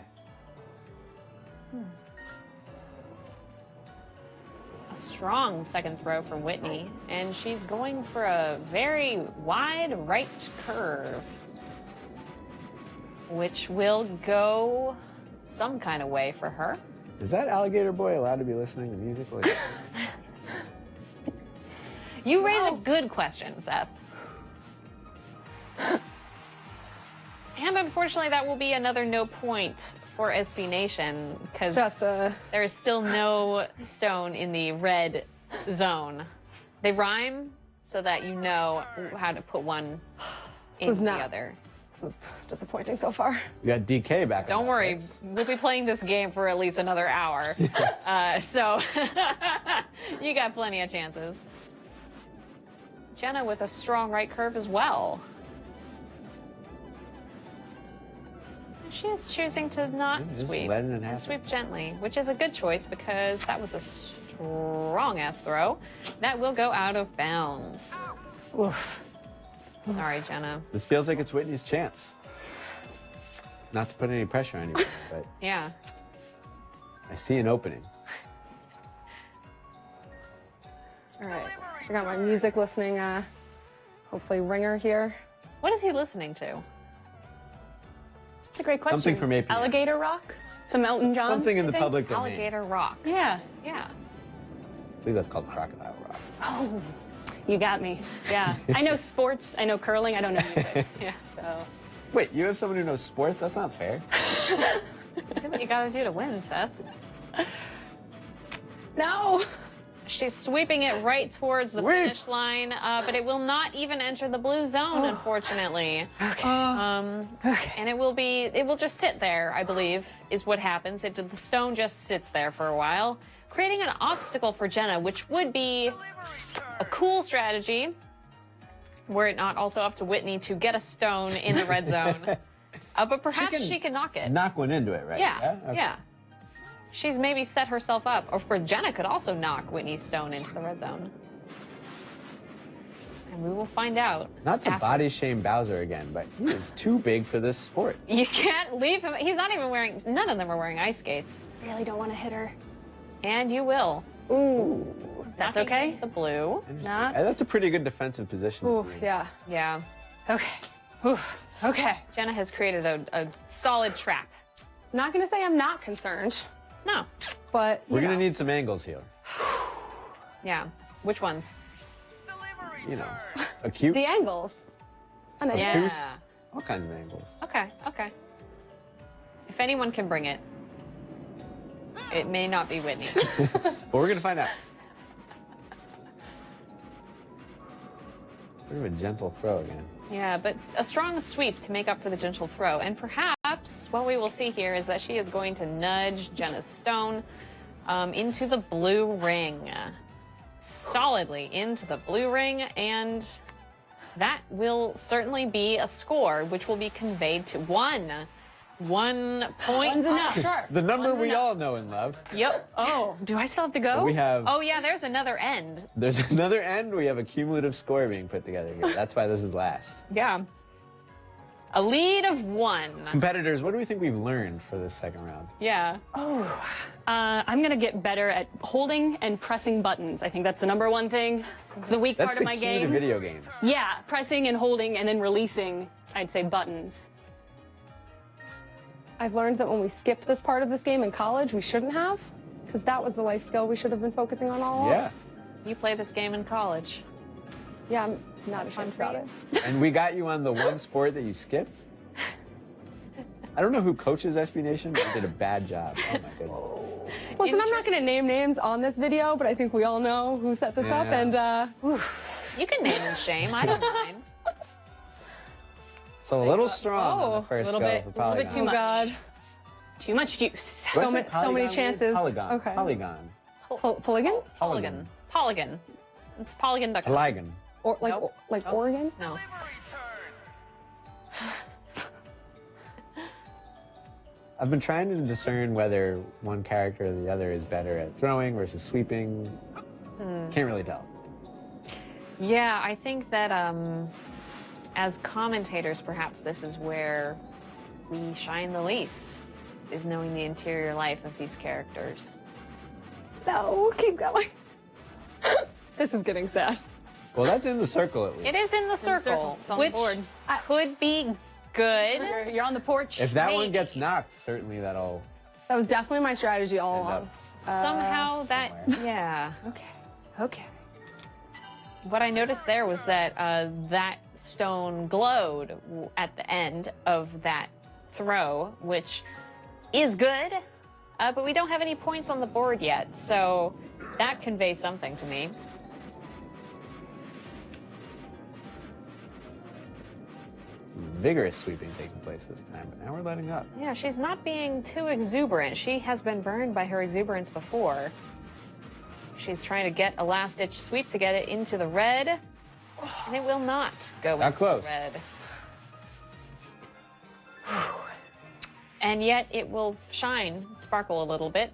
A strong second throw from Whitney, and she's going for a very wide right curve, which will go some kind of way for her. Is that alligator boy allowed to be listening to music? Like You raise a good question, Seth. And unfortunately, that will be another no point for SB Nation because there is still no stone in the red zone. They rhyme so that you know how to put one in the other. This is disappointing so far. You got DK back. Don't worry, we'll be playing this game for at least another hour. So you got plenty of chances. Jenna with a strong right curve as well. She is choosing to not Just sweep. letting it And happen. sweep gently, which is a good choice because that was a strong-ass throw. That will go out of bounds. Oof. Sorry, Jenna. This feels like it's Whitney's chance. Not to put any pressure on you, but Yeah. I see an opening. All right. I got my music listening, hopefully ringer here. What is he listening to? That's a great question. Something from APM. Alligator Rock? Some Elton John? Something in I the think? public domain. Alligator Rock. Yeah. Yeah. I believe that's called Crocodile Rock. Oh, you got me. Yeah. I know sports. I know curling. I don't know music. Yeah. So, Wait, you have someone who knows sports? That's not fair. Do what you gotta do to win, Seth. No. She's sweeping it right towards the finish line, but it will not even enter the blue zone, unfortunately. Okay. And it will just sit there, I believe, is what happens. The stone just sits there for a while, creating an obstacle for Jenna, which would be a cool strategy, were it not also up to Whitney to get a stone in the red zone. But perhaps she can knock it. Knock one into it, right? Yeah, Okay. yeah. She's maybe set herself up. Of course, Jenna could also knock Whitney's stone into the red zone. And we will find out. Not to body shame Bowser again, but he is too big for this sport. You can't leave him. He's not even wearing, none of them are wearing ice skates. Really don't want to hit her. And you will. Ooh. That's Knocking okay. The blue. Not. That's a pretty good defensive position. Ooh, yeah. Yeah. Okay. Ooh. Okay. Jenna has created a solid trap. Not gonna say I'm not concerned. No. But We're going to need some angles here. Yeah. Which ones? You know, acute, the angles. obtuse, all kinds of angles. Okay, okay. If anyone can bring it, it may not be Whitney. Well, we're going to find out. Sort of a gentle throw again. Yeah, but a strong sweep to make up for the gentle throw. And perhaps what we will see here is that she is going to nudge Jenna's stone into the blue ring. Solidly into the blue ring, and that will certainly be a score, which will be conveyed to 1 point. One's enough. Sure. The number we all know and love. Yep. Oh, do I still have to go? We have. Oh yeah, there's another end. There's another end. We have a cumulative score being put together here. That's why this is last. Yeah. A lead of 1. Competitors, what do we think we've learned for this second round? Yeah. Oh, I'm gonna get better at holding and pressing buttons. I think that's the #1 thing. It's the weak That's part the of my key game. to video games. Yeah, pressing and holding and then releasing, I'd say buttons. I've learned that when we skipped this part of this game in college, we shouldn't have, because that was the life skill we should have been focusing on all along. Yeah. You play this game in college. Yeah, I'm not ashamed about it. And we got you on the one sport that you skipped? I don't know who coaches SB Nation, but you did a bad job. Oh my goodness. Listen, I'm not going to name names on this video, but I think we all know who set this up, Yeah. and You can name and shame. I don't mind. So a little strong on the first little go bit, for a Polygon. little bit too oh much. god, Too much juice. What is so it, many Polygon? chances. Polygon. Okay. Polygon. Polygon? Polygon. Polygon. It's Polygon. Polygon. Or like Nope. like Nope. Oregon? No. I've been trying to discern whether one character or the other is better at throwing versus sweeping. Can't really tell. Yeah, I think that as commentators, perhaps this is where we shine the least, is knowing the interior life of these characters. No, keep going. This is getting sad. Well, that's in the circle at least. It is in the circle, It's on the which board. could be good. You're on the porch. If that one Maybe. gets knocked, certainly that'll That was definitely my strategy all end along. up. Somehow that, yeah. Okay. Okay. What I noticed there was that that stone glowed at the end of that throw, which is good, but we don't have any points on the board yet, so that conveys something to me. Some vigorous sweeping taking place this time, but now we're letting up. Yeah, she's not being too exuberant. She has been burned by her exuberance before. She's trying to get a last-ditch sweep to get it into the red, and it will not go Not into close. the red. And yet it will shine, sparkle a little bit,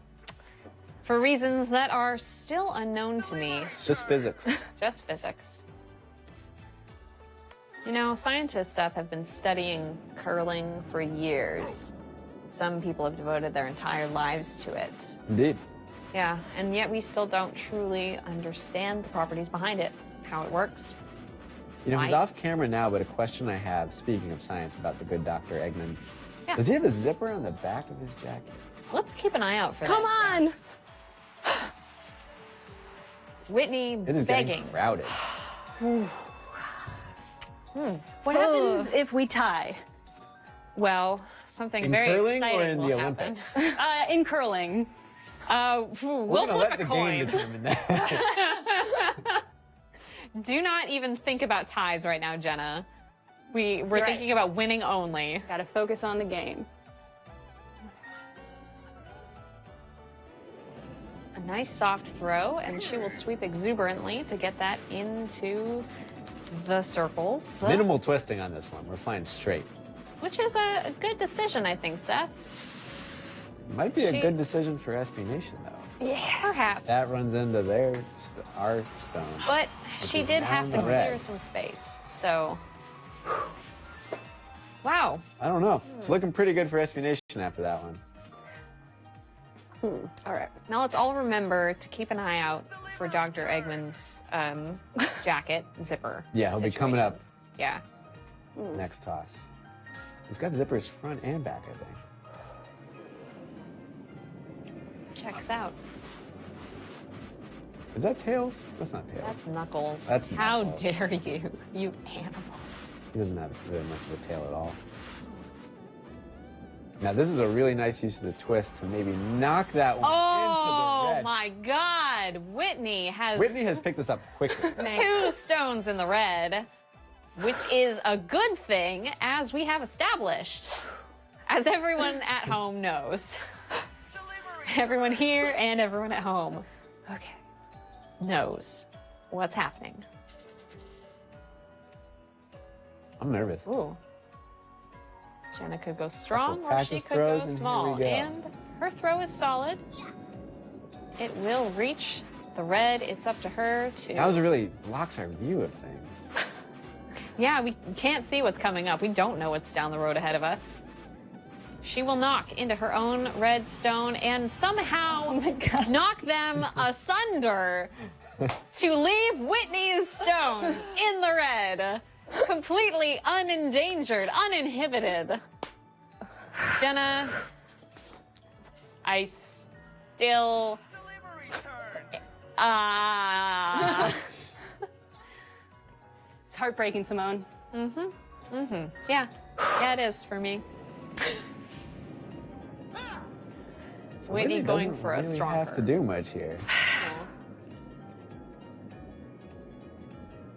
for reasons that are still unknown to me. It's just physics. Just physics. You know, scientists, Seth, have been studying curling for years. Some people have devoted their entire lives to it. Indeed. Yeah, and yet we still don't truly understand the properties behind it, how it works. You know, he's Why? off camera now, but a question I have, speaking of science, about the good Dr. Eggman. Yeah. Does he have a zipper on the back of his jacket? Let's keep an eye out for Come that. on! Whitney It is begging. getting crowded. What happens if we tie? Well, something In very curling exciting or in will the happen. Olympics? In curling. We'll We're gonna flip let a the coin. game determine that. Do not even think about ties right now, Jenna. We're right. thinking about winning only. Got to focus on the game. A nice soft throw, and she will sweep exuberantly to get that into the circles. Minimal twisting on this one. We're flying straight. Which is a good decision, I think, Seth. Might be a She- good decision for SB Nation, though. Yeah, perhaps. That runs into our stone. But which she is did now have in to the red. clear some space, so. Wow. I don't know. It's looking pretty good for SB Nation after that one. All right. Now let's all remember to keep an eye out for Dr. Eggman's jacket zipper. Yeah, he'll be coming up Yeah. next toss. He's got zippers front and back, I think. Checks out. Is that tails? That's not tails. That's Knuckles. That's How Knuckles. dare you, you animal. He doesn't have really much of a tail at all. Now this is a really nice use of the twist to maybe knock that one Oh into the red. my God. Whitney has Whitney has picked this up quickly. 2 stones in the red, which is a good thing, as we have established, as everyone at home knows. Everyone here and everyone at home, okay, knows what's happening. I'm nervous. Ooh. Jenna could go strong or she practice could go throws, and here we small. go. And her throw is solid. It will reach the red. It's up to her to... That was really blocks our view of things. Yeah, we can't see what's coming up. We don't know what's down the road ahead of us. She will knock into her own red stone and somehow knock them asunder to leave Whitney's stones in the red. Completely unendangered, uninhibited. Jenna, I still... It's heartbreaking, Simone. Yeah. Yeah, it is for me. So Whitney going doesn't for a really stronger. have to do much here.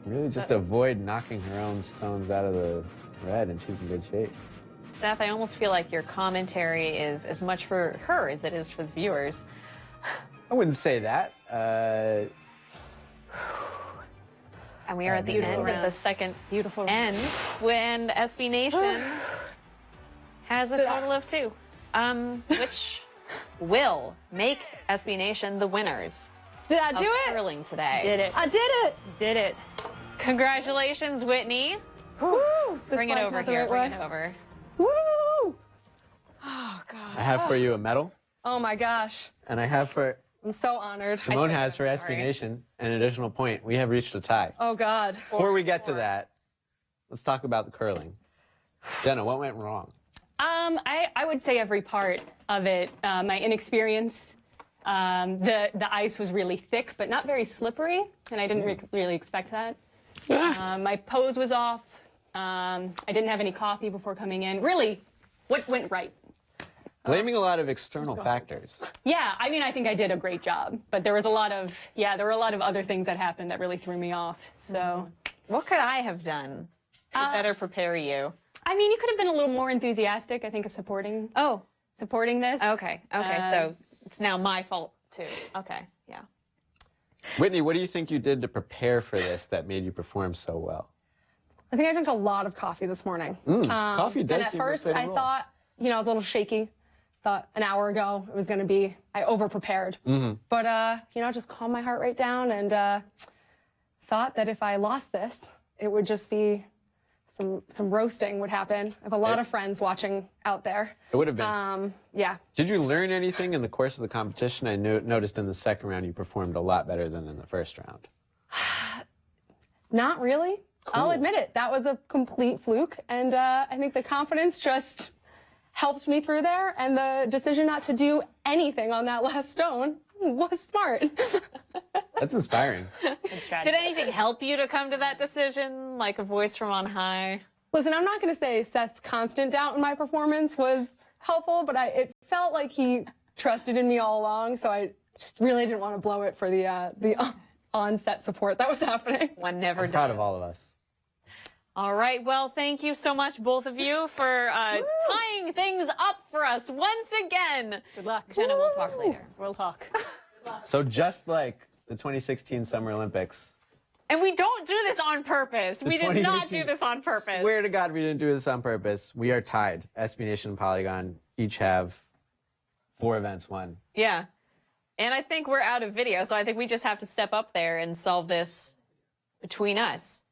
Really just avoid knocking her own stones out of the red and she's in good shape. Seth, I almost feel like your commentary is as much for her as it is for the viewers. I wouldn't say that. And we are at the Beautiful end of round. the second end when SB Nation has a total of 2, which will make SB Nation the winners. Did I of do it? curling today. Did it. I did it. Did it. Congratulations, Whitney. Woo! Bring it over here. Bring it over. Woo! Oh, God. I have for you a medal, Oh my gosh. and I have for I'm so honored. Simone has for SB Nation an additional point. We have reached a tie. Oh God. Before we get to that, let's talk about the curling. Jenna, what went wrong? I would say every part of it. My inexperience. The ice was really thick, but not very slippery, and I didn't really expect that. My pose was off. I didn't have any coffee before coming in. Really, what went right? Blaming a lot of external factors. Yeah, I mean, I think I did a great job, but there was a lot of, there were a lot of other things that happened that really threw me off. So, What could I have done to better prepare you? I mean, you could have been a little more enthusiastic, I think, of supporting this. Okay. So it's now my fault, too. Okay. Yeah. Whitney, what do you think you did to prepare for this that made you perform so well? I think I drank a lot of coffee this morning. Coffee does And at seem to first, play a I role. thought, I was a little shaky. Thought an hour ago it was going to be, I over-prepared. But, just calmed my heart rate down and thought that if I lost this, it would just be some roasting would happen. I have a lot of friends watching out there. It would have been. Yeah. Did you learn anything in the course of the competition? I noticed in the second round you performed a lot better than in the first round. Not really. I'll admit it. That was a complete fluke. And I think the confidence just helped me through there. And the decision not to do anything on that last stone was smart. That's inspiring. Did anything help you to come to that decision? Like a voice from on high? Listen, I'm not going to say Seth's constant doubt in my performance was helpful, but it felt like he trusted in me all along, so I just really didn't want to blow it for the on-set support that was happening. One never does. Proud of all of us. All right. Well, thank you so much, both of you, for tying things up for us once again. Good luck. Jenna, we'll talk later. We'll talk. So just like the 2016 Summer Olympics. And we don't do this on purpose. We did not do this on purpose. Swear to God, we didn't do this on purpose. We are tied. SB Nation and Polygon each have 4 events won. Yeah. And I think we're out of video, so I think we just have to step up there and solve this between us.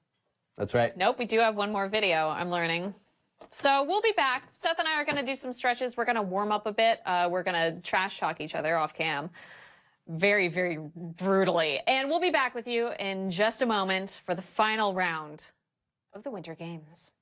That's right. Nope, we do have one more video, I'm learning. So we'll be back. Seth and I are going to do some stretches. We're going to warm up a bit. We're going to trash talk each other off cam. Very, very brutally. And we'll be back with you in just a moment for the final round of the Winter Games.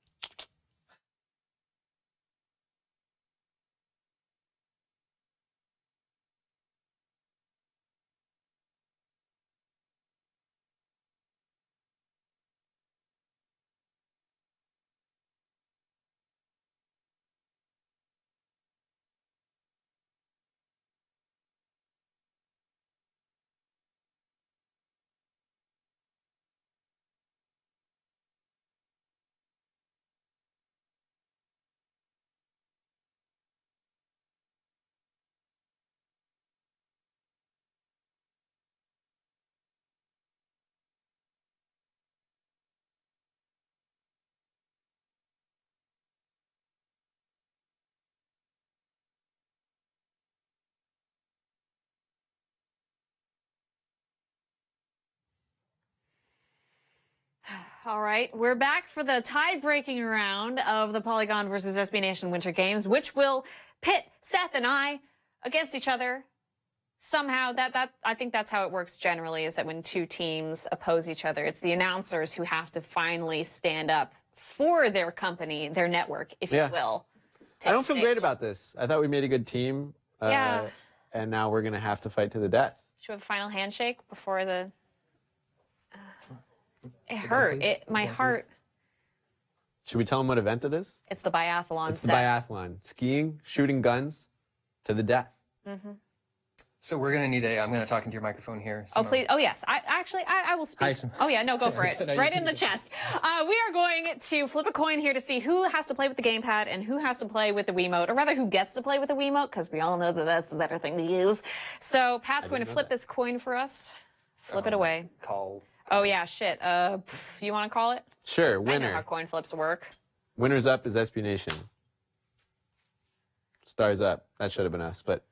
All right, we're back for the tie-breaking round of the Polygon versus SB Nation Winter Games, which will pit Seth and I against each other. Somehow, I think that's how it works generally, is that when 2 teams oppose each other, it's the announcers who have to finally stand up for their company, their network, if you will. I don't feel great about this. I thought we made a good team. Yeah. And now we're going to have to fight to the death. Should we have a final handshake before the... it hurt. My heart... Should we tell them what event it is? It's the biathlon. It's the biathlon. Skiing, shooting guns, to the death. Mm-hmm. So we're going to need I'm going to talk into your microphone here. Oh, please. Oh, yes. I will speak. Oh, yeah. No, go for it. Right in the chest. We are going to flip a coin here to see who has to play with the gamepad and who has to play with the Wiimote, or rather who gets to play with the Wiimote, because we all know that that's the better thing to use. So Pat's going to flip this coin for us. Flip it away. Call. Oh, yeah. Shit. You want to call it? Sure. I know Winner. how coin flips work. Winner's up is SB Nation. Stars up. That should have been us, but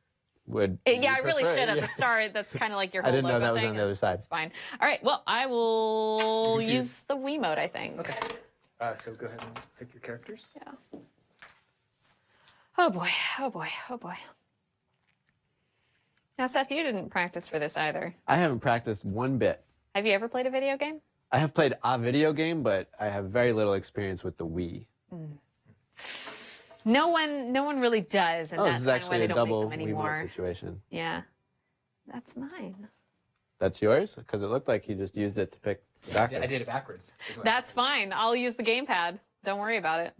would. Yeah, I really prefer? should have. Yeah. The star, that's kind of like your I whole didn't know logo that was thing. on the other side. It's fine. All right. Well, I will You can use the Wiimote, I think. Okay. So go ahead and pick your characters. Yeah. Oh, boy. Oh, boy. Oh, boy. Now, Seth, you didn't practice for this either. I haven't practiced one bit. Have you ever played a video game? I have played a video game, but I have very little experience with the Wii. No one really does, and Oh, that's this is kind of why actually they a don't double make them Wiimote anymore. situation. Yeah. That's mine. That's yours? Because it looked like you just used it to pick backwards. I did it backwards. That's fine. I'll use the gamepad. Don't worry about it.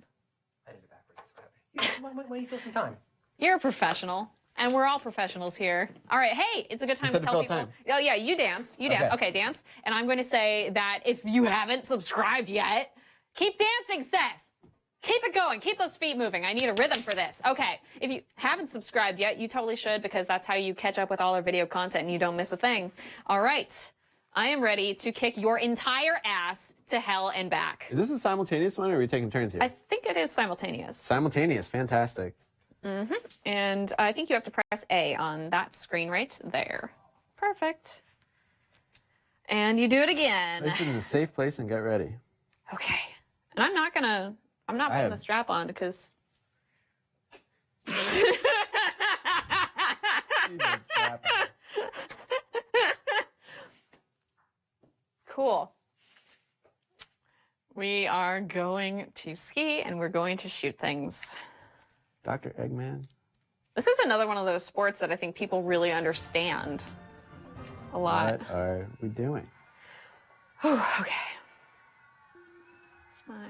I did it backwards. Why do you feel some time? You're a professional, and we're all professionals here. All right, hey, it's a good time to said to tell fill people. time. Oh yeah, you dance. You dance. Okay. Okay, dance. And I'm going to say that if you haven't subscribed yet, keep dancing, Seth. Keep it going. Keep those feet moving. I need a rhythm for this. Okay. If you haven't subscribed yet, you totally should, because that's how you catch up with all our video content and you don't miss a thing. All right. I am ready to kick your entire ass to hell and back. Is this a simultaneous one, or are we taking turns here? I think it is simultaneous. Simultaneous. Fantastic. Mm-hmm. And I think you have to press A on that screen right there. Perfect. And you do it again. Place it in a safe place and get ready. Okay. And I'm not putting have- the strap on because... Cool. We are going to ski and we're going to shoot things. Dr. Eggman. This is another one of those sports that I think people really understand a lot. What are we doing? Whew, okay. Where's my...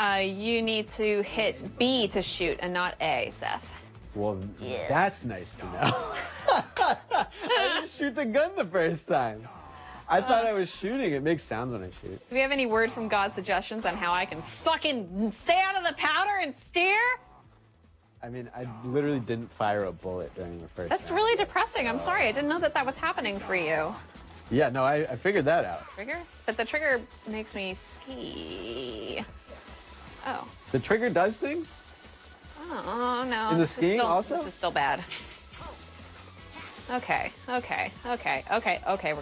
You need to hit B to shoot and not A, Seth. Well, that's nice to know. I didn't shoot the gun the first time. I thought I was shooting. It makes sounds when I shoot. Do we have any word from God suggestions on how I can fucking stay out of the powder and steer? I mean, I literally didn't fire a bullet during the first That's round. really depressing. I'm sorry. I didn't know that that was happening for you. Yeah, no, I figured that out. Trigger? But the trigger makes me ski. Oh. The trigger does things? Oh, no. In the This is skiing still, also? This is still bad. Okay. We're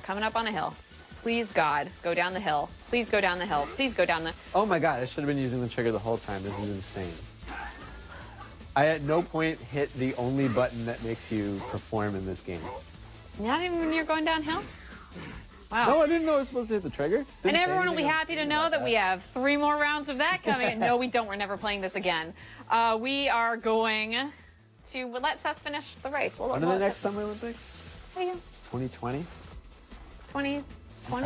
coming up on a hill. Please, God, go down the hill. Please go down the hill. Please go down the... Oh my God, I should have been using the trigger the whole time. This is insane. I at no point hit the only button that makes you perform in this game. Not even when you're going downhill? Wow. No, I didn't know I was supposed to hit the trigger. And Didn't say everyone will be anything happy to know that we have 3 more rounds of that coming. No, we don't. We're never playing this again. We are going to let Seth finish the race. When are the next Summer Olympics? 2020? 2020,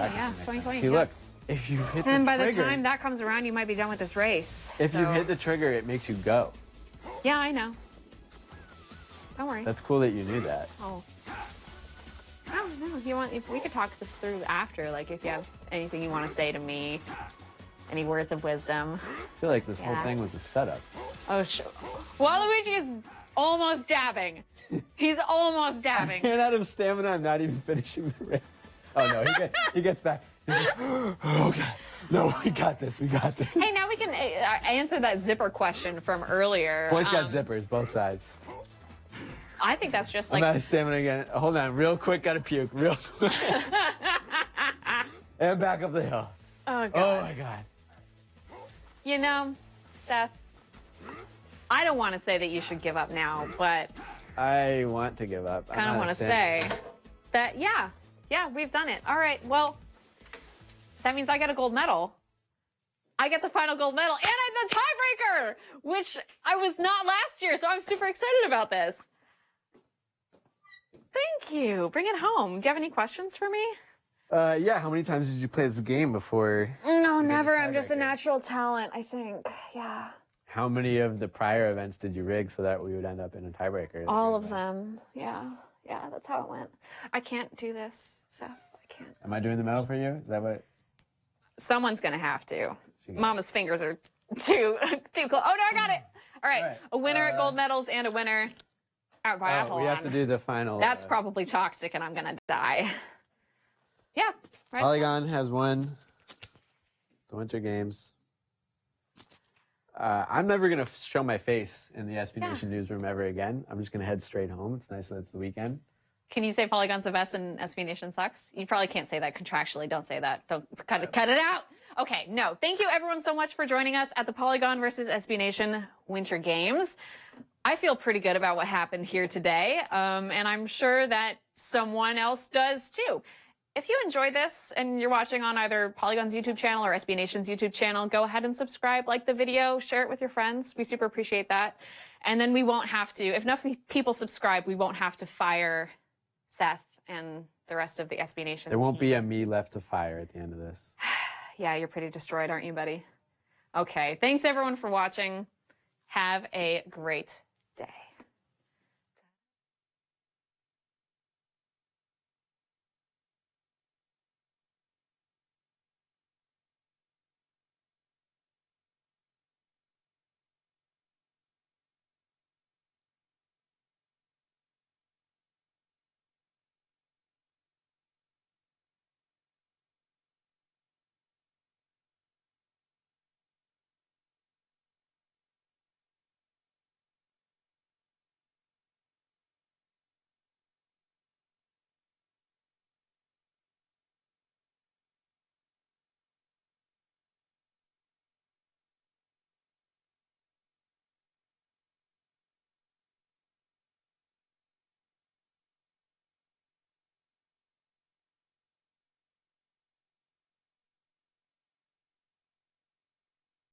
yeah, 2020. See, yeah. look, if you hit the And by trigger, the time that comes around, you might be done with this race. if you so- hit the trigger, it makes you go. Yeah, I know. Don't worry. That's cool that you knew that. Oh. Oh, no, if you want, if we could talk this through after, like if you have anything you want to say to me, any words of wisdom. I feel like this whole Yeah. thing was a setup. Oh, sure. Waluigi is almost dabbing. He's almost dabbing. I ran out of stamina. I'm not even finishing the race. Oh no, he gets back. He's like, okay, no, we got this. We got this. Hey, now we can answer that zipper question from earlier. Boys got zippers, both sides. I think that's just I'm like. out of stamina again. Hold on, real quick. Gotta puke, real quick. And back up the hill. Oh, God. Oh my God. You know, Seth, I don't want to say that you should give up now, but I want to give up. kind of want to say that, yeah, we've done it. All right, well, that means I get a gold medal. I get the final gold medal, and I'm the tiebreaker, which I was not last year, so I'm super excited about this. Thank you. Bring it home. Do you have any questions for me? Yeah, how many times did you play this game before? No, never. I'm just a natural talent, I think. Yeah. How many of the prior events did you rig so that we would end up in a tiebreaker? All of them. Yeah. Yeah, that's how it went. I can't do this, Seth. I can't. Am I doing the medal for you? Is that what? Someone's going to have to. Mama's fingers are too close. Oh, no, I got it. All right. A winner at gold medals and a winner at Biathlon. Oh, we have to do the final. That's probably toxic and I'm going to die. Yeah. Right. Polygon has won the Winter Games. I'm never going to show my face in the SB Nation newsroom ever again. I'm just going to head straight home. It's nice that it's the weekend. Can you say Polygon's the best and SB Nation sucks? You probably can't say that contractually. Don't say that. Don't cut it out. Okay, no. Thank you everyone so much for joining us at the Polygon versus SB Nation Winter Games. I feel pretty good about what happened here today, and I'm sure that someone else does too. If you enjoyed this and you're watching on either Polygon's YouTube channel or SB Nation's YouTube channel, go ahead and subscribe, like the video, share it with your friends. We super appreciate that. And then we won't have to, if enough people subscribe, we won't have to fire Seth and the rest of the SB Nation There won't team. be a me left to fire at the end of this. Yeah, you're pretty destroyed, aren't you, buddy? Okay, thanks everyone for watching. Have a great